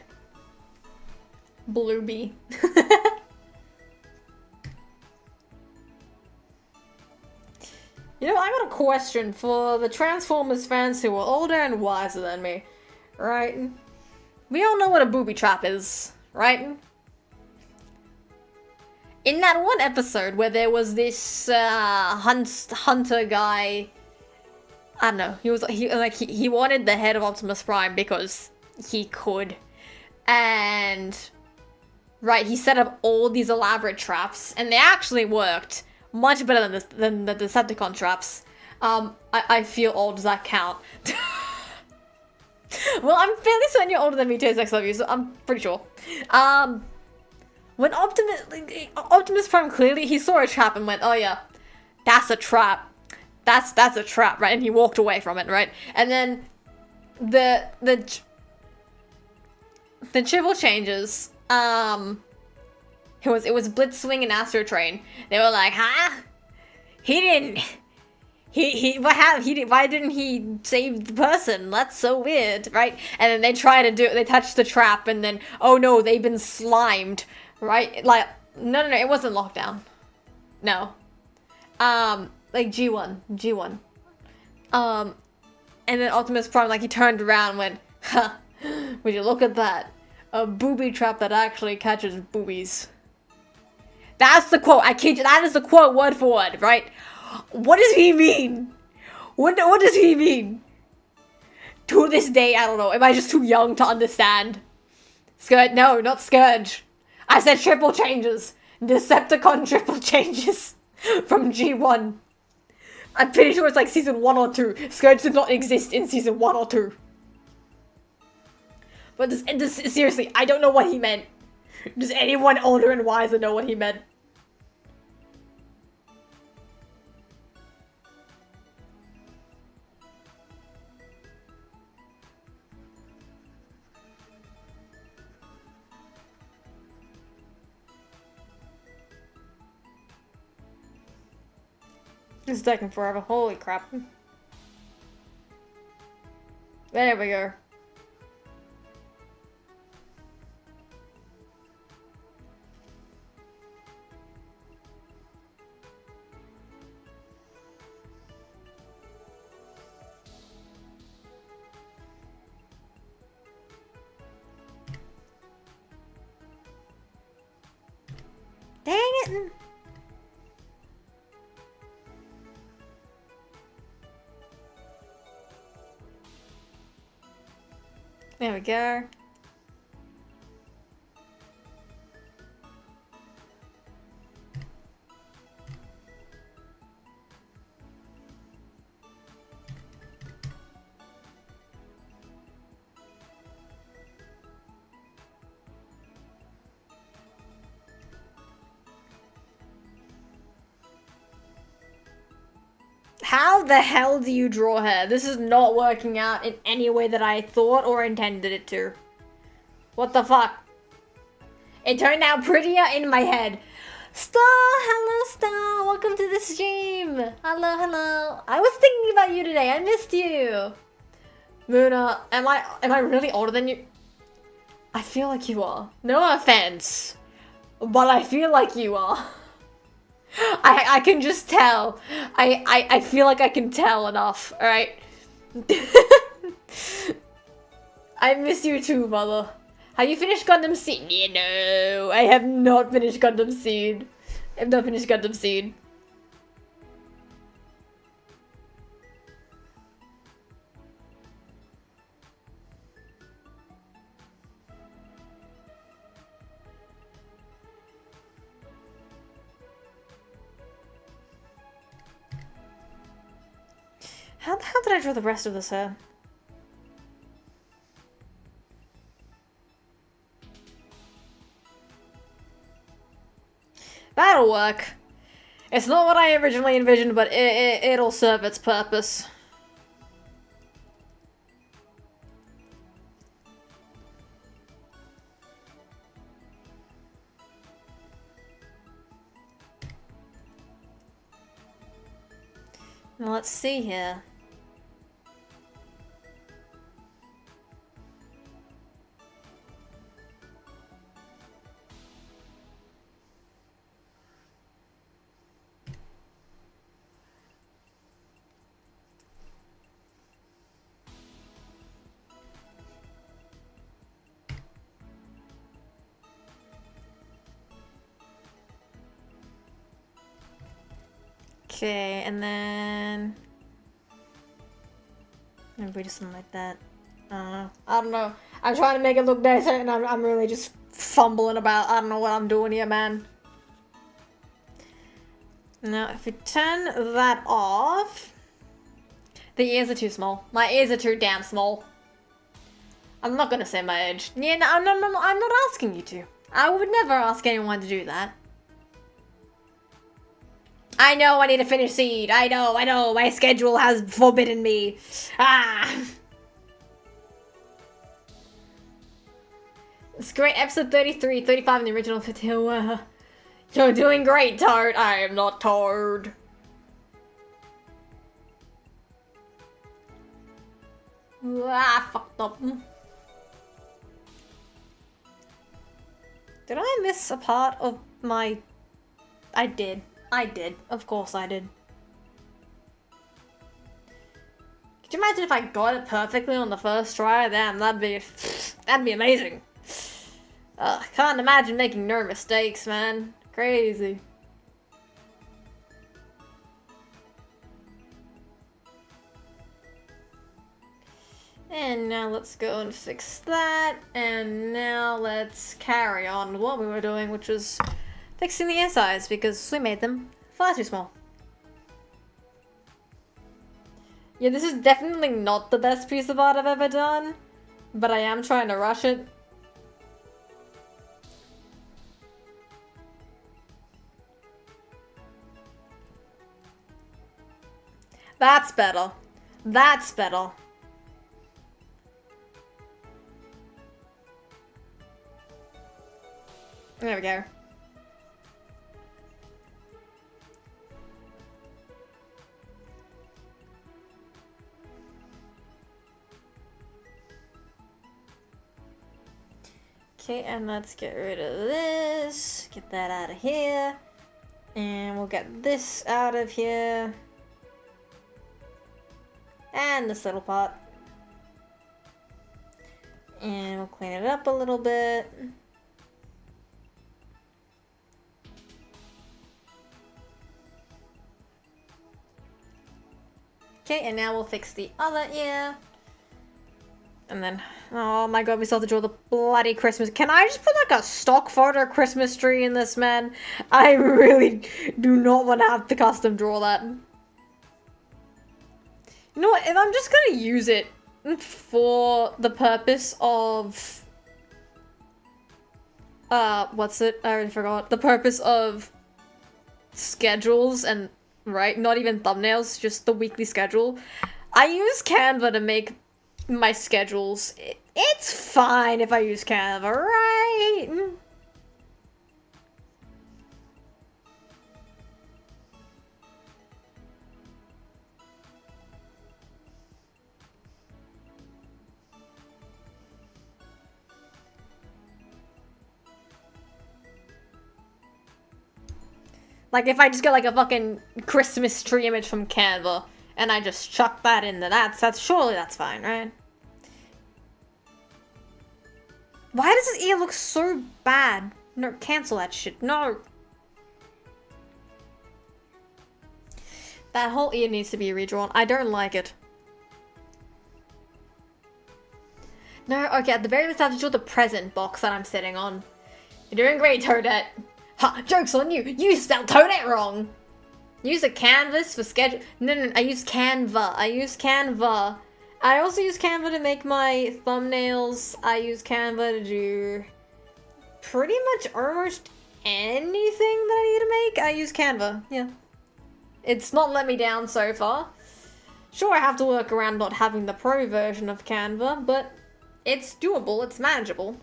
Bluebee. You know, I got a question for the Transformers fans who are older and wiser than me, right? We all know what a booby trap is, right? In that one episode where there was this hunter guy, I don't know, he wanted the head of Optimus Prime because he could. And right, he set up all these elaborate traps, and they actually worked much better than the Decepticon traps. I feel old, does that count? Well, I'm fairly certain you're older than me, T-Sex love you, so I'm pretty sure. When Optimus Prime clearly, he saw a trap and went, oh yeah, that's a trap. That's a trap, right? And he walked away from it, right? And then the triple changes, it was Blitzwing and Astro Train. They were like, huh? Why didn't he save the person? That's so weird, right? And then they try to do it, they touch the trap, and then, oh no, they've been slimed, right? Like, no, it wasn't lockdown. No. Like G1. And then Optimus Prime, like, he turned around and went, huh, would you look at that? A booby trap that actually catches boobies. That's the quote, I kid you, that is the quote word for word, right? What does he mean? What does he mean? To this day, I don't know. Am I just too young to understand? Scourge? No, not Scourge. I said triple changes. Decepticon triple changes from G1. I'm pretty sure it's like season 1 or 2. Scourge did not exist in season 1 or 2. But seriously, I don't know what he meant. Does anyone older and wiser know what he meant? This is taking forever. Holy crap. There we go. Dang it! There we go. How the hell do you draw her? This is not working out in any way that I thought or intended it to. What the fuck? It turned out prettier in my head. Star, hello Star, welcome to the stream. Hello, hello. I was thinking about you today. I missed you. Moona, am I really older than you? I feel like you are. No offense, but I feel like you are. I can just tell. I feel like I can tell enough, alright? I miss you too, mother. Have you finished Gundam Seed? Yeah, no, I have not finished Gundam Seed. I have not finished Gundam Seed. How the hell did I draw the rest of this hair? That'll work. It's not what I originally envisioned, but it'll serve its purpose. Now let's see here. Okay, and then maybe just something like that. I don't know. I'm trying to make it look nicer, and I'm really just fumbling about. I don't know what I'm doing here, man. Now, if we turn that off, the ears are too small. My ears are too damn small. I'm not gonna say my age. Yeah, no, I'm not asking you to. I would never ask anyone to do that. I know I need to finish Seed. I know. My schedule has forbidden me. Ah! It's great. Episode 33, 35 in the original 52. You're doing great, Tard. I am not Tard. Ah, fucked up. Did I miss a part of my... I did. Of course I did. Could you imagine if I got it perfectly on the first try? Damn, that'd be amazing. Can't imagine making no mistakes, man. Crazy. And now let's go and fix that. And now let's carry on with what we were doing, which was fixing the ear size, because we made them far too small. Yeah, this is definitely not the best piece of art I've ever done, but I am trying to rush it. That's better. That's better. There we go. Okay, and let's get rid of this. Get that out of here. And we'll get this out of here. And this little part. And we'll clean it up a little bit. Okay, and now we'll fix the other ear. And then, oh my god, we still have to draw the bloody Christmas. Can I just put like a stock photo Christmas tree in this, man? I really do not want to have to custom draw that. You know what, if I'm just gonna use it for the purpose of... what's it? I already forgot. The purpose of schedules and, right, not even thumbnails, just the weekly schedule. I use Canva to make my schedules. It's fine if I use Canva, right? Like, if I just get, like, a fucking Christmas tree image from Canva, and I just chuck that into that's surely that's fine, right? Why does his ear look so bad? No, cancel that shit. No. That whole ear needs to be redrawn. I don't like it. No, okay, at the very least I have to draw the present box that I'm sitting on. You're doing great, Toadette. Ha! Joke's on you! You spelled Toadette wrong! Use a canvas for schedule. No, I use Canva. I use Canva. I also use Canva to make my thumbnails. I use Canva to do pretty much almost anything that I need to make. I use Canva, yeah. It's not let me down so far. Sure, I have to work around not having the pro version of Canva, but it's doable, it's manageable.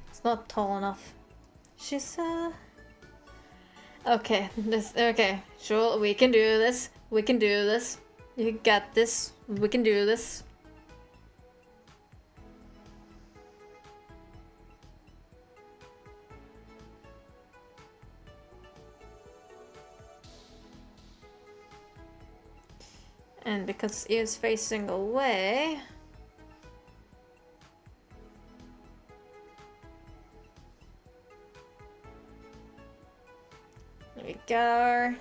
It's not tall enough. She's, okay, okay, sure, we can do this. We can do this. You got this. We can do this. And because his ear's facing away... There we go.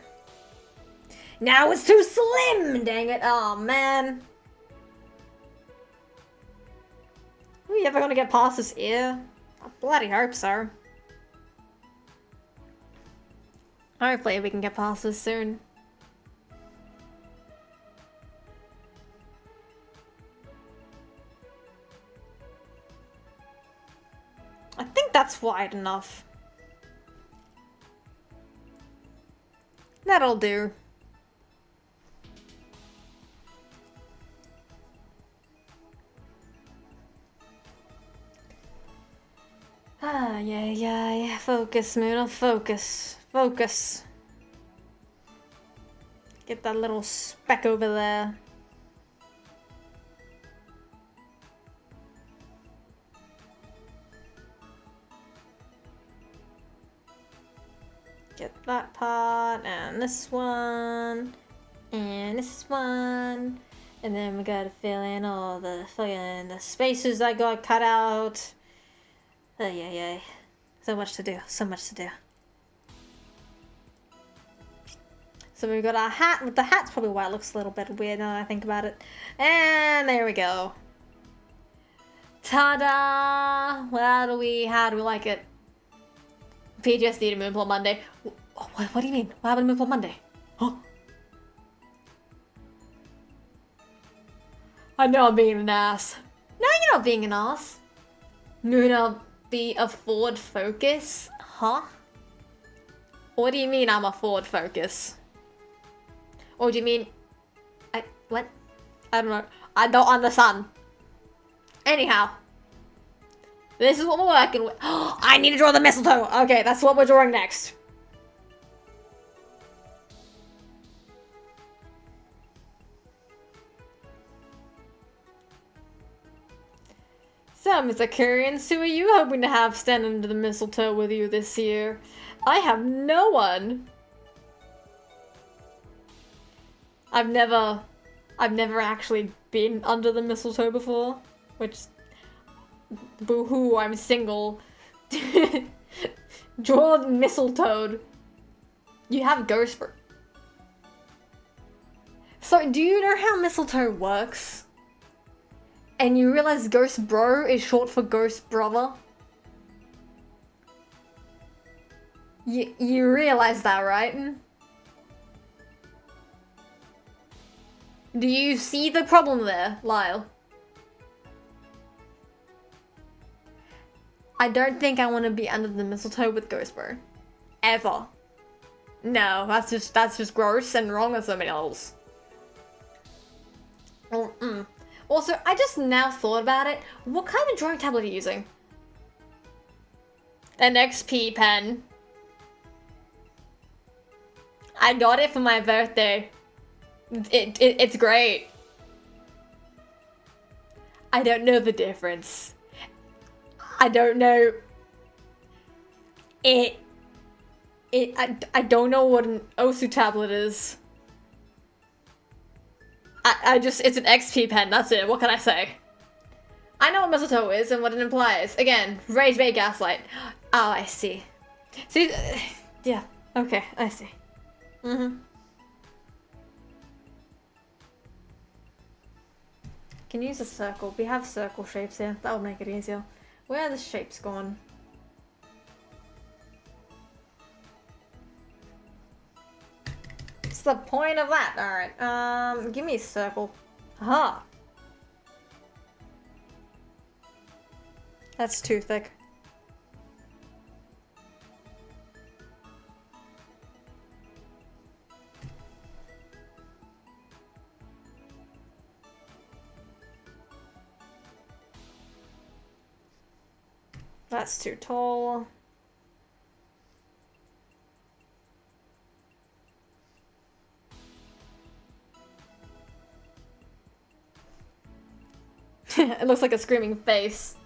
Now it's too slim! Dang it. Oh, man. Are we ever gonna get past this ear? I bloody hope so. Hopefully we can get past this soon. I think that's wide enough. That'll do. Ah, yeah. Focus, Moona, focus. Focus. Get that little speck over there. Get that part, and this one, and this one, And then we gotta fill in all the fucking the spaces that got cut out. Oh yeah. So much to do. So much to do. So we've got our hat. With the hat's probably why it looks a little bit weird now that I think about it. And there we go. Ta-da! How do we like it? PTSD to Moonplot Monday. What do you mean? What happened to Moonplot Monday? Huh? I know I'm being an ass. No, you're not being an ass. Moona be a Ford Focus? Huh? What do you mean I'm a Ford Focus? Or do you mean... what? I don't know. I don't understand. Anyhow. This is what we're working with. I need to draw the mistletoe! Okay, that's what we're drawing next. So, Mr. Curians, who are you hoping to have stand under the mistletoe with you this year? I have no one. I've never actually been under the mistletoe before, which, boo-hoo, I'm single. Draw mistletoe. You have ghost bro. So, do you know how mistletoe works? And you realize ghost bro is short for ghost brother? You realize that, right? Do you see the problem there, Lyle? I don't think I want to be under the mistletoe with Ghost Bro. Ever. No, that's just gross and wrong on so many levels. Also, I just now thought about it. What kind of drawing tablet are you using? An XP pen. I got it for my birthday. It's great. I don't know the difference. I don't know. I don't know what an Osu tablet is. It's an XP pen, that's it. What can I say? I know what mistletoe is and what it implies. Again, rage bait gaslight. Oh, I see. See, yeah, okay, I see. Can use a circle. We have circle shapes here. That would make it easier. Where are the shapes gone? What's the point of that? Alright, give me a circle. Aha! That's too thick. That's too tall. It looks like a screaming face.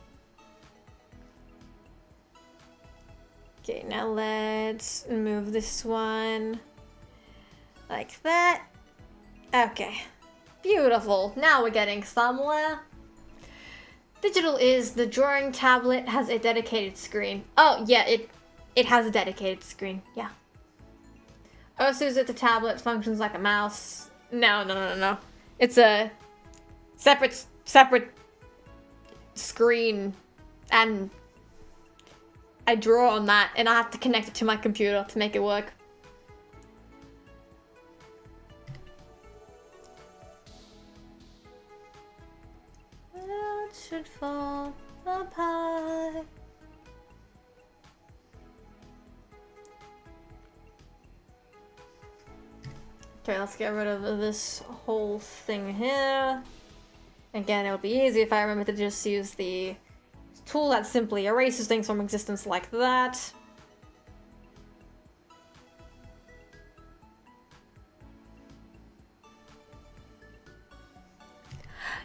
Okay, now let's move this one like that. Okay, beautiful. Now we're getting somewhere. Digital is the drawing tablet has a dedicated screen. Oh, yeah, it has a dedicated screen. Yeah. Osu's at the tablet functions like a mouse. No. It's a separate screen, and I draw on that, and I have to connect it to my computer to make it work. Should fall apart. Okay, let's get rid of this whole thing here. Again, it would be easy if I remember to just use the tool that simply erases things from existence like that.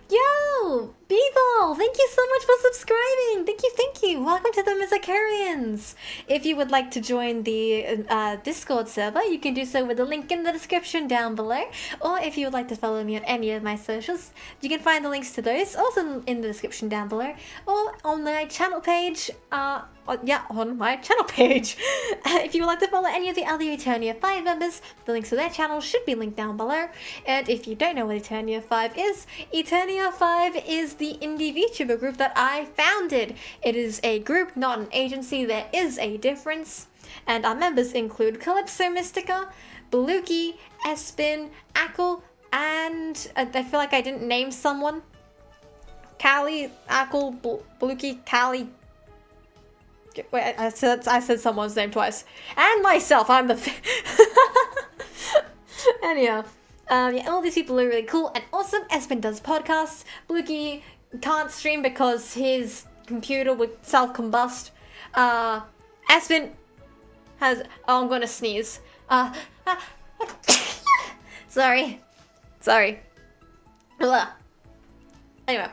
Yo! B-Ball! thank you so much for subscribing. Thank you. Welcome to the Mizakarians. If you would like to join the Discord server, you can do so with the link in the description down below. Or if you would like to follow me on any of my socials, you can find the links to those also in the description down below. Or on my channel page, on my channel page. If you would like to follow any of the other Eternia 5 members, the links to their channels should be linked down below. And if you don't know what Eternia 5 is, Eternia 5 is the indie VTuber group that I founded. It is a group, not an agency. There is a difference. And our members include Calypso Mystica, Baluki, Espin, Ackle, and I feel like I didn't name someone. Callie, Ackle, Baluki, Callie. Wait, I said someone's name twice. And myself, I'm the Anyhow, all these people are really cool and awesome. Espin does podcasts. Bluky can't stream because his computer would self-combust. Espin has... Oh, I'm gonna sneeze. Sorry. Ugh. Anyway.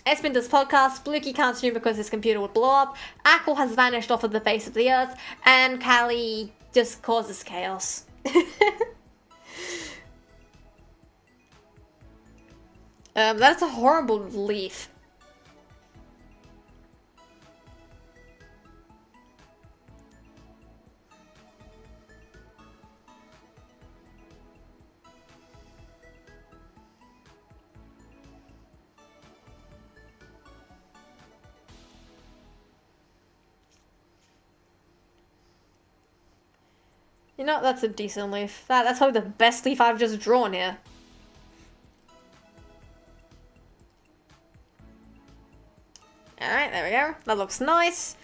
Espin does podcasts, Bluky can't stream because his computer would blow up, Ackle has vanished off of the face of the earth, and Callie just causes chaos. That's a horrible leaf. You know, that's a decent leaf. That's probably the best leaf I've just drawn here. Alright, there we go. That looks nice.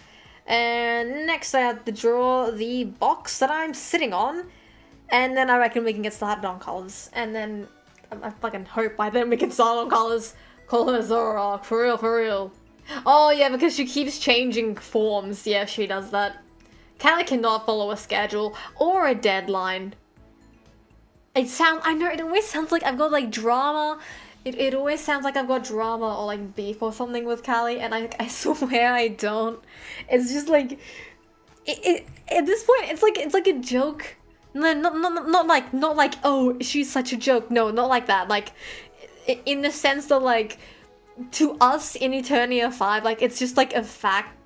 And next I have to draw the box that I'm sitting on. And then I reckon we can get started on colors. And then, I fucking hope by then we can start on colors. Color Zoroark, for real. Oh yeah, because she keeps changing forms. Yeah, she does that. Callie cannot follow a schedule or a deadline. I know, it always sounds like I've got like drama. It always sounds like I've got drama or like beef or something with Callie, and I swear I don't. It's just like, at this point, it's like a joke. No, not like, oh, she's such a joke. No, not like that. Like, in the sense that like, to us in Eternia 5, like, it's just like a fact.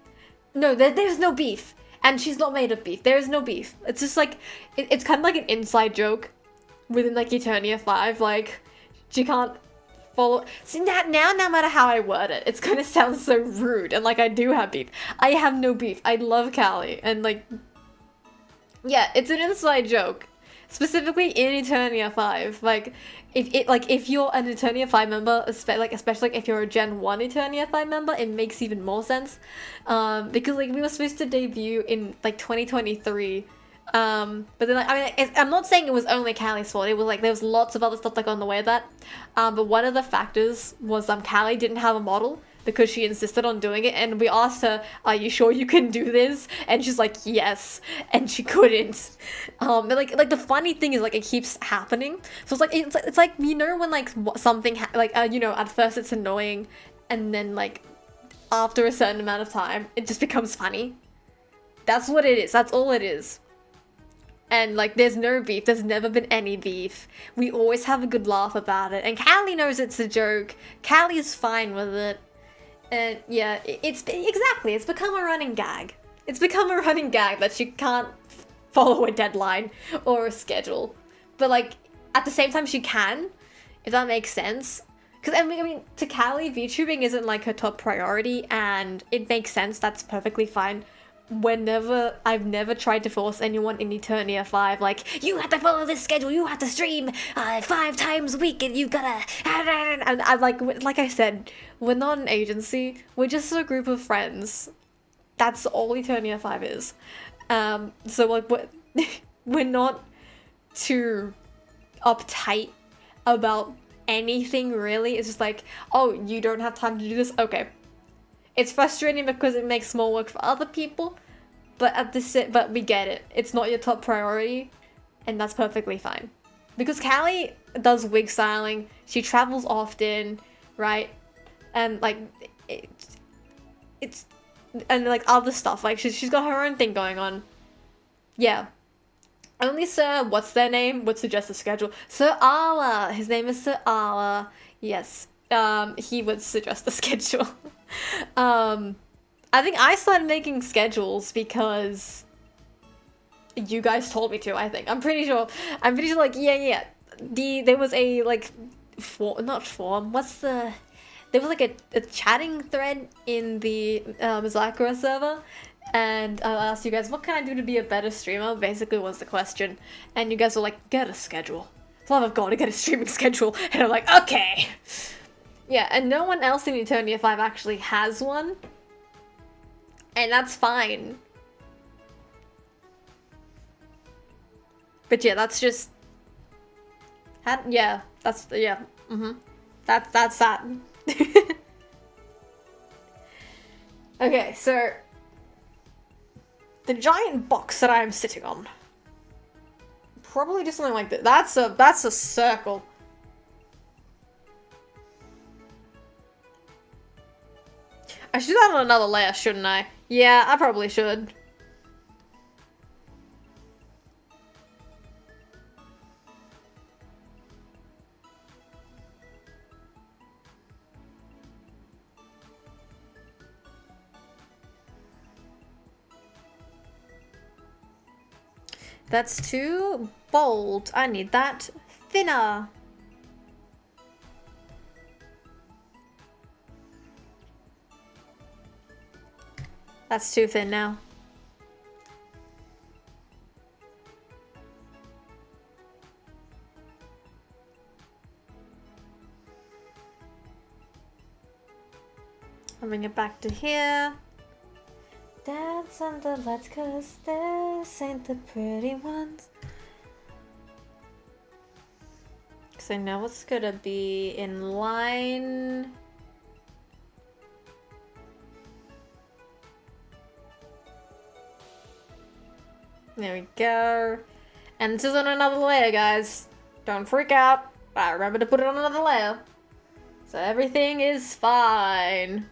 No, there's no beef. And she's not made of beef. There is no beef. It's just like, it's kind of like an inside joke within like Eternia 5. Like, she can't follow. See, now no matter how I word it, it's gonna sound so rude. And like, I do have beef. I have no beef. I love Callie. And like, yeah, it's an inside joke. Specifically in Eternia 5. Like, if you're an Eternia 5 member, especially if you're a Gen 1 Eternia 5 member, it makes even more sense. Because like we were supposed to debut in like 2023. But then like, I mean, I'm not saying it was only Callie's fault. It was like there was lots of other stuff like on the way of that. But one of the factors was Callie didn't have a model because she insisted on doing it, and we asked her, "Are you sure you can do this?" And she's like, "Yes," and she couldn't. But like the funny thing is like it keeps happening. So it's like you know when like something you know, at first it's annoying, and then like after a certain amount of time it just becomes funny. That's what it is. That's all it is. And like there's no beef. There's never been any beef. We always have a good laugh about it. And Callie knows it's a joke. Callie's fine with it. And yeah, it's become a running gag. It's become a running gag that she can't follow a deadline or a schedule. But like, at the same time she can, if that makes sense. Because I mean, to Callie, VTubing isn't like her top priority, and it makes sense, that's perfectly fine. I've never tried to force anyone in Eternia 5, like, you have to follow this schedule, you have to stream 5 times a week, and you gotta... And I'm like I said, we're not an agency, we're just a group of friends. That's all Eternia 5 is. So like, we're not too uptight about anything really. It's just like, oh, you don't have time to do this? Okay. It's frustrating because it makes more work for other people, but but we get it. It's not your top priority, and that's perfectly fine. Because Callie does wig styling, she travels often, right? And like it's and like other stuff. Like she's got her own thing going on. Yeah. Only Sir, what's their name, would suggest a schedule. Sir Arla! His name is Sir Arla. Yes. He would suggest a schedule. I think I started making schedules because you guys told me to, I think. I'm pretty sure, like, yeah. There was a, like, not forum, there was, like, a chatting thread in the, Zakura server, and I asked you guys, what can I do to be a better streamer, basically was the question, and you guys were like, get a schedule. For love of God, get a streaming schedule, and I'm like, okay! Yeah, and no one else in Eternia V actually has one, and that's fine. But yeah, that's just... yeah, that's that. Okay, so... the giant box that I'm sitting on. Probably just something like that. That's a circle. I should do that on another layer, shouldn't I? Yeah, I probably should. That's too bold. I need that thinner. That's too thin now. I'll bring it back to here. Dance on the lights, cause this ain't the pretty ones. Cause I know it's gonna be in line. There we go. And this is on another layer, guys. Don't freak out. I remember to put it on another layer. So everything is fine.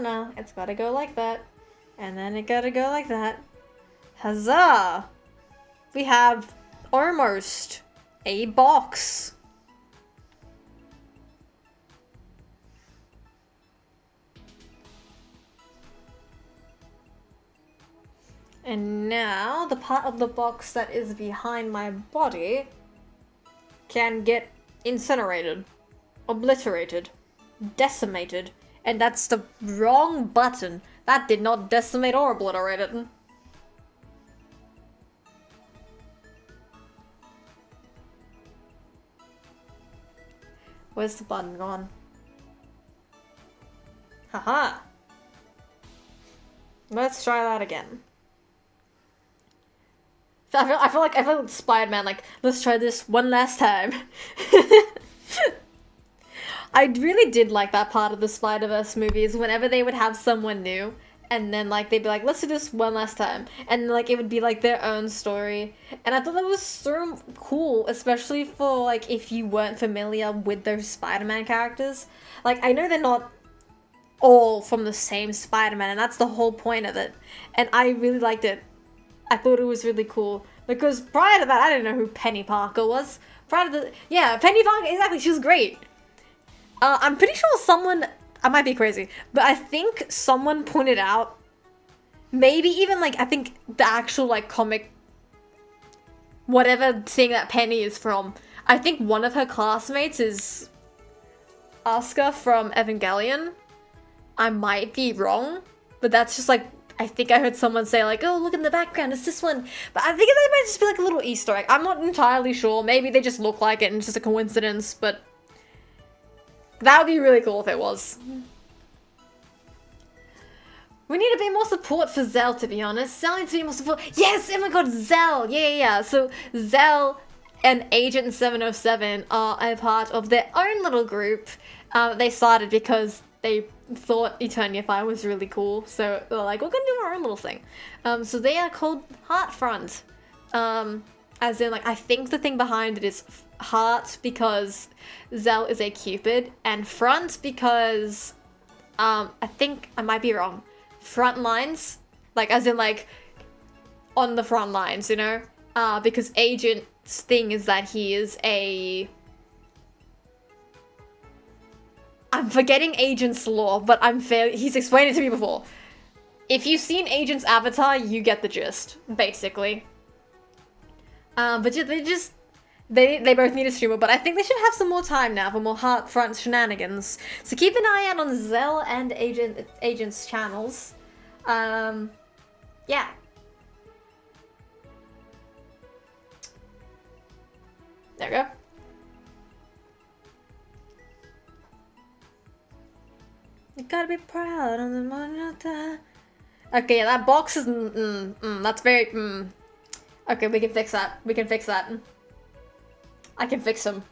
No. It's gotta go like that. And then it gotta go like that. Huzzah! We have almost a box. And now the part of the box that is behind my body can get incinerated, obliterated, decimated. And that's the wrong button. That did not decimate or obliterate it. Where's the button gone? Haha. Let's try that again. I feel like Spider-Man, like, let's try this one last time. I really did like that part of the Spider-Verse movies, whenever they would have someone new, and then, like, they'd be like, let's do this one last time, and, like, it would be, like, their own story, and I thought that was so cool, especially for, like, if you weren't familiar with those Spider-Man characters. Like, I know they're not all from the same Spider-Man, and that's the whole point of it, and I really liked it. I thought it was really cool, because prior to that, I didn't know who Penny Parker was. Yeah, Penny Parker, exactly, she was great. I'm pretty sure someone, I might be crazy, but I think someone pointed out, maybe even, like, I think the actual, like, comic, whatever thing that Penny is from, I think one of her classmates is Asuka from Evangelion. I might be wrong, but that's just, like, I think I heard someone say, like, oh, look in the background, it's this one. But I think that might just be, like, a little Easter egg. I'm not entirely sure. Maybe they just look like it and it's just a coincidence, but that would be really cool if it was. We need a bit more support for Zell, to be honest. Zell needs to be more support. Yes! Oh my god, Zell! Yeah. So, Zell and Agent 707 are a part of their own little group. They started because they thought Eternia V was really cool. So, they're like, we're gonna do our own little thing. So they are called Heartfront. As in, like, I think the thing behind it is heart because Zell is a Cupid, and front because, I think, I might be wrong, front lines, like, as in, like, on the front lines, you know? Because Agent's thing is that he is a... I'm forgetting Agent's lore, but he's explained it to me before. If you've seen Agent's avatar, you get the gist, basically. But yeah, they both need a streamer, but I think they should have some more time now for more heart-front shenanigans. So keep an eye out on Zell and Agent's channels. Yeah. There we go. You gotta be proud of the Moona. Okay, that box is that's very Okay, we can fix that. We can fix that. I can fix him.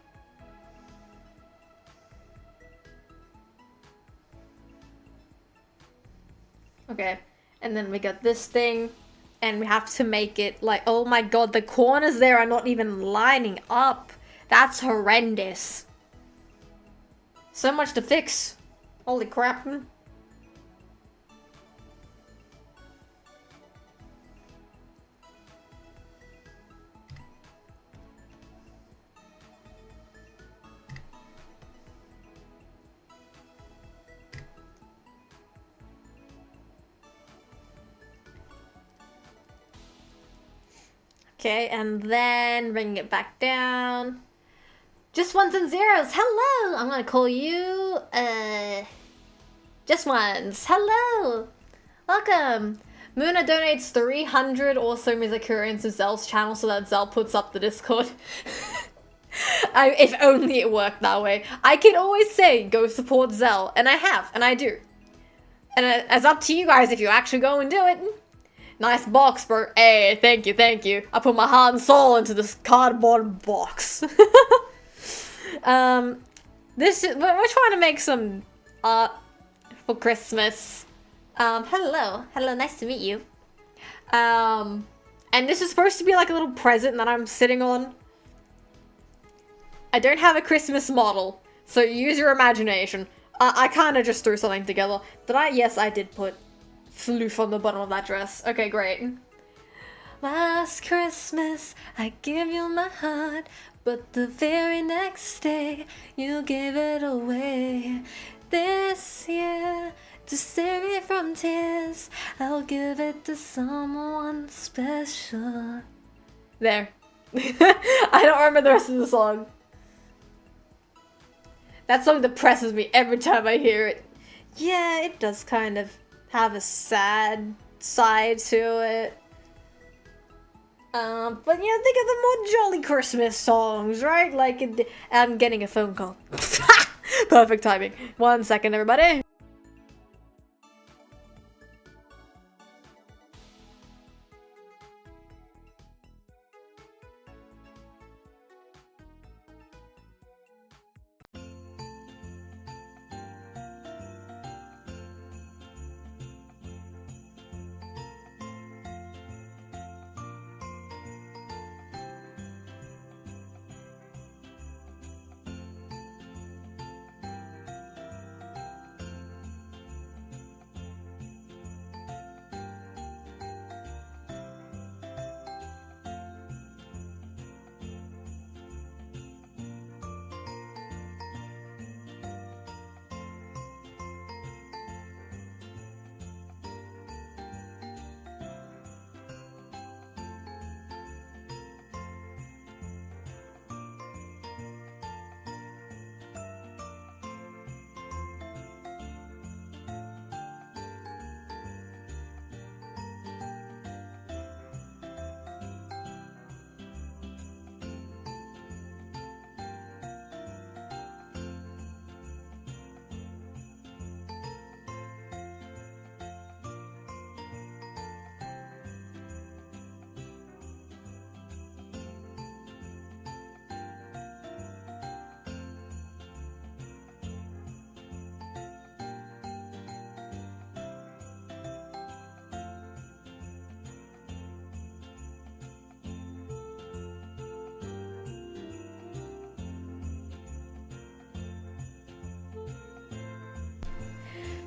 Okay, and then we got this thing, and we have to make it like, oh my god, the corners there are not even lining up. That's horrendous. So much to fix. Holy crap. Okay, and then bring it back down. Just ones and zeros. Hello! I'm gonna call you, just ones. Hello! Welcome! Moona donates 300 also Mizakura into Zell's channel so that Zell puts up the Discord. If only it worked that way. I can always say, go support Zell, and I have, and I do. And it's up to you guys if you actually go and do it. Nice box, bro. Hey, thank you, thank you. I put my heart and soul into this cardboard box. We're trying to make some art for Christmas. Hello, nice to meet you. And this is supposed to be like a little present that I'm sitting on. I don't have a Christmas model, so use your imagination. I kind of just threw something together. Did I? Yes, I did put floof on the bottom of that dress. Okay, great. Last Christmas, I gave you my heart, but the very next day, you gave it away. This year, to save me from tears, I'll give it to someone special. There. I don't remember the rest of the song. That song depresses me every time I hear it. Yeah, it does kind of have a sad side to it. But yeah, think of the more jolly Christmas songs, right? Like, I'm getting a phone call. Perfect timing. 1 second, everybody.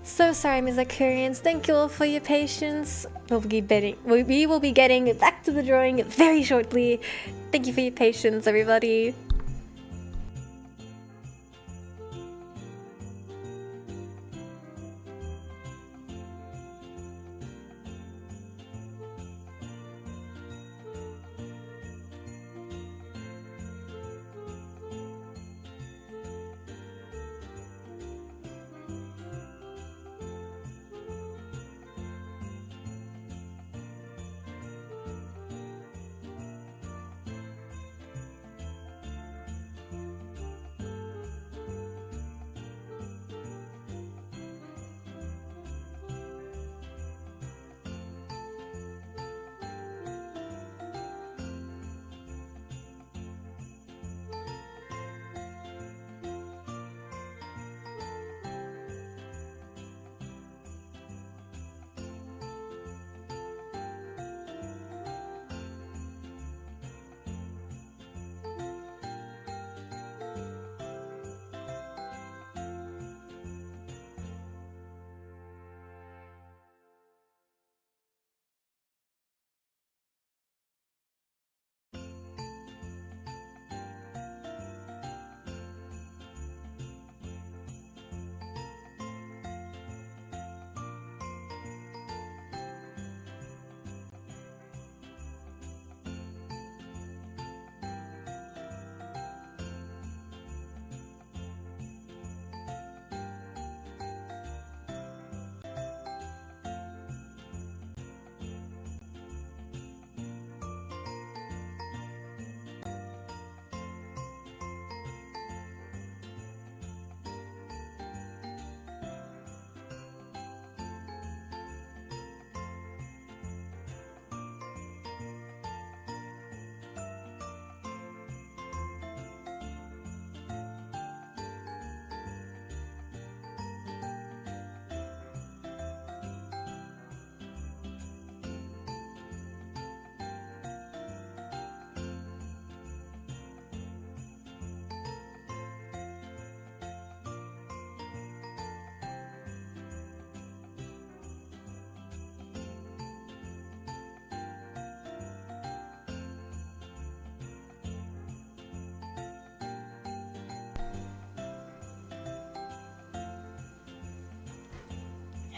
So sorry, Mizakurians. Thank you all for your patience. We will be getting back to the drawing very shortly. Thank you for your patience, everybody.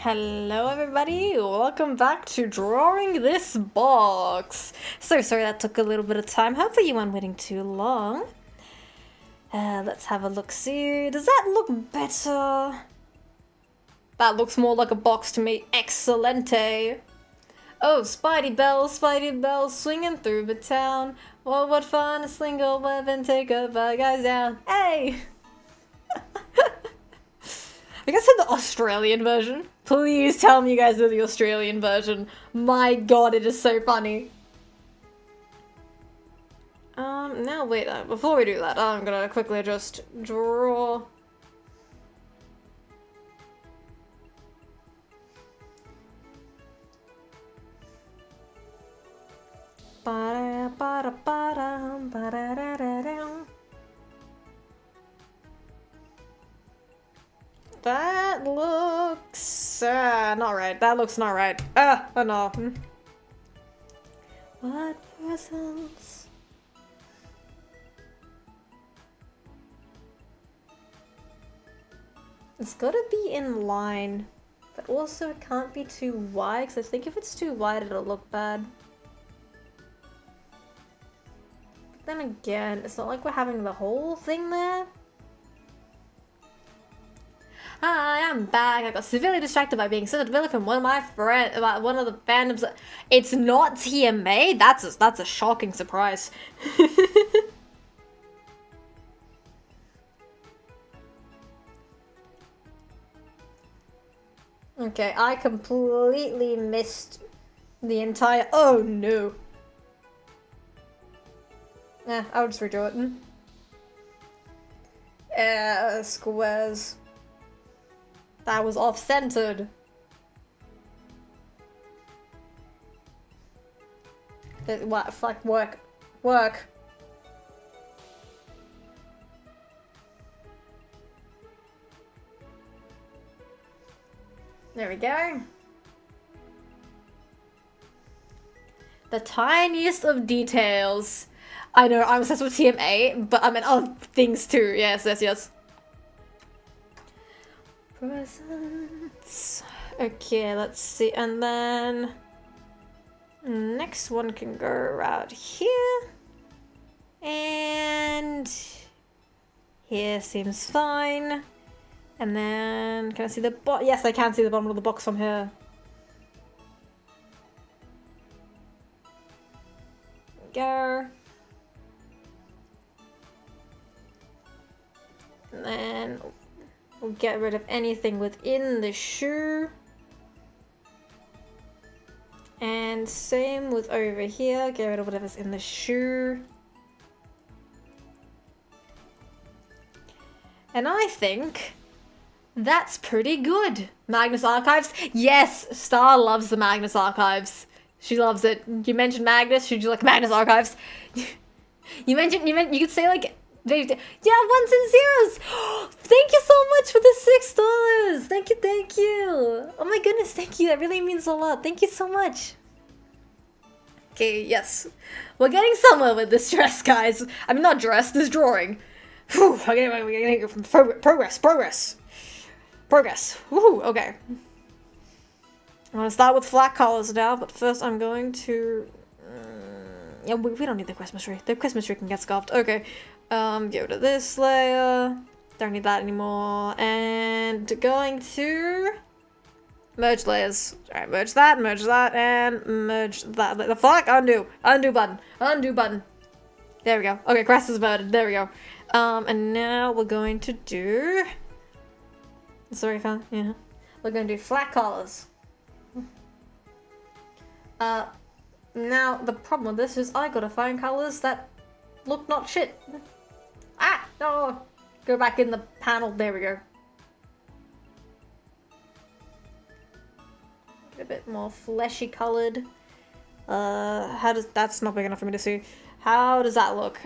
Hello everybody, welcome back to drawing this box. So sorry that took a little bit of time, hopefully you weren't waiting too long. Let's have a look-see. Does that look better? That looks more like a box to me. Excelente. Oh, Spidey bells swinging through the town. Oh, what fun, a single weapon, take a bad guys down. Hey! I guess in the Australian version. Please tell me you guys know the Australian version. My god, it is so funny. Now wait, before we do that, I'm gonna quickly just draw. That looks not right. That looks not right. Oh no. What presents? It's gotta be in line, but also it can't be too wide, because I think if it's too wide it'll look bad. But then again, it's not like we're having the whole thing there. Hi, I'm back. I got severely distracted by being sent a villain from one of my friends, one of the fandoms. It's not TMA. That's a shocking surprise. Okay, I completely missed the entire. Oh no. I'll just redo it. Squares. That was off-centered. What? Like work. There we go. The tiniest of details. I know, I'm obsessed with TMA, but I meant other things too. Yes, yes, yes. Presents. Okay, let's see. And then next one can go around here. And here seems fine. And then can I see the bottom? Yes, I can see the bottom of the box from here. Go. And then we'll get rid of anything within the shoe. And same with over here, get rid of whatever's in the shoe. And I think that's pretty good. Magnus Archives? Yes, Star loves the Magnus Archives. She loves it. You mentioned Magnus, she's like Magnus Archives. you could say like, yeah, ones and zeros. Thank you so much for the $6. Thank you. Oh my goodness, thank you. That really means a lot. Thank you so much. Okay, yes. We're getting somewhere with this dress, guys. I mean, not dress, this drawing. Whew, we're getting from progress. Woohoo, okay. I'm gonna start with flat colors now, but first I'm going to... yeah, we don't need the Christmas tree. The Christmas tree can get sculpted. Okay. Go to this layer. Don't need that anymore. And going to... merge layers. Alright, merge that, and merge that. The fuck? Undo. Undo button. There we go. Okay, crest is murdered. There we go. And now we're going to do... sorry, yeah. We're going to do flat colors. Now, the problem with this is I gotta find colors that look not shit. Ah! No! Go back in the panel. There we go. Get a bit more fleshy colored. That's not big enough for me to see. How does that look?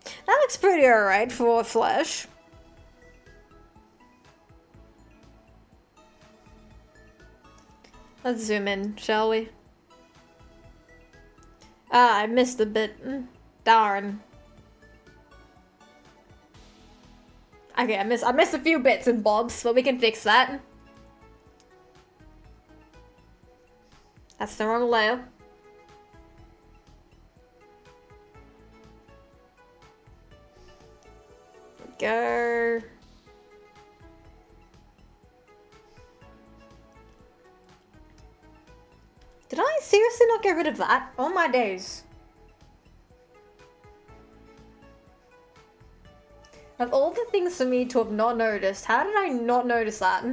That looks pretty alright for flesh. Let's zoom in, shall we? Ah, I missed a bit. Darn. Okay, I missed a few bits and bobs, but we can fix that. That's the wrong layer. Go. Did I seriously not get rid of that? Oh my days. Of all the things for me to have not noticed, how did I not notice that?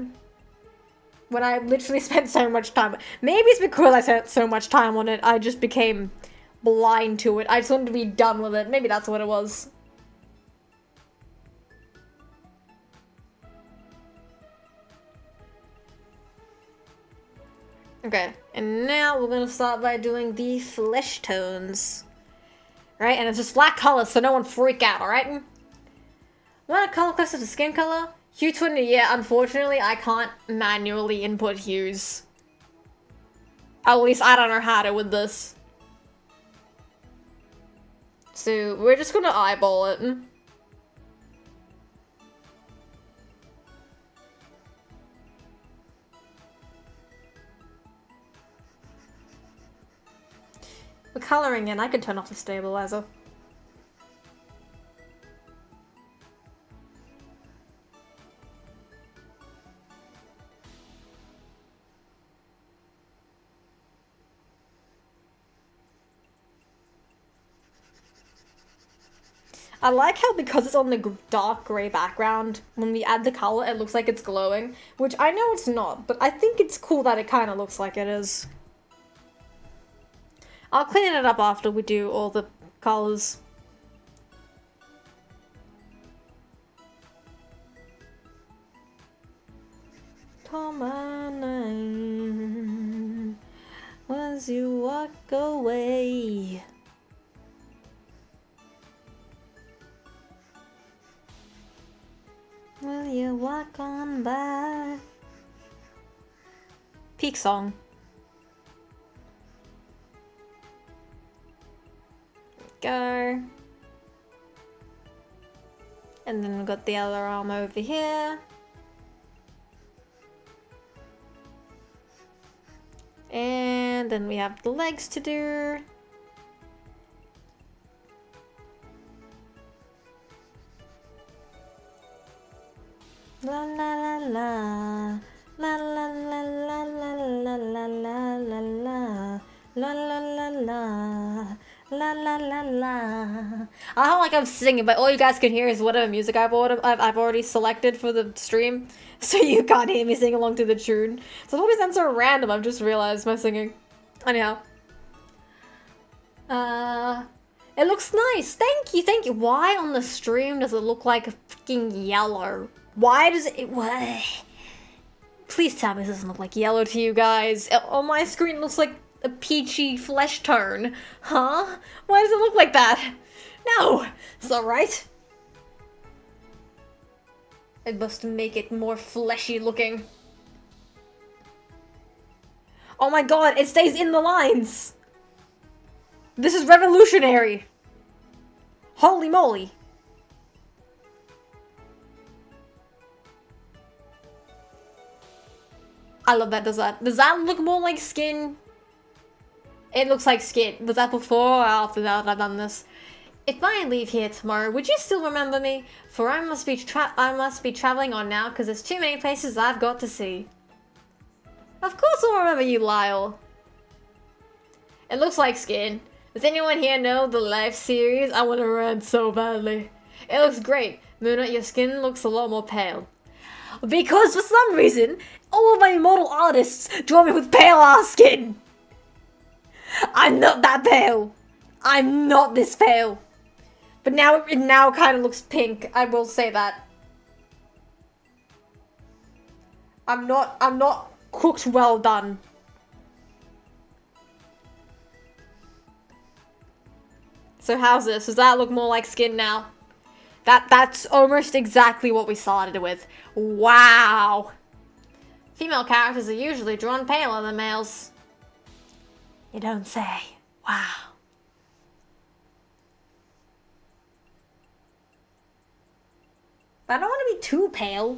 When I literally spent so much time. Maybe it's because I spent so much time on it, I just became blind to it. I just wanted to be done with it. Maybe that's what it was. Okay, and now we're gonna start by doing the flesh tones. Right, and it's just flat colors, so no one freak out, alright? Want a color closer to skin color? Hue 20, yeah, unfortunately I can't manually input hues. At least I don't know how to with this. So we're just gonna eyeball it. We're coloring in, I can turn off the stabilizer. I like how because it's on the dark grey background, when we add the color it looks like it's glowing, which I know it's not, but I think it's cool that it kind of looks like it is. I'll clean it up after we do all the colors. Call my name as you walk away. Will you walk on by? Peak song. Go. And then we've got the other arm over here. And then we have the legs to do. La la la la. La la la la la la la la la la. La la la la. La la la la. I don't like I'm singing, but all you guys can hear is whatever music I've already selected for the stream, so you can't hear me sing along to the tune. So it always sounds so random. I've just realized my singing. Anyhow, it looks nice. Thank you, thank you. Why on the stream does it look like freaking yellow? Why does it? What? Please tell me this doesn't look like yellow to you guys. On my screen, it looks like a peachy flesh tone. Huh? Why does it look like that? No! It's not right. I must make it more fleshy looking. Oh my god, it stays in the lines! This is revolutionary! Holy moly! I love that. Does that look more like skin? It looks like skin. Was that before or after that I've done this? If I leave here tomorrow, would you still remember me? For I must be traveling on now because there's too many places I've got to see. Of course I'll remember you, Lyle. It looks like skin. Does anyone here know the Life series? I want to rant so badly. It looks great. Moona, your skin looks a lot more pale. Because for some reason, all of my model artists draw me with pale ass skin. I'm not that pale. I'm not this pale. But now it kind of looks pink. I will say that. I'm not cooked well done. So how's this? Does that look more like skin now? That's almost exactly what we started with. Wow. Female characters are usually drawn paler than males. You don't say. Wow. I don't want to be too pale.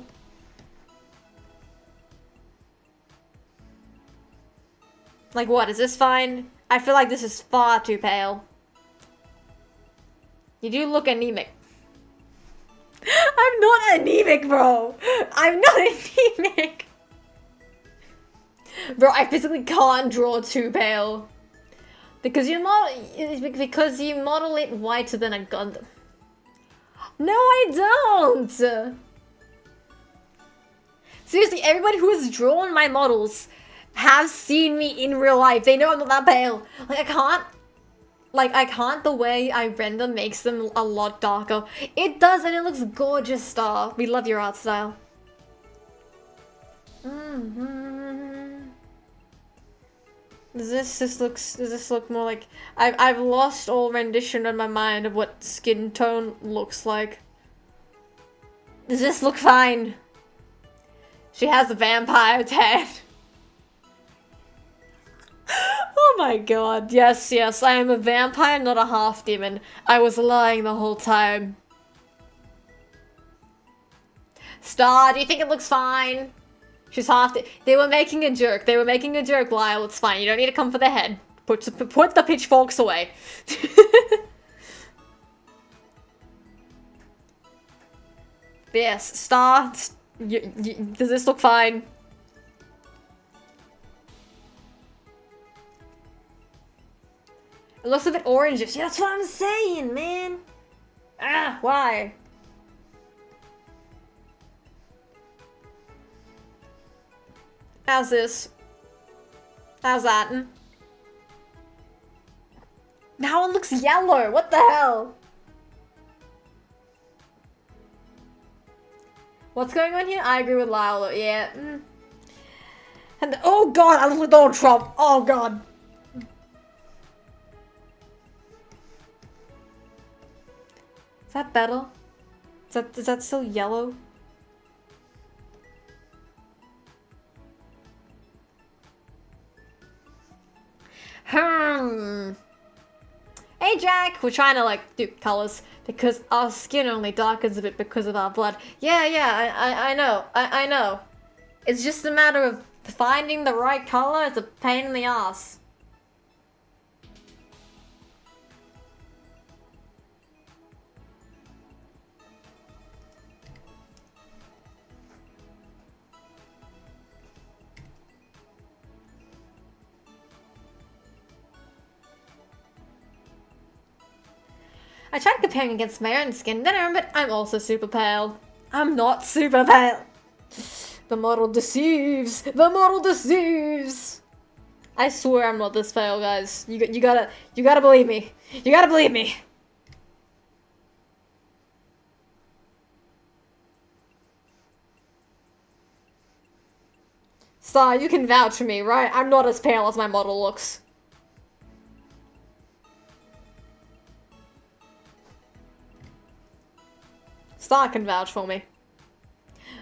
Like what? Is this fine? I feel like this is far too pale. You do look anemic. I'm not anemic, bro. I'm not anemic. Bro, I physically can't draw too pale. Because you model it whiter than a Gundam. No, I don't. Seriously, everybody who has drawn my models has seen me in real life. They know I'm not that pale. I can't, the way I render makes them a lot darker. It does, and it looks gorgeous, Star. We love your art style. Does this look more like... I've lost all rendition in my mind of what skin tone looks like. Does this look fine? She has a vampire head. Oh my god, yes, I am a vampire, not a half-demon. I was lying the whole time. Star, do you think it looks fine? She's they were making a joke. They were making a joke, Lyle. It's fine. You don't need to come for the head. Put the pitchforks away. Yes, Star, does this look fine? It looks a bit orangish. Yeah, that's what I'm saying, man. Ah, why? How's this? How's that? Now it looks yellow. What the hell? What's going on here? I agree with Lyle. Yeah. And oh god, I look like Donald Trump. Oh god. Is that better? Is that still yellow? Hey Jack, we're trying to like do colors because our skin only darkens a bit because of our blood. Yeah, I know. It's just a matter of finding the right color. It's a pain in the ass. I tried comparing against my own skin, then I remembered I'm also super pale. I'm not super pale. The model deceives. The model deceives. I swear I'm not this pale, guys. You gotta believe me. You gotta believe me. Star, you can vouch for me, right? I'm not as pale as my model looks. Star can vouch for me.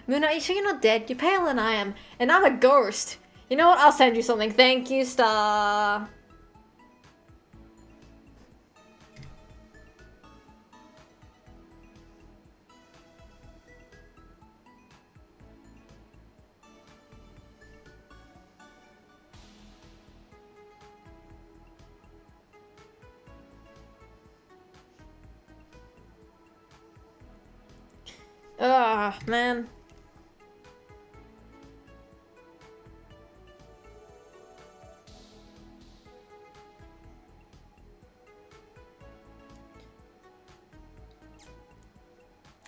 Moona, are you sure you're not dead? You're paler than I am, and I'm a ghost. You know what? I'll send you something. Thank you, Star. Ugh, man.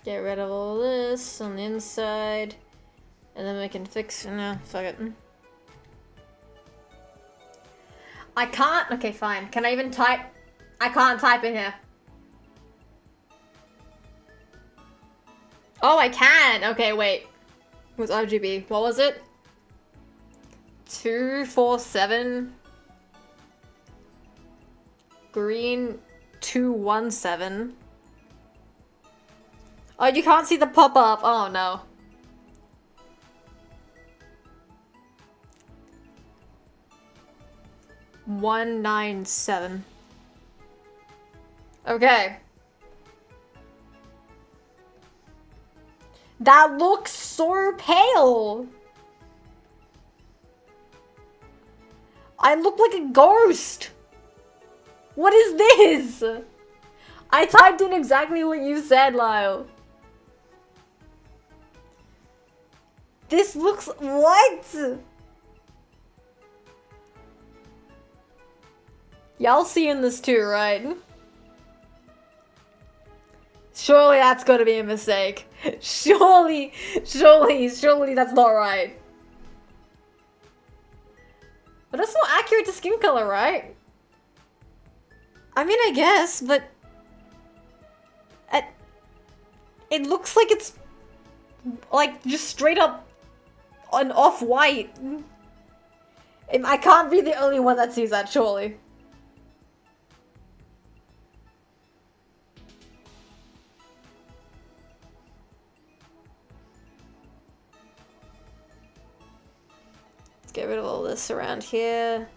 Get rid of all this on the inside. And then we can fix... No, fuck it. I can't... Okay, fine. Can I even type? I can't type in here. Oh, I can! Okay, wait. It was RGB. What was it? 247. Green 217. Oh, you can't see the pop-up. Oh, no. $197. Okay. That looks so pale. I look like a ghost. What is this? I typed in exactly what you said, Lyle. This looks... What? Y'all seeing this too, right? Surely that's gotta be a mistake. Surely that's not right. But that's not accurate to skin color, right? I mean, I guess, but... It looks like it's... like, just straight up... an off-white. I can't be the only one that sees that, surely. Let's get rid of all this around here.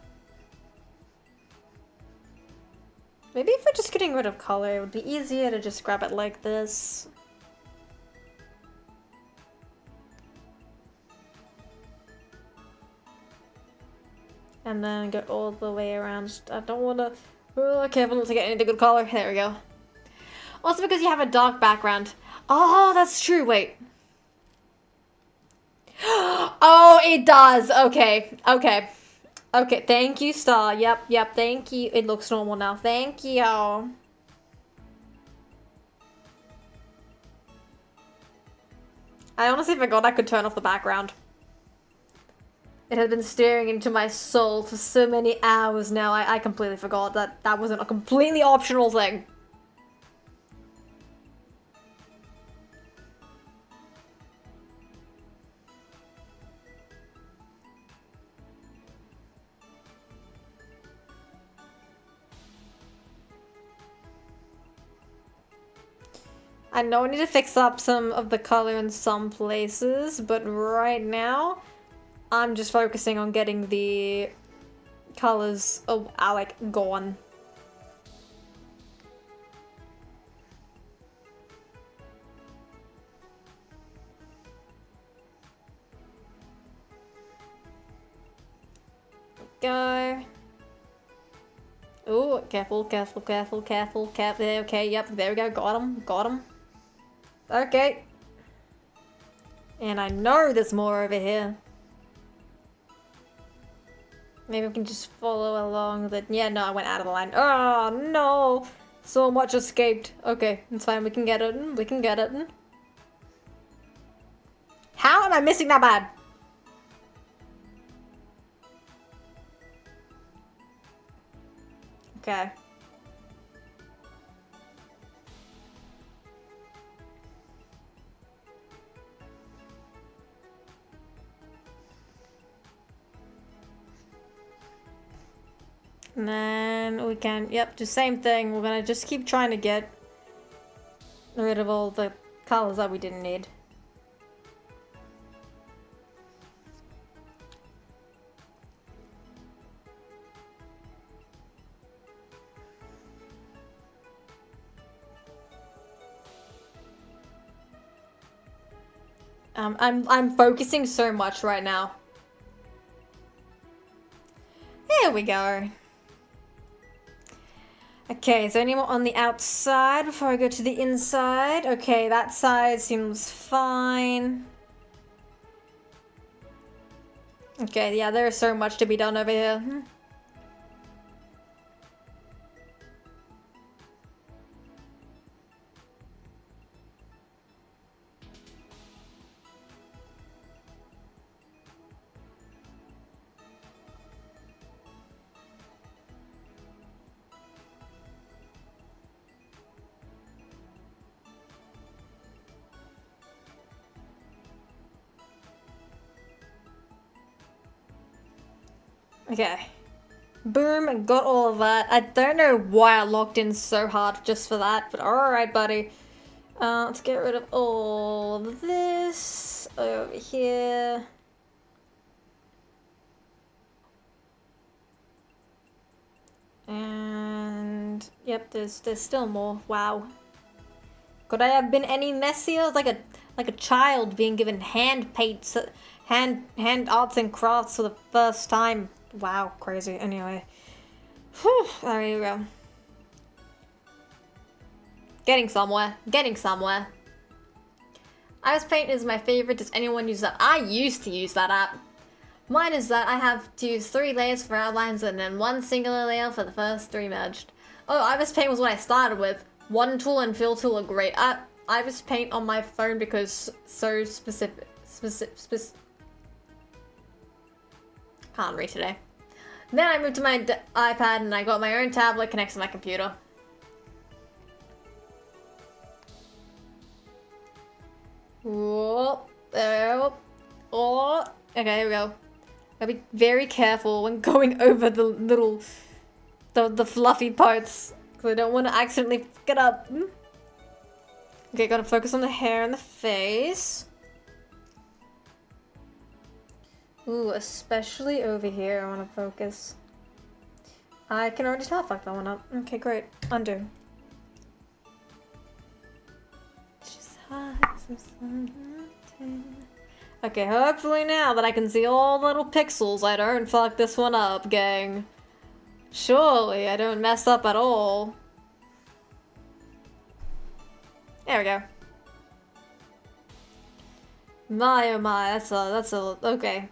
Maybe if we're just getting rid of color, it would be easier to just grab it like this. And then go all the way around. I don't want to... Oh, careful not to get any good color. There we go. Also because you have a dark background. Oh, that's true. Wait. Oh, it does. Okay. Okay. Okay. Thank you, Star. Yep. Thank you. It looks normal now. Thank you. I honestly forgot I could turn off the background. It had been staring into my soul for so many hours now. I completely forgot that that wasn't a completely optional thing. I know I need to fix up some of the color in some places, but right now, I'm just focusing on getting the colors are like gone. Go. Oh, careful, careful, careful, careful, careful. Okay, yep, there we go. Got him, got him. Okay. And I know there's more over here. Maybe we can just follow along the... Yeah, no, I went out of the line. Oh, no! So much escaped. Okay, it's fine. We can get it. We can get it. How am I missing that bad? Okay. And then we can, yep, just same thing. We're gonna just keep trying to get rid of all the colors that we didn't need. I'm focusing so much right now. There we go. Okay, is there any more on the outside before I go to the inside? Okay, that side seems fine. Okay, yeah, there is so much to be done over here. Okay. Boom, and got all of that. I don't know why I locked in so hard just for that, but alright, buddy. Let's get rid of all of this over here. And yep, there's still more. Wow. Could I have been any messier? Like a child being given hand paints, hand arts and crafts for the first time. Wow, crazy. Anyway. Whew, there you go. Getting somewhere. Getting somewhere. Iris Paint is my favorite. Does anyone use that? I used to use that app. Mine is that I have to use 3 layers for outlines and then 1 singular layer for the first 3 merged. Oh, Iris Paint was what I started with. One tool and fill tool are great. Iris Paint on my phone because so specific. Can't read today. Then I moved to my iPad and I got my own tablet connected to my computer. Whoa, there. Oh, okay, here we go. Gotta be very careful when going over the little, the fluffy parts, because I don't want to accidentally fuck it up. Okay, gotta focus on the hair and the face. Ooh, especially over here, I want to focus. I can already tell I fucked that one up. Okay, great. Undo. Okay, hopefully now that I can see all the little pixels, I don't fuck this one up, gang. Surely I don't mess up at all. There we go. My oh my, that's a, okay.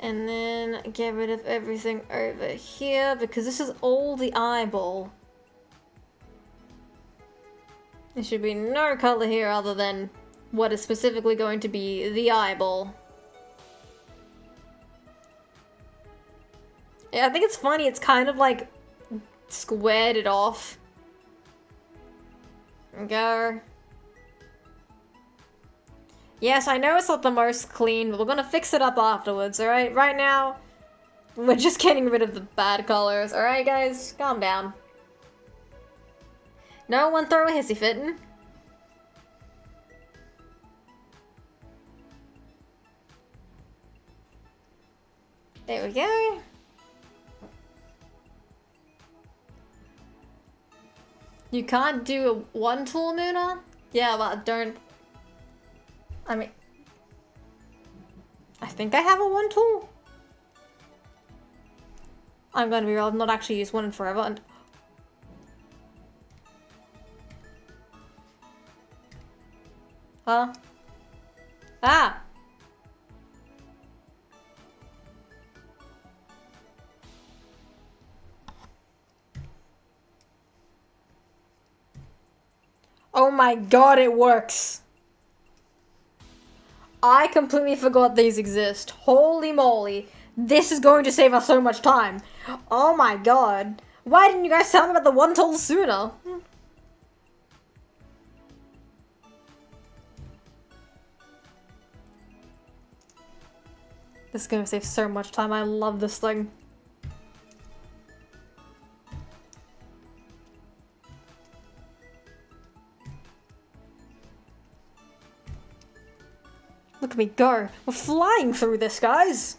And then get rid of everything over here because this is all the eyeball. There should be no color here other than what is specifically going to be the eyeball. Yeah, I think it's funny, it's kind of like squared it off. Go. Yes, I know it's not the most clean, but we're gonna fix it up afterwards, alright? Right now, We're just getting rid of the bad colors. Alright, guys, calm down. No one throw a hissy fit. There we go. You can't do a one tool, Moona? Yeah, but don't... I mean... I think I have a one tool. I'm gonna be real, I've not actually used one in forever, and... Huh? Ah! Oh my god, it works! I completely forgot these exist. Holy moly. This is going to save us so much time. Oh my god. Why didn't you guys tell me about the one tool sooner? This is going to save so much time. I love this thing. Look at me go. We're flying through this, guys.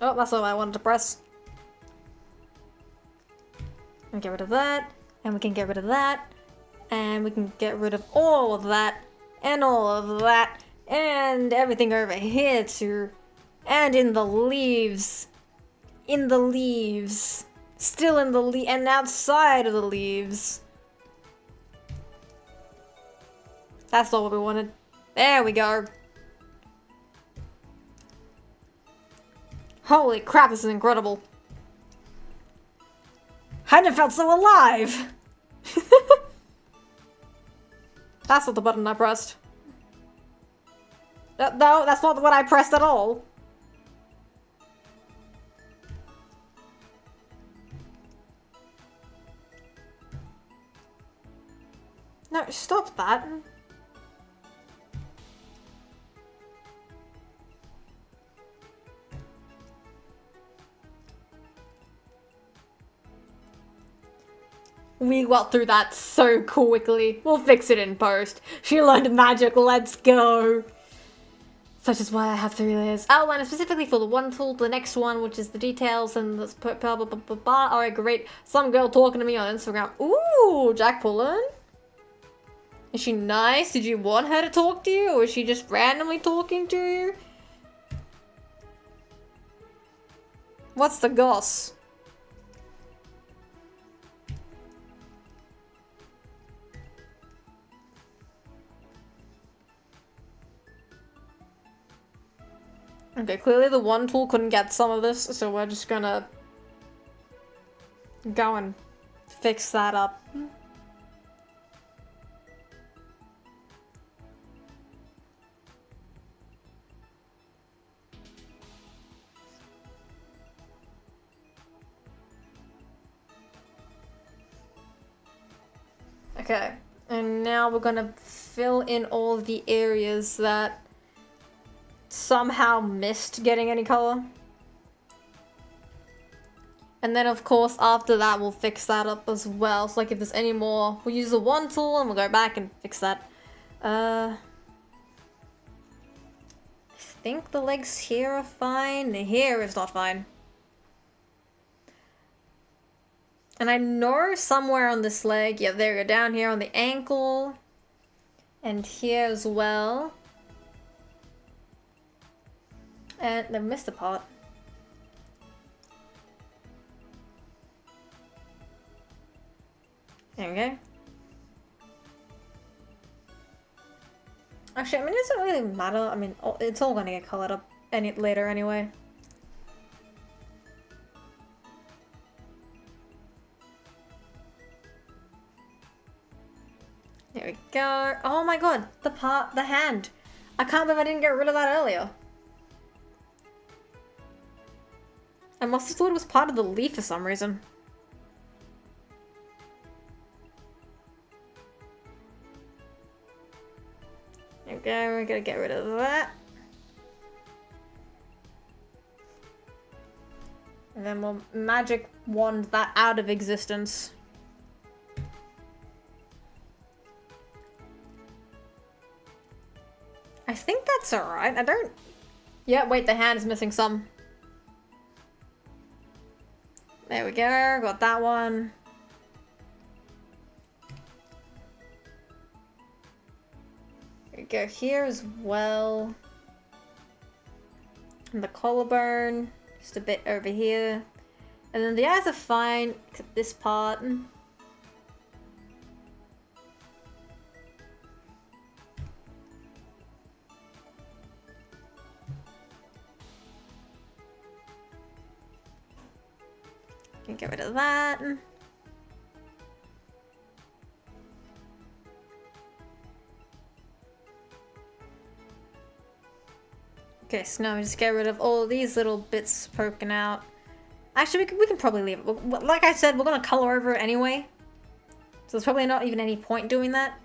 Oh, that's not what I wanted to press. And get rid of that. And we can get rid of that. And we can get rid of all of that. And all of that. And everything over here too. And in the leaves. In the leaves. Still in the and outside of the leaves. That's not what we wanted. There we go. Holy crap, this is incredible. I never felt so alive! That's not the button I pressed. No, that's not what I pressed at all. No, stop that. We got through that so quickly. We'll fix it in post. She learned magic, let's go! Such is why I have 3 layers. Outline specifically for the one tool, the next one, which is the details, and the blah blah blah blah blah. Alright, great. Some girl talking to me on Instagram. Ooh, Jack Pullen. Is she nice? Did you want her to talk to you, or is she just randomly talking to you? What's the goss? Okay, clearly the one tool couldn't get some of this, so we're just gonna go and fix that up. Okay, and now we're gonna fill in all the areas that somehow missed getting any color. And then of course after that we'll fix that up as well. So like if there's any more, we'll use the one tool and we'll go back and fix that. I think the legs here are fine. The hair is not fine. And I know somewhere on this leg, yeah, there you go, down here on the ankle. And here as well. And I missed a part. There we go. Actually, I mean, it doesn't really matter. I mean, it's all gonna get colored up later anyway. There we go. Oh my god, the hand. I can't believe I didn't get rid of that earlier. I must have thought it was part of the leaf for some reason. There we Okay, we're gonna get rid of that. And then we'll magic wand that out of existence. I think that's alright. I don't... Yeah, wait, the hand is missing some. There we go, got that one. We go here as well. And the collarbone, just a bit over here. And then the eyes are fine, except this part. Can get rid of that. Okay, so now we just get rid of all these little bits poking out. Actually, we can probably leave it. Like I said, we're gonna color over it anyway. So there's probably not even any point doing that.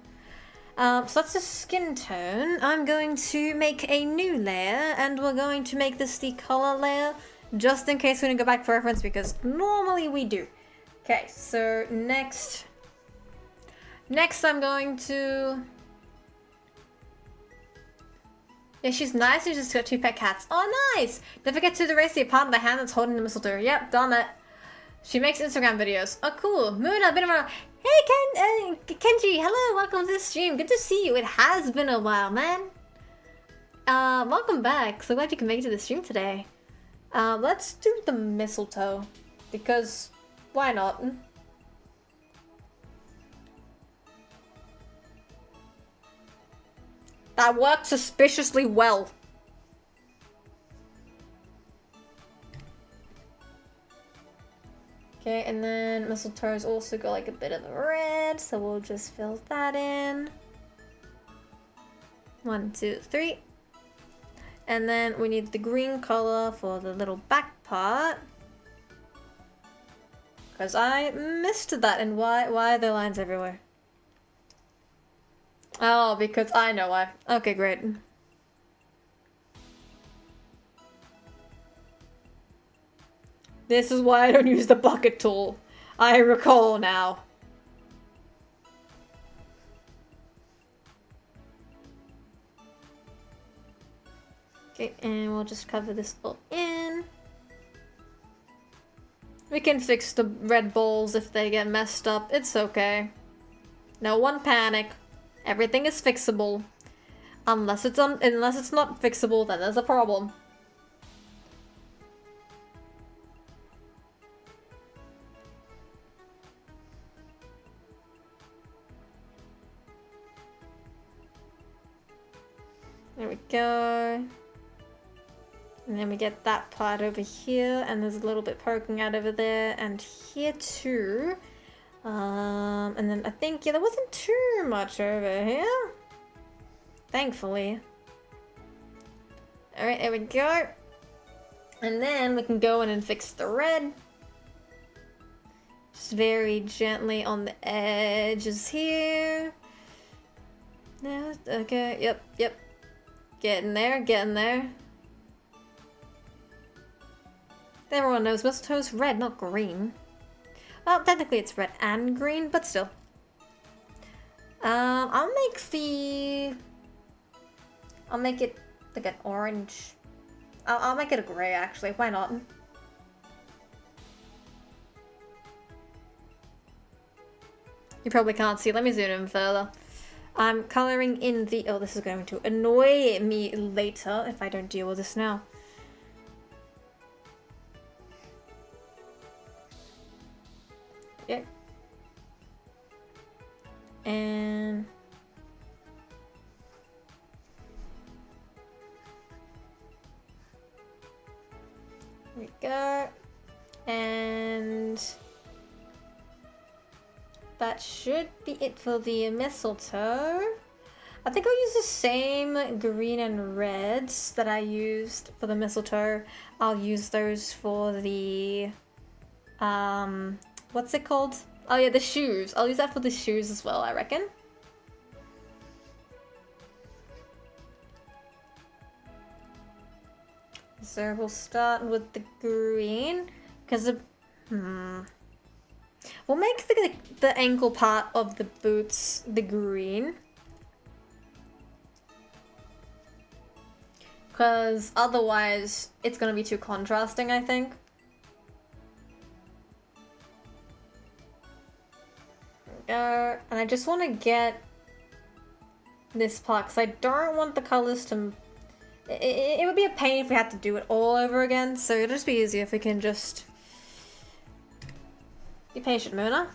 So that's the skin tone. I'm going to make a new layer, and we're going to make this the color layer, just in case we didn't go back for reference, because normally we do. Okay, so next I'm going to... Yeah, she's nice. She's just got 2 pet cats. Oh, nice! Don't forget to erase the part of the hand that's holding the mistletoe. Yep, done it. She makes Instagram videos. Oh, cool. Moona, been around. Hey, Kenji. Hello, welcome to the stream. Good to see you. It has been a while, man. Welcome back. So glad you can make it to the stream today. Let's do the mistletoe. Because, why not? That worked suspiciously well. Okay, and then mistletoe's also got like a bit of the red, so we'll just fill that in. 1, 2, 3. And then we need the green color for the little back part. Because I missed that, and why are there lines everywhere? Oh, because I know why. Okay, great. This is why I don't use the bucket tool. I recall now. Okay, and we'll just cover this all in. We can fix the red balls if they get messed up. It's okay. No one panic. Everything is fixable. Unless it's not fixable, then there's a problem. There we go. And then we get that part over here, and there's a little bit poking out over there, and here too. And then I think, yeah, there wasn't too much over here. Thankfully. Alright, there we go. And then we can go in and fix the red. Just very gently on the edges here. No, okay, yep. Getting there. Everyone knows mistletoe's red, not green. Well, technically it's red and green, but still. I'll make it like an orange. I'll make it a gray, actually. Why not? You probably can't see. Let me zoom in further. I'm coloring in the... Oh, this is going to annoy me later if I don't deal with this now. Okay. And... There we go. And... That should be it for the mistletoe. I think I'll use the same green and reds that I used for the mistletoe. I'll use those for the... what's it called? Oh yeah, the shoes. I'll use that for the shoes as well, I reckon. So we'll start with the green, because we'll make the ankle part of the boots the green. Because otherwise it's gonna be too contrasting, I think. And I just want to get this part, because I don't want the colors to... It would be a pain if we had to do it all over again, so it'll just be easier if we can just... Be patient, Moona.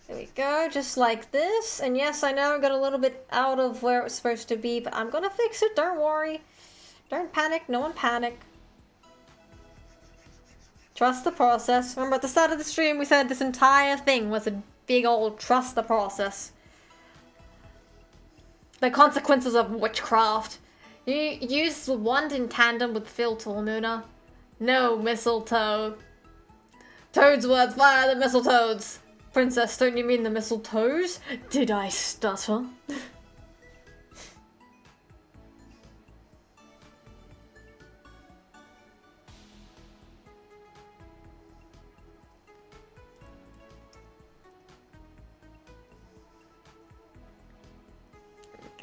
There we go, just like this. And yes, I know I got a little bit out of where it was supposed to be, but I'm gonna fix it, don't worry. Don't panic, no one panic. Trust the process. Remember at the start of the stream we said this entire thing was a big old trust the process. The consequences of witchcraft. You use the wand in tandem with Phil Moona. No mistletoe. Toad's words fire the mistletoes. Princess, don't you mean the mistletoes? Did I stutter?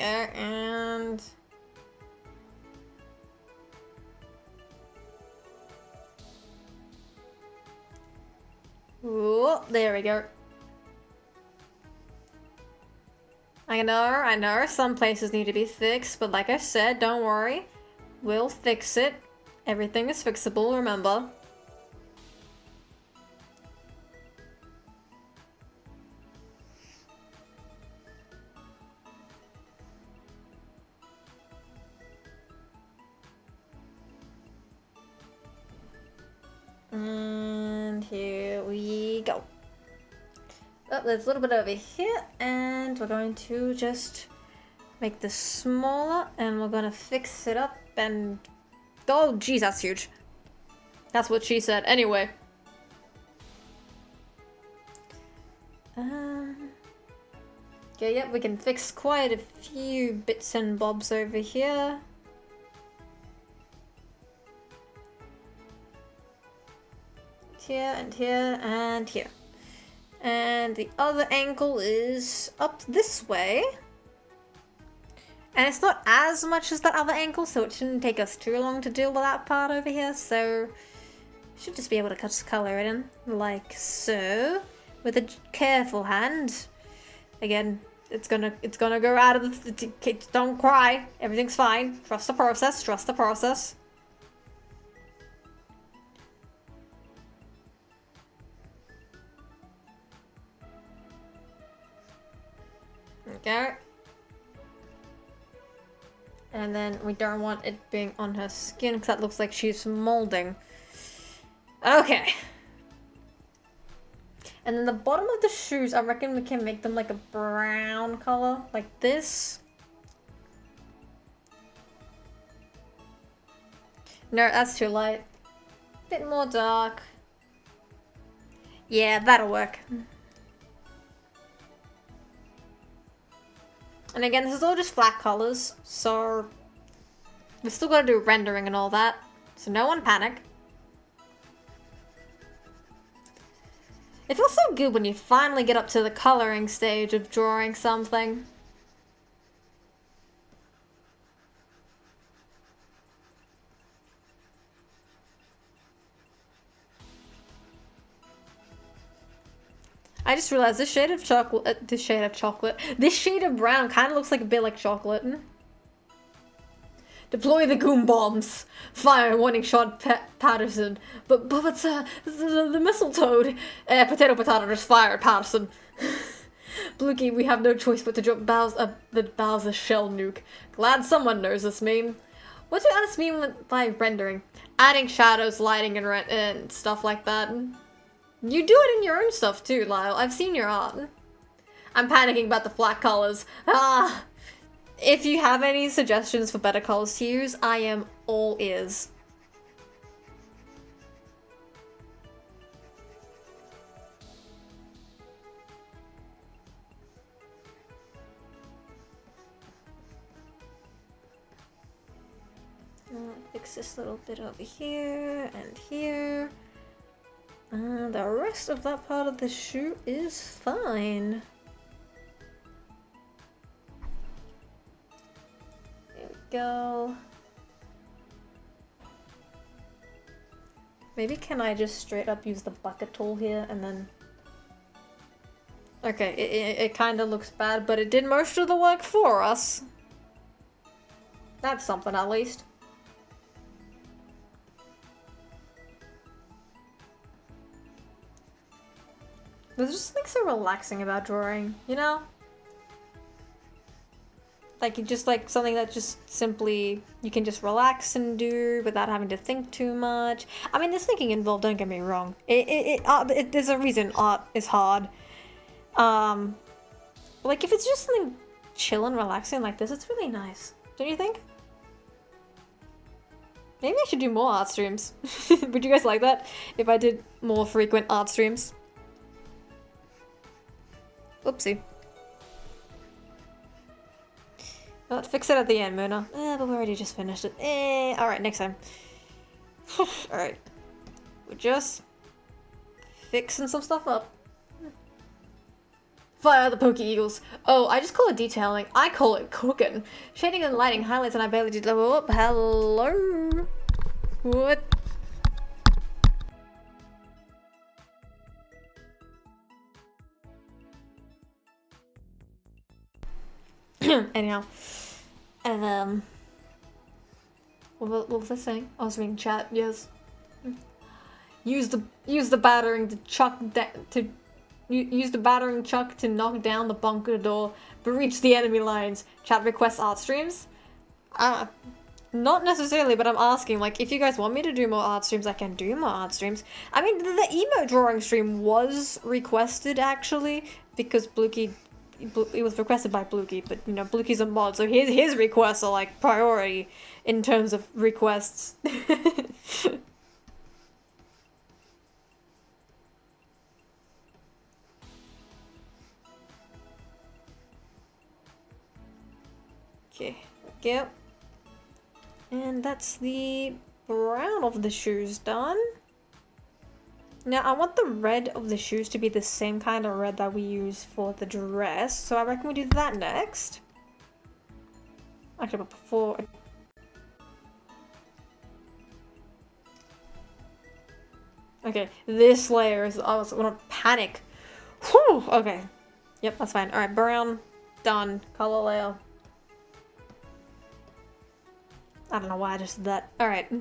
Okay, and... Ooh, there we go. I know, some places need to be fixed, but like I said, don't worry. We'll fix it. Everything is fixable, remember. And here we go. Oh, there's a little bit over here, and we're going to just make this smaller, and we're gonna fix it up, and... Oh, geez, that's huge. That's what she said. Anyway. Okay, yep, we can fix quite a few bits and bobs over here. Here, and here, and here. And the other ankle is up this way. And it's not as much as that other ankle, so it shouldn't take us too long to deal with that part over here, so... Should just be able to just color it in, like so. With a careful hand. Again, it's gonna go out of the... Don't cry, everything's fine. Trust the process, trust the process. Okay. And then we don't want it being on her skin because that looks like she's molding. Okay. And then the bottom of the shoes, I reckon we can make them like a brown color, like this. No, that's too light. Bit more dark. Yeah, that'll work. And again, this is all just flat colors, so we've still got to do rendering and all that, so no one panic. It feels so good when you finally get up to the coloring stage of drawing something. I just realized this shade of chocolate, this shade of brown kind of looks like a bit like chocolate. Deploy the goom bombs. Fire warning shot Patterson. But the mistletoe. Potato, just fire at Patterson. Bluey, we have no choice but to drop the Bowser shell nuke. Glad someone knows this meme. What do Alice mean by rendering? Adding shadows, lighting, and stuff like that. You do it in your own stuff too, Lyle. I've seen your art. I'm panicking about the flat colors. Ah! If you have any suggestions for better colors to use, I am all ears. fix this little bit over here and here. The rest of that part of the shoe is fine. There we go. Maybe can I just straight up use the bucket tool here and then... Okay, it kind of looks bad, but it did most of the work for us. That's something at least. There's just like so relaxing about drawing, you know? Like just like something that just simply you can just relax and do without having to think too much. I mean, there's thinking involved, don't get me wrong. There's a reason art is hard. Like if it's just something chill and relaxing like this, it's really nice. Don't you think? Maybe I should do more art streams. Would you guys like that? If I did more frequent art streams? Oopsie. Well, fix it at the end, Moona. But we already just finished it. Alright, next time. Alright. We're just fixing some stuff up. Fire the Poke Eagles. Oh, I just call it detailing. I call it cooking. Shading and lighting, highlights, and I barely did. Oh, hello. What? Anyhow. What was I saying? I was reading chat. Yes. Use the battering chuck to knock down the bunker door, but reach the enemy lines. Chat requests art streams? Not necessarily, but I'm asking, like, if you guys want me to do more art streams, I can do more art streams. I mean, the emote drawing stream was requested, actually, because Blukey, it was requested by Blukey, but, you know, Blukey's a mod, so his requests are, like, priority in terms of requests. Okay, go. And that's the brown of the shoes done. Now I want the red of the shoes to be the same kind of red that we use for the dress, so I reckon we do that next. Actually, but before... Okay, this layer is... I was gonna panic. Whew! Okay. Yep, that's fine. Alright, brown. Done. Color layer. I don't know why I just did that. Alright.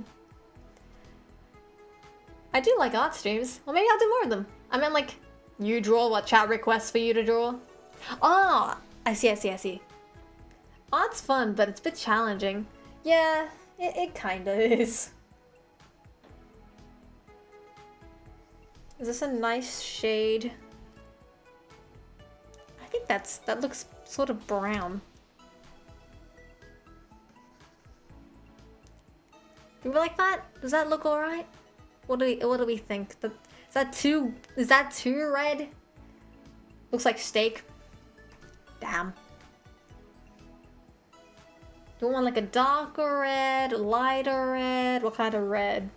I do like art streams. Well, maybe I'll do more of them. I mean, like, you draw what chat requests for you to draw. Oh, I see. Art's fun, but it's a bit challenging. Yeah, it kinda is. Is this a nice shade? I think that looks sort of brown. Do we like that? Does that look alright? What do we think? Is that too red? Looks like steak. Damn. Do we want like a darker red, lighter red? What kind of red?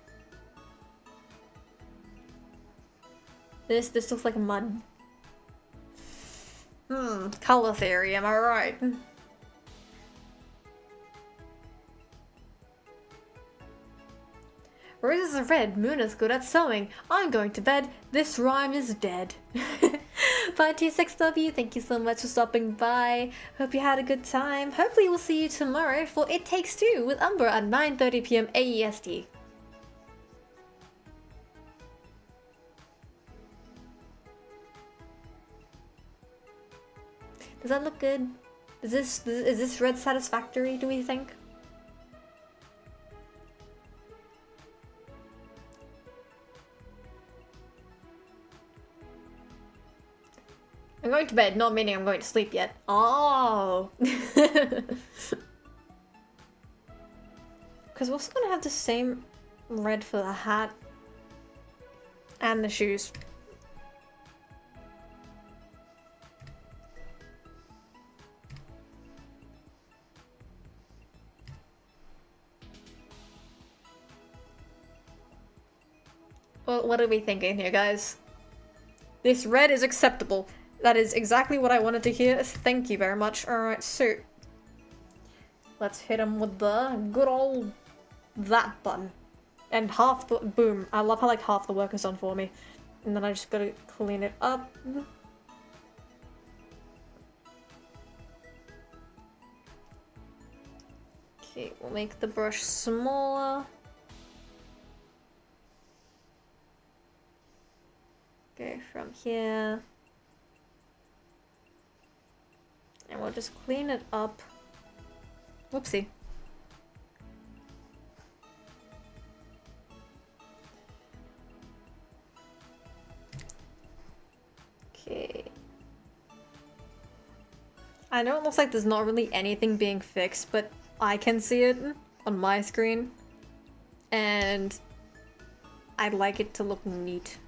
This looks like mud. Color theory, am I right? Roses are red, Moona's good at sewing. I'm going to bed, this rhyme is dead. 526W, thank you so much for stopping by. Hope you had a good time. Hopefully we'll see you tomorrow for It Takes Two with Umber at 9:30 PM AEST. Does that look good? Is this red satisfactory, do we think? I'm going to bed, not meaning I'm going to sleep yet. Oh! Because we're also going to have the same red for the hat and the shoes. Well, what are we thinking here, guys? This red is acceptable. That is exactly what I wanted to hear. Thank you very much. Alright, so... let's hit him with the good old... that button. And half the... boom. I love how like half the work is done for me. And then I just gotta clean it up. Okay, we'll make the brush smaller. Go from here. And we'll just clean it up. Whoopsie. Okay. I know it looks like there's not really anything being fixed, but I can see it on my screen. And I'd like it to look neat.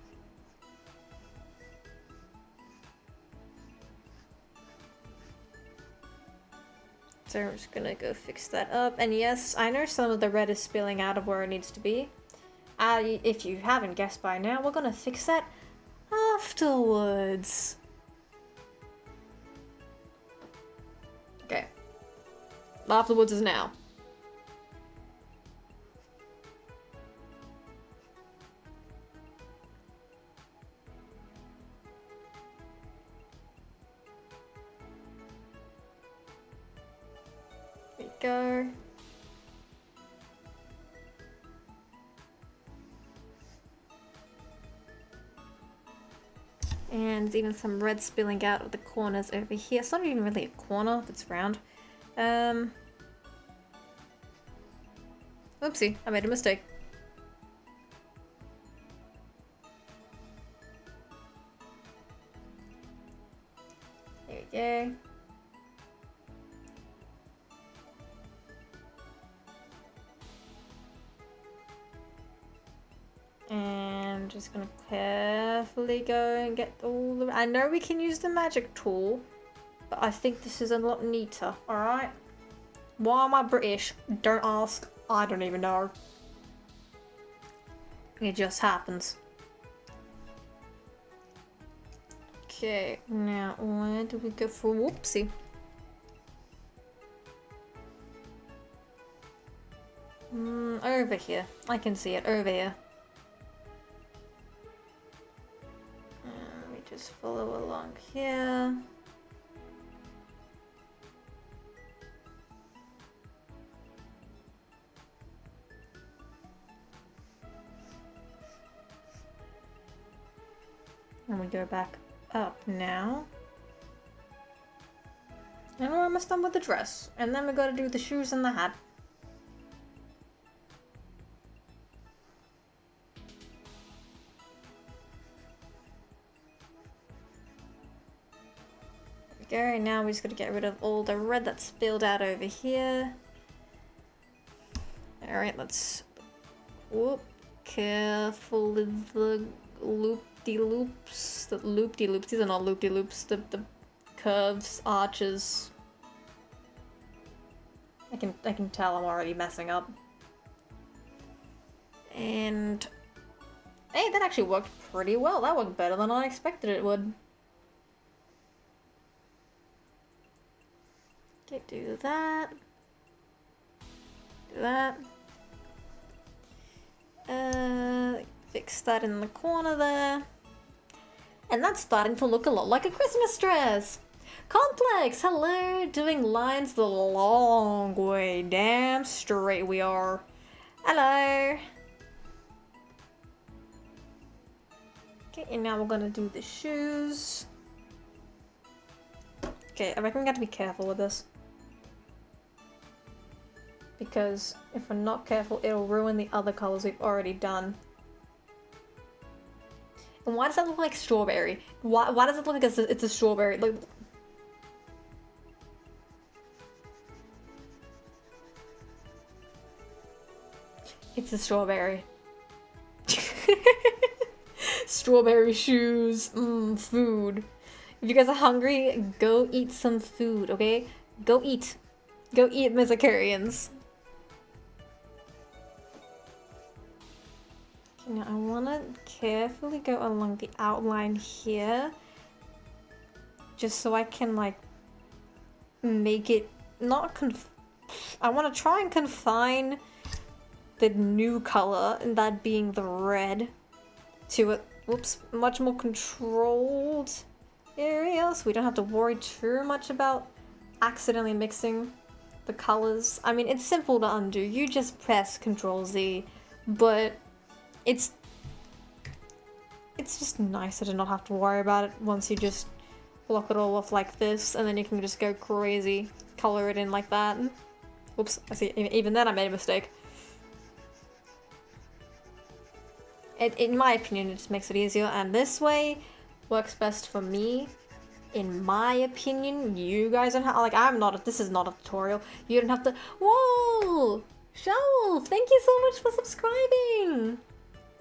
So I'm just gonna go fix that up. And yes, I know some of the red is spilling out of where it needs to be. If you haven't guessed by now, we're gonna fix that afterwards. Okay. Afterwards is now. There we go. And there's even some red spilling out of the corners over here. It's not even really a corner if it's round. Oopsie, I made a mistake. There we go. And I'm just gonna carefully go and get all the... I know we can use the magic tool, but I think this is a lot neater, alright? Why am I British? Don't ask. I don't even know. It just happens. Okay, now where do we go for whoopsie? Over here. I can see it, over here. We just follow along here. And we go back up now. And we're almost done with the dress. And then we gotta do the shoes and the hat. There we go. Now we just gotta get rid of all the red that's spilled out over here. Alright, let's... whoop. Careful with the loop-de-loops. The loop-de-loops. These are not loop-de-loops. The curves, arches. I can tell I'm already messing up. And... hey, that actually worked pretty well. That worked better than I expected it would. Okay, do that. Do that. Fix that in the corner there. And that's starting to look a lot like a Christmas dress. Complex, hello, doing lines the long way. Damn straight we are. Hello. Okay, and now we're gonna do the shoes. Okay, I reckon we got to be careful with this. Because if we're not careful, it'll ruin the other colors we've already done. And why does that look like strawberry? Why does it look like it's a strawberry? Like, it's a strawberry. Strawberry shoes. Food. If you guys are hungry, go eat some food, okay? Go eat. Go eat, Mizakarians. Okay, now I want to carefully go along the outline here. Just so I can, like, make it not I want to try and confine the new color, and that being the red, to a, whoops, much more controlled area, so we don't have to worry too much about accidentally mixing the colors. I mean, it's simple to undo. You just press Control Z, but it's just nicer to not have to worry about it once you just block it all off like this, and then you can just go crazy, color it in like that. Oops, I see, even then I made a mistake. In my opinion, it just makes it easier, and this way works best for me. In my opinion, you guys don't have, like, this is not a tutorial. You don't have to, whoa! Shovel, thank you so much for subscribing!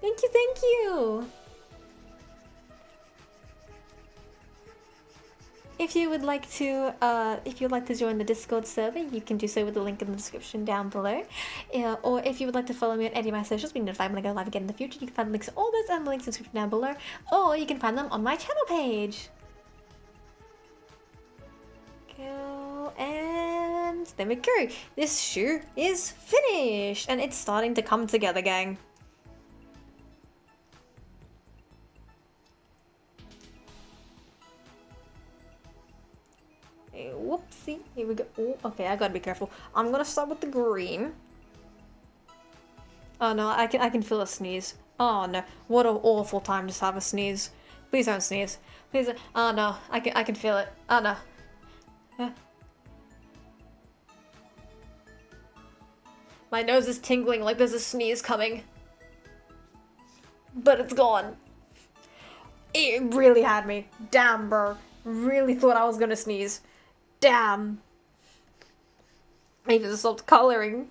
Thank you, thank you! If you would like to join the Discord server, you can do so with the link in the description down below. Or if you would like to follow me on any of my socials, be notified when I go live again in the future, you can find the links to all those and the links in the description down below. Or you can find them on my channel page. Go, and there we go. This shoe is finished, and it's starting to come together, gang. Whoopsie, here we go. Oh, okay, I gotta be careful. I'm gonna start with the green. Oh no, I can feel a sneeze. Oh no, what an awful time to have a sneeze. Please don't sneeze. Please. Oh no, I can feel it. Oh no. My nose is tingling like there's a sneeze coming. But it's gone. It really had me. Damn, bro. Really thought I was gonna sneeze. Damn. I even stopped coloring.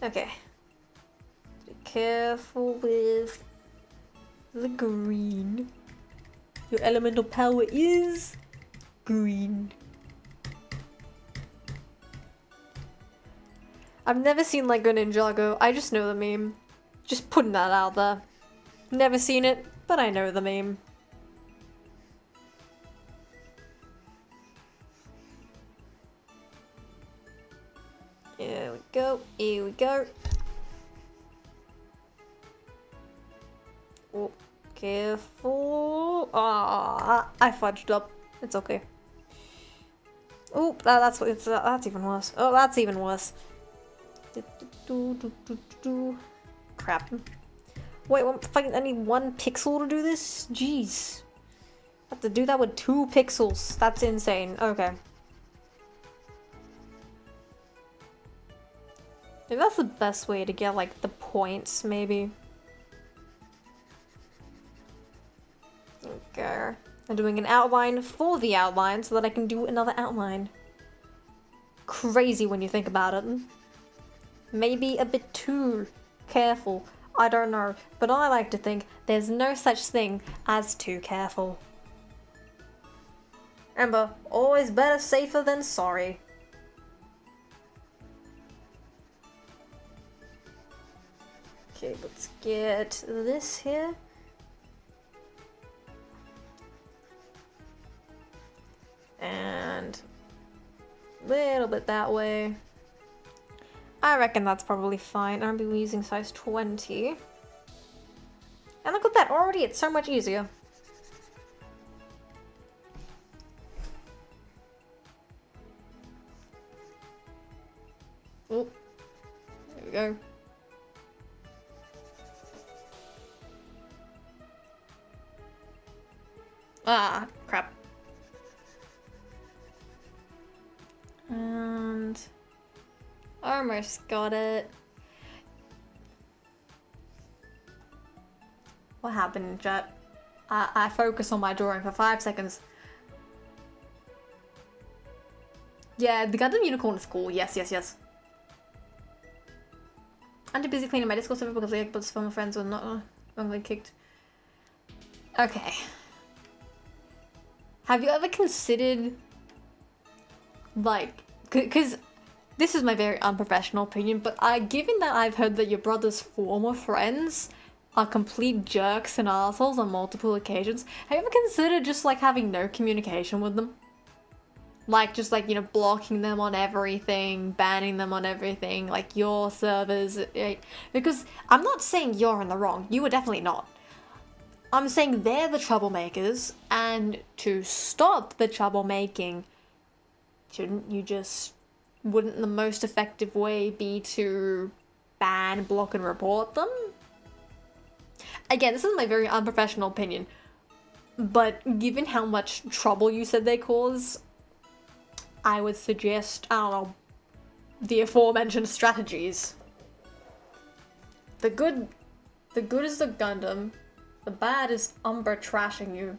Okay. Be careful with the green. Your elemental power is green. I've never seen Lego Ninjago. I just know the meme. Just putting that out there. Never seen it, but I know the meme. Here we go, here we go. Oh, careful. Ah, I fudged up. It's okay. Oh, that's even worse. Oh, that's even worse. Crap. Wait, I need 1 pixel to do this? Jeez. I have to do that with 2 pixels. That's insane. Okay. Maybe that's the best way to get, like, the points, maybe. Okay. I'm doing an outline for the outline so that I can do another outline. Crazy when you think about it. Maybe a bit too careful. I don't know, but I like to think there's no such thing as too careful. Remember, always better safer than sorry. Okay, let's get this here. And a little bit that way. I reckon that's probably fine. I'll be using size 20. And look at that, already it's so much easier. Oh, there we go. Ah, crap. And almost got it. What happened, chat? I focus on my drawing for 5 seconds. Yeah, the Gundam Unicorn is cool. Yes, yes, yes. I'm too busy cleaning my Discord server because the eggbuds from my friends were not wrongly kicked. Okay. Have you ever considered, like, because this is my very unprofessional opinion, but given that I've heard that your brother's former friends are complete jerks and assholes on multiple occasions, have you ever considered just like having no communication with them? Like just like, you know, blocking them on everything, banning them on everything, like your servers, right? Because I'm not saying you're in the wrong, you are definitely not. I'm saying they're the troublemakers, and to stop the troublemaking, wouldn't the most effective way be to ban, block, and report them? Again, this is my very unprofessional opinion, but given how much trouble you said they cause, I would suggest, I don't know, the aforementioned strategies. The good is the Gundam. The bad is Umbra trashing you.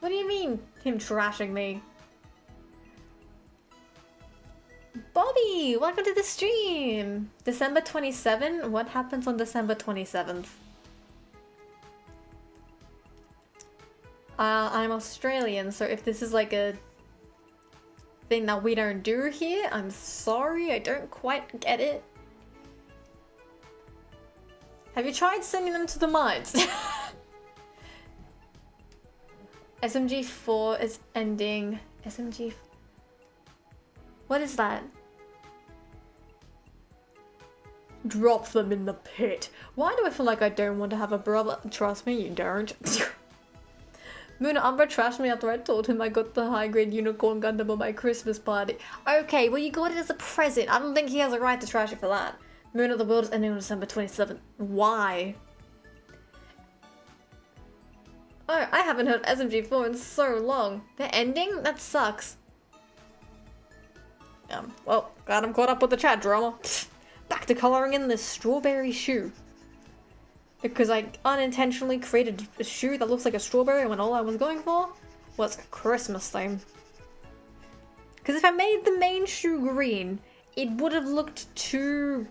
What do you mean, him trashing me? Bobby, welcome to the stream! December 27? What happens on December 27th? I'm Australian, so if this is like a thing that we don't do here, I'm sorry, I don't quite get it. Have you tried sending them to the mines? SMG4 is ending. SMG... What is that? Drop them in the pit. Why do I feel like I don't want to have a brother? Trust me, you don't. Moona, Umbra trashed me after I told him I got the high-grade unicorn Gundam on my Christmas party. Okay, well you got it as a present. I don't think he has a right to trash you for that. Moona, the world is ending on December 27th. Why? Oh, I haven't heard SMG4 in so long. They're ending? That sucks. Well, glad I'm caught up with the chat drama. Back to coloring in this strawberry shoe. Because I unintentionally created a shoe that looks like a strawberry when all I was going for was a Christmas theme. Because if I made the main shoe green, it would have looked too...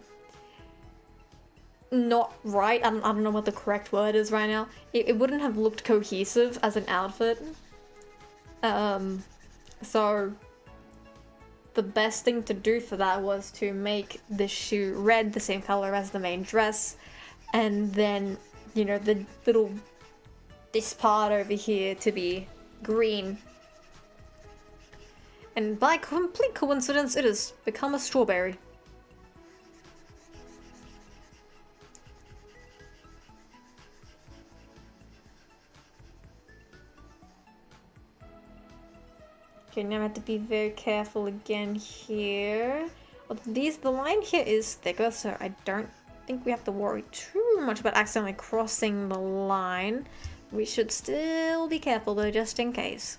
not right. I don't know what the correct word is right now. It wouldn't have looked cohesive as an outfit. So the best thing to do for that was to make the shoe red, the same color as the main dress, and then, you know, this part over here to be green. And by complete coincidence, it has become a strawberry. Okay, now I have to be very careful again here. Well, the line here is thicker, so I don't think we have to worry too much about accidentally crossing the line. We should still be careful though, just in case.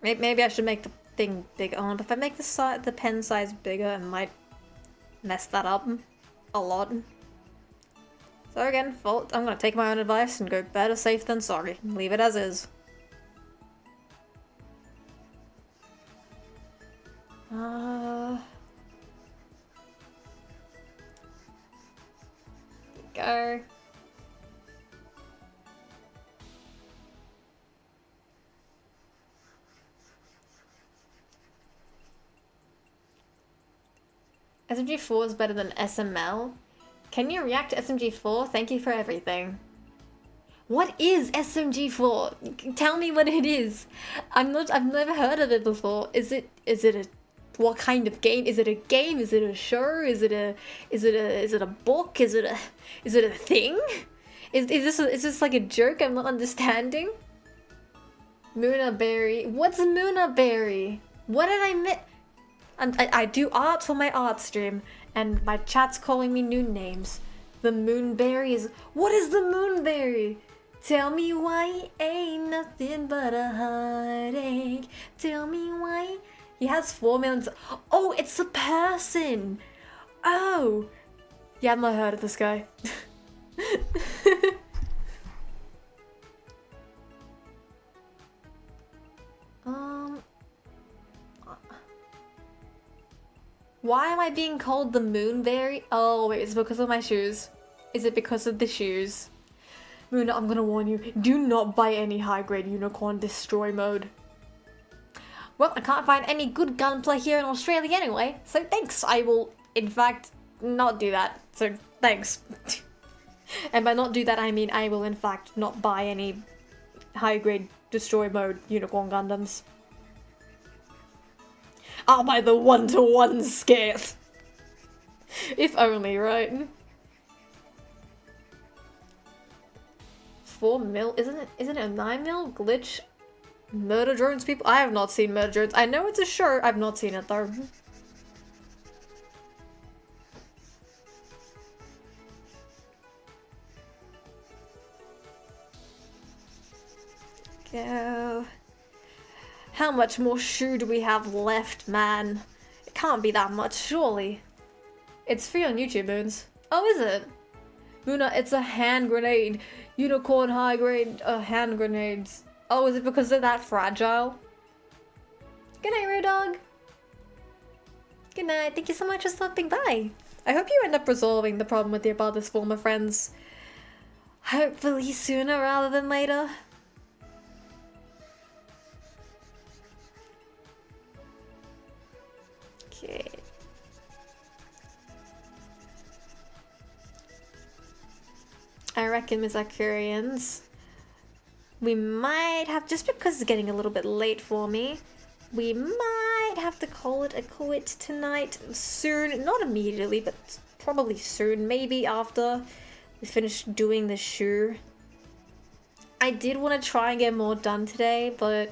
Maybe I should make the thing bigger. But if I make the pen size bigger, I might mess that up a lot. So again, I'm gonna take my own advice and go better safe than sorry. Leave it as is. Go. SMG4 is better than SML. Can you react to SMG4? Thank you for everything. What is SMG4? Tell me what it is. I've never heard of it before. Is it a what kind of game? Is it a game? Is it a show? Is it a book? Is it a thing? Is this like a joke I'm not understanding? Moona Berry. What's Moona Berry? What did I miss? I do art for my art stream, and my chat's calling me new names. The Moonberry is... What is the Moonberry? Tell me why ain't nothing but a heartache. Tell me why... He has 4 million... Oh, it's a person! Oh! Yeah, I've not heard of this guy. Why am I being called the Moonberry? Oh, wait, it's because of my shoes. Is it because of the shoes? Moona, I'm gonna warn you. Do not buy any high-grade unicorn destroy mode. Well, I can't find any good gunplay here in Australia anyway, so thanks. I will, in fact, not do that. So thanks. And by not do that, I mean I will, in fact, not buy any high-grade destroy mode unicorn Gundams. I'll buy the 1-to-1 scale. If only, right? 4 mil? Isn't it a 9 mil glitch? Murder drones people? I have not seen murder drones. I know it's a shirt. I've not seen it though. Go. How much more shoe do we have left, man? It can't be that much, surely. It's free on YouTube, Moons. Oh, is it? Moona, it's a hand grenade. Unicorn high grade hand grenades. Oh, is it because they're that fragile? Good night, Road Dog. Good night. Thank you so much for stopping by. I hope you end up resolving the problem with your brother's former friends. Hopefully sooner rather than later. Okay. I reckon, Ms. Akurians, we might have, just because it's getting a little bit late for me, we might have to call it a quit tonight. Soon, not immediately, but probably soon. Maybe after we finish doing the shoe. I did want to try and get more done today, but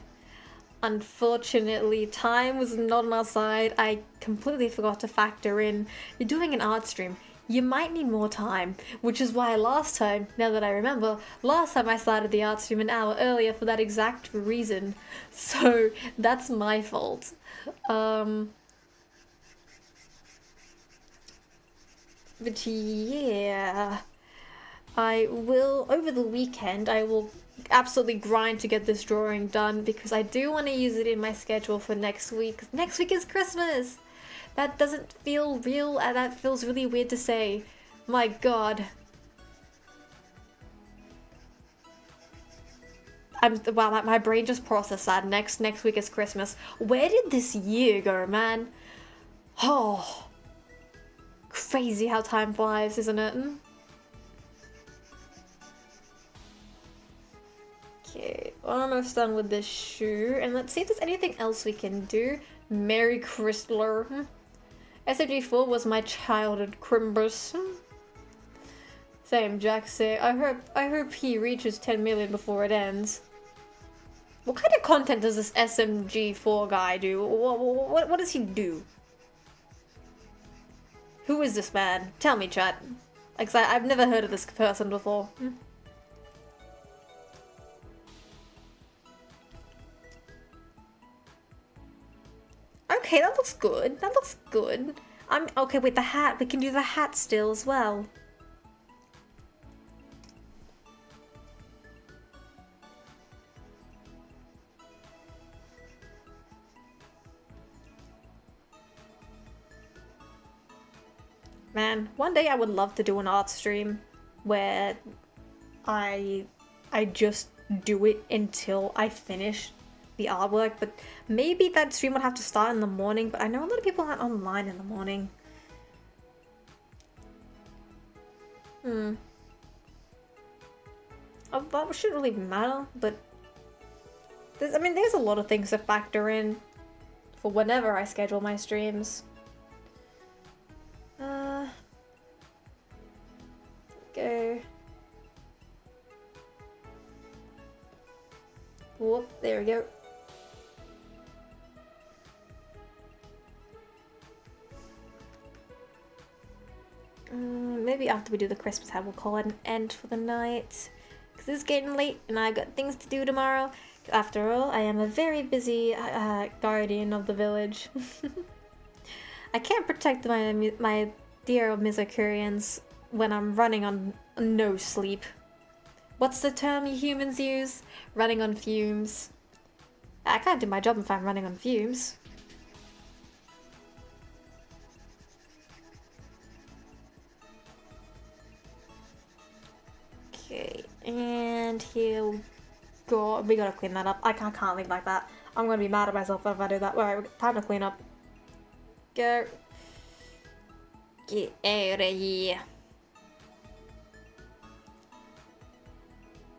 unfortunately, time was not on our side. I completely forgot to factor in, you're doing an art stream. You might need more time, which is why last time, now that I remember, last time I started the art stream an hour earlier for that exact reason. So, that's my fault. But yeah, I will, over the weekend, I will absolutely grind to get this drawing done because I do want to use it in my schedule for next week. 'Cause next week is Christmas! That doesn't feel real, and that feels really weird to say. My god. Wow, my brain just processed that. Next week is Christmas. Where did this year go, man? Oh. Crazy how time flies, isn't it? Okay, almost done with this shoe, and let's see if there's anything else we can do. Merry Chrysler. SMG4 was my childhood Crimbus. Same, Jack say. I hope he reaches 10 million before it ends. What kind of content does this SMG4 guy do? What does he do? Who is this man? Tell me, chat. Like, I've never heard of this person before. Okay, that looks good. That looks good. Okay with the hat. We can do the hat still as well. Man, one day I would love to do an art stream where I just do it until I finish the artwork, but maybe that stream would have to start in the morning, but I know a lot of people aren't online in the morning. Oh, that shouldn't really matter, but there's a lot of things to factor in for whenever I schedule my streams. Go. Whoop, there we go. Maybe after we do the Christmas hat, we'll call it an end for the night. Because it's getting late and I've got things to do tomorrow. After all, I am a very busy guardian of the village. I can't protect my dear Mizakurians when I'm running on no sleep. What's the term you humans use? Running on fumes. I can't do my job if I'm running on fumes. Okay, and he'll go. We gotta clean that up. I can't leave like that. I'm gonna be mad at myself if I do that. Alright, time to clean up. Get out of here.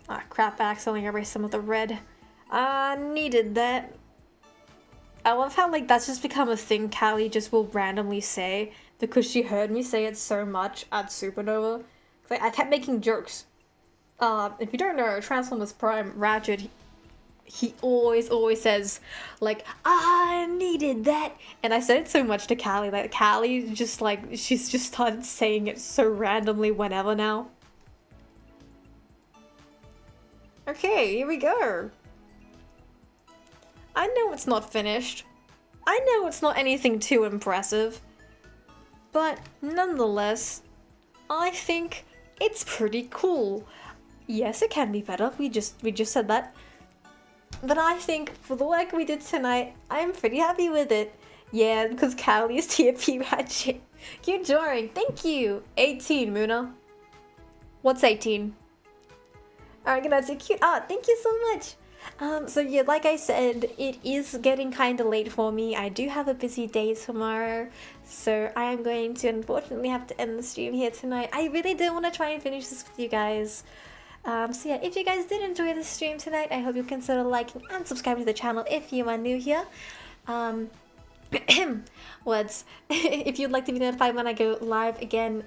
Ah, crap, I accidentally erased some of the red. I needed that. I love how, like, that's just become a thing Callie just will randomly say because she heard me say it so much at Supernova. Like, I kept making jokes. If you don't know, Transformers Prime, Ratchet, he always says, like, I needed that. And I said it so much to Callie, like, Callie just, like, she's just started saying it so randomly whenever now. Okay, here we go. I know it's not finished. I know it's not anything too impressive. But nonetheless, I think it's pretty cool. Yes, it can be better. We just said that. But I think for the work we did tonight, I'm pretty happy with it. Yeah, because Callie is TFP Ratchet. Cute drawing. Thank you. 18, Moona. What's 18? Alright, that's a cute art. Thank you so much. So yeah, like I said, it is getting kind of late for me. I do have a busy day tomorrow, so I am going to unfortunately have to end the stream here tonight. I really do want to try and finish this with you guys. So yeah, if you guys did enjoy the stream tonight, I hope you consider liking and subscribing to the channel if you are new here. Words. If you'd like to be notified when I go live again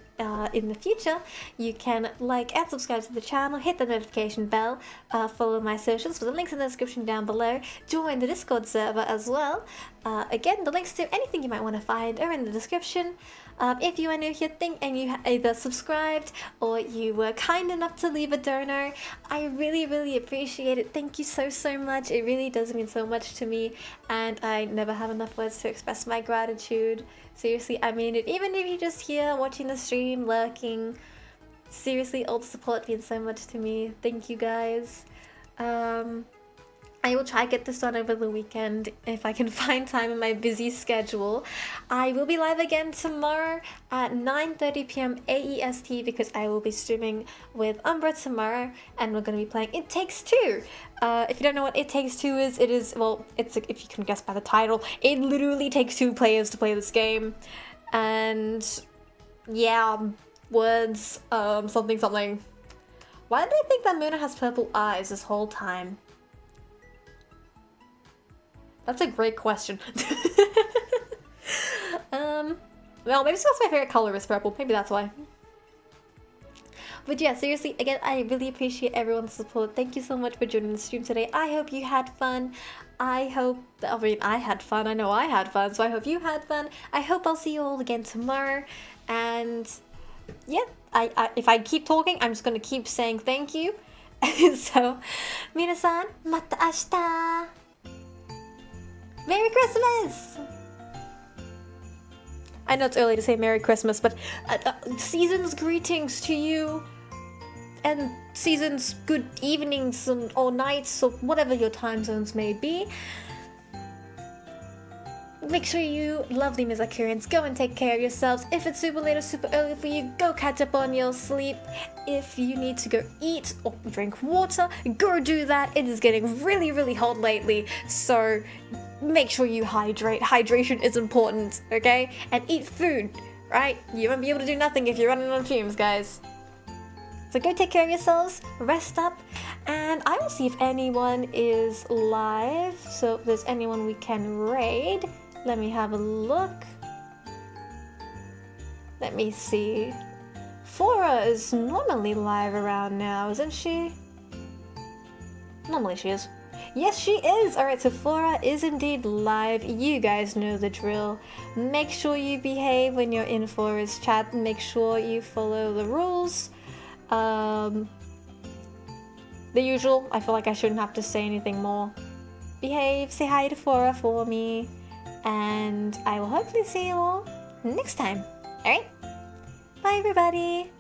in the future, you can like and subscribe to the channel, hit the notification bell, follow my socials for the links in the description down below, join the Discord server as well. Again, the links to anything you might want to find are in the description. If you are new here and you either subscribed or you were kind enough to leave a dono, I really appreciate it. Thank you so much. It really does mean so much to me, and I never have enough words to express my gratitude. Seriously, I mean it. Even if you're just here watching the stream, lurking, seriously, all the support means so much to me. Thank you guys. I will try to get this done over the weekend if I can find time in my busy schedule. I will be live again tomorrow at 9:30 p.m. AEST because I will be streaming with Umbra tomorrow, and we're going to be playing It Takes Two. If you don't know what It Takes Two is, it is, well, it's if you can guess by the title, it literally takes 2 players to play this game. And yeah, words, something. Why did I think that Moona has purple eyes this whole time? That's a great question. Well, maybe it's because my favorite color is purple. Maybe that's why. But yeah, seriously, again, I really appreciate everyone's support. Thank you so much for joining the stream today. I hope you had fun. I had fun. I know I had fun, so I hope you had fun. I hope I'll see you all again tomorrow. And yeah, if I keep talking, I'm just going to keep saying thank you. So, minasan, mata ashita! Merry Christmas! I know it's early to say Merry Christmas, but season's greetings to you, and season's good evenings or nights or whatever your time zones may be. Make sure you, lovely Mizakurians, go and take care of yourselves. If it's super late or super early for you, go catch up on your sleep. If you need to go eat or drink water, go do that. It is getting really hot lately, so make sure you hydrate. Hydration is important, okay? And eat food, right? You won't be able to do nothing if you're running on fumes, guys. So go take care of yourselves, rest up, and I will see if anyone is live. So if there's anyone we can raid, let me have a look. Let me see. Flora is normally live around now, isn't she? Normally she is. Yes, she is! Alright, so Flora is indeed live. You guys know the drill. Make sure you behave when you're in Flora's chat. Make sure you follow the rules. The usual. I feel like I shouldn't have to say anything more. Behave, say hi to Flora for me. And I will hopefully see you all next time. Alright? Bye, everybody!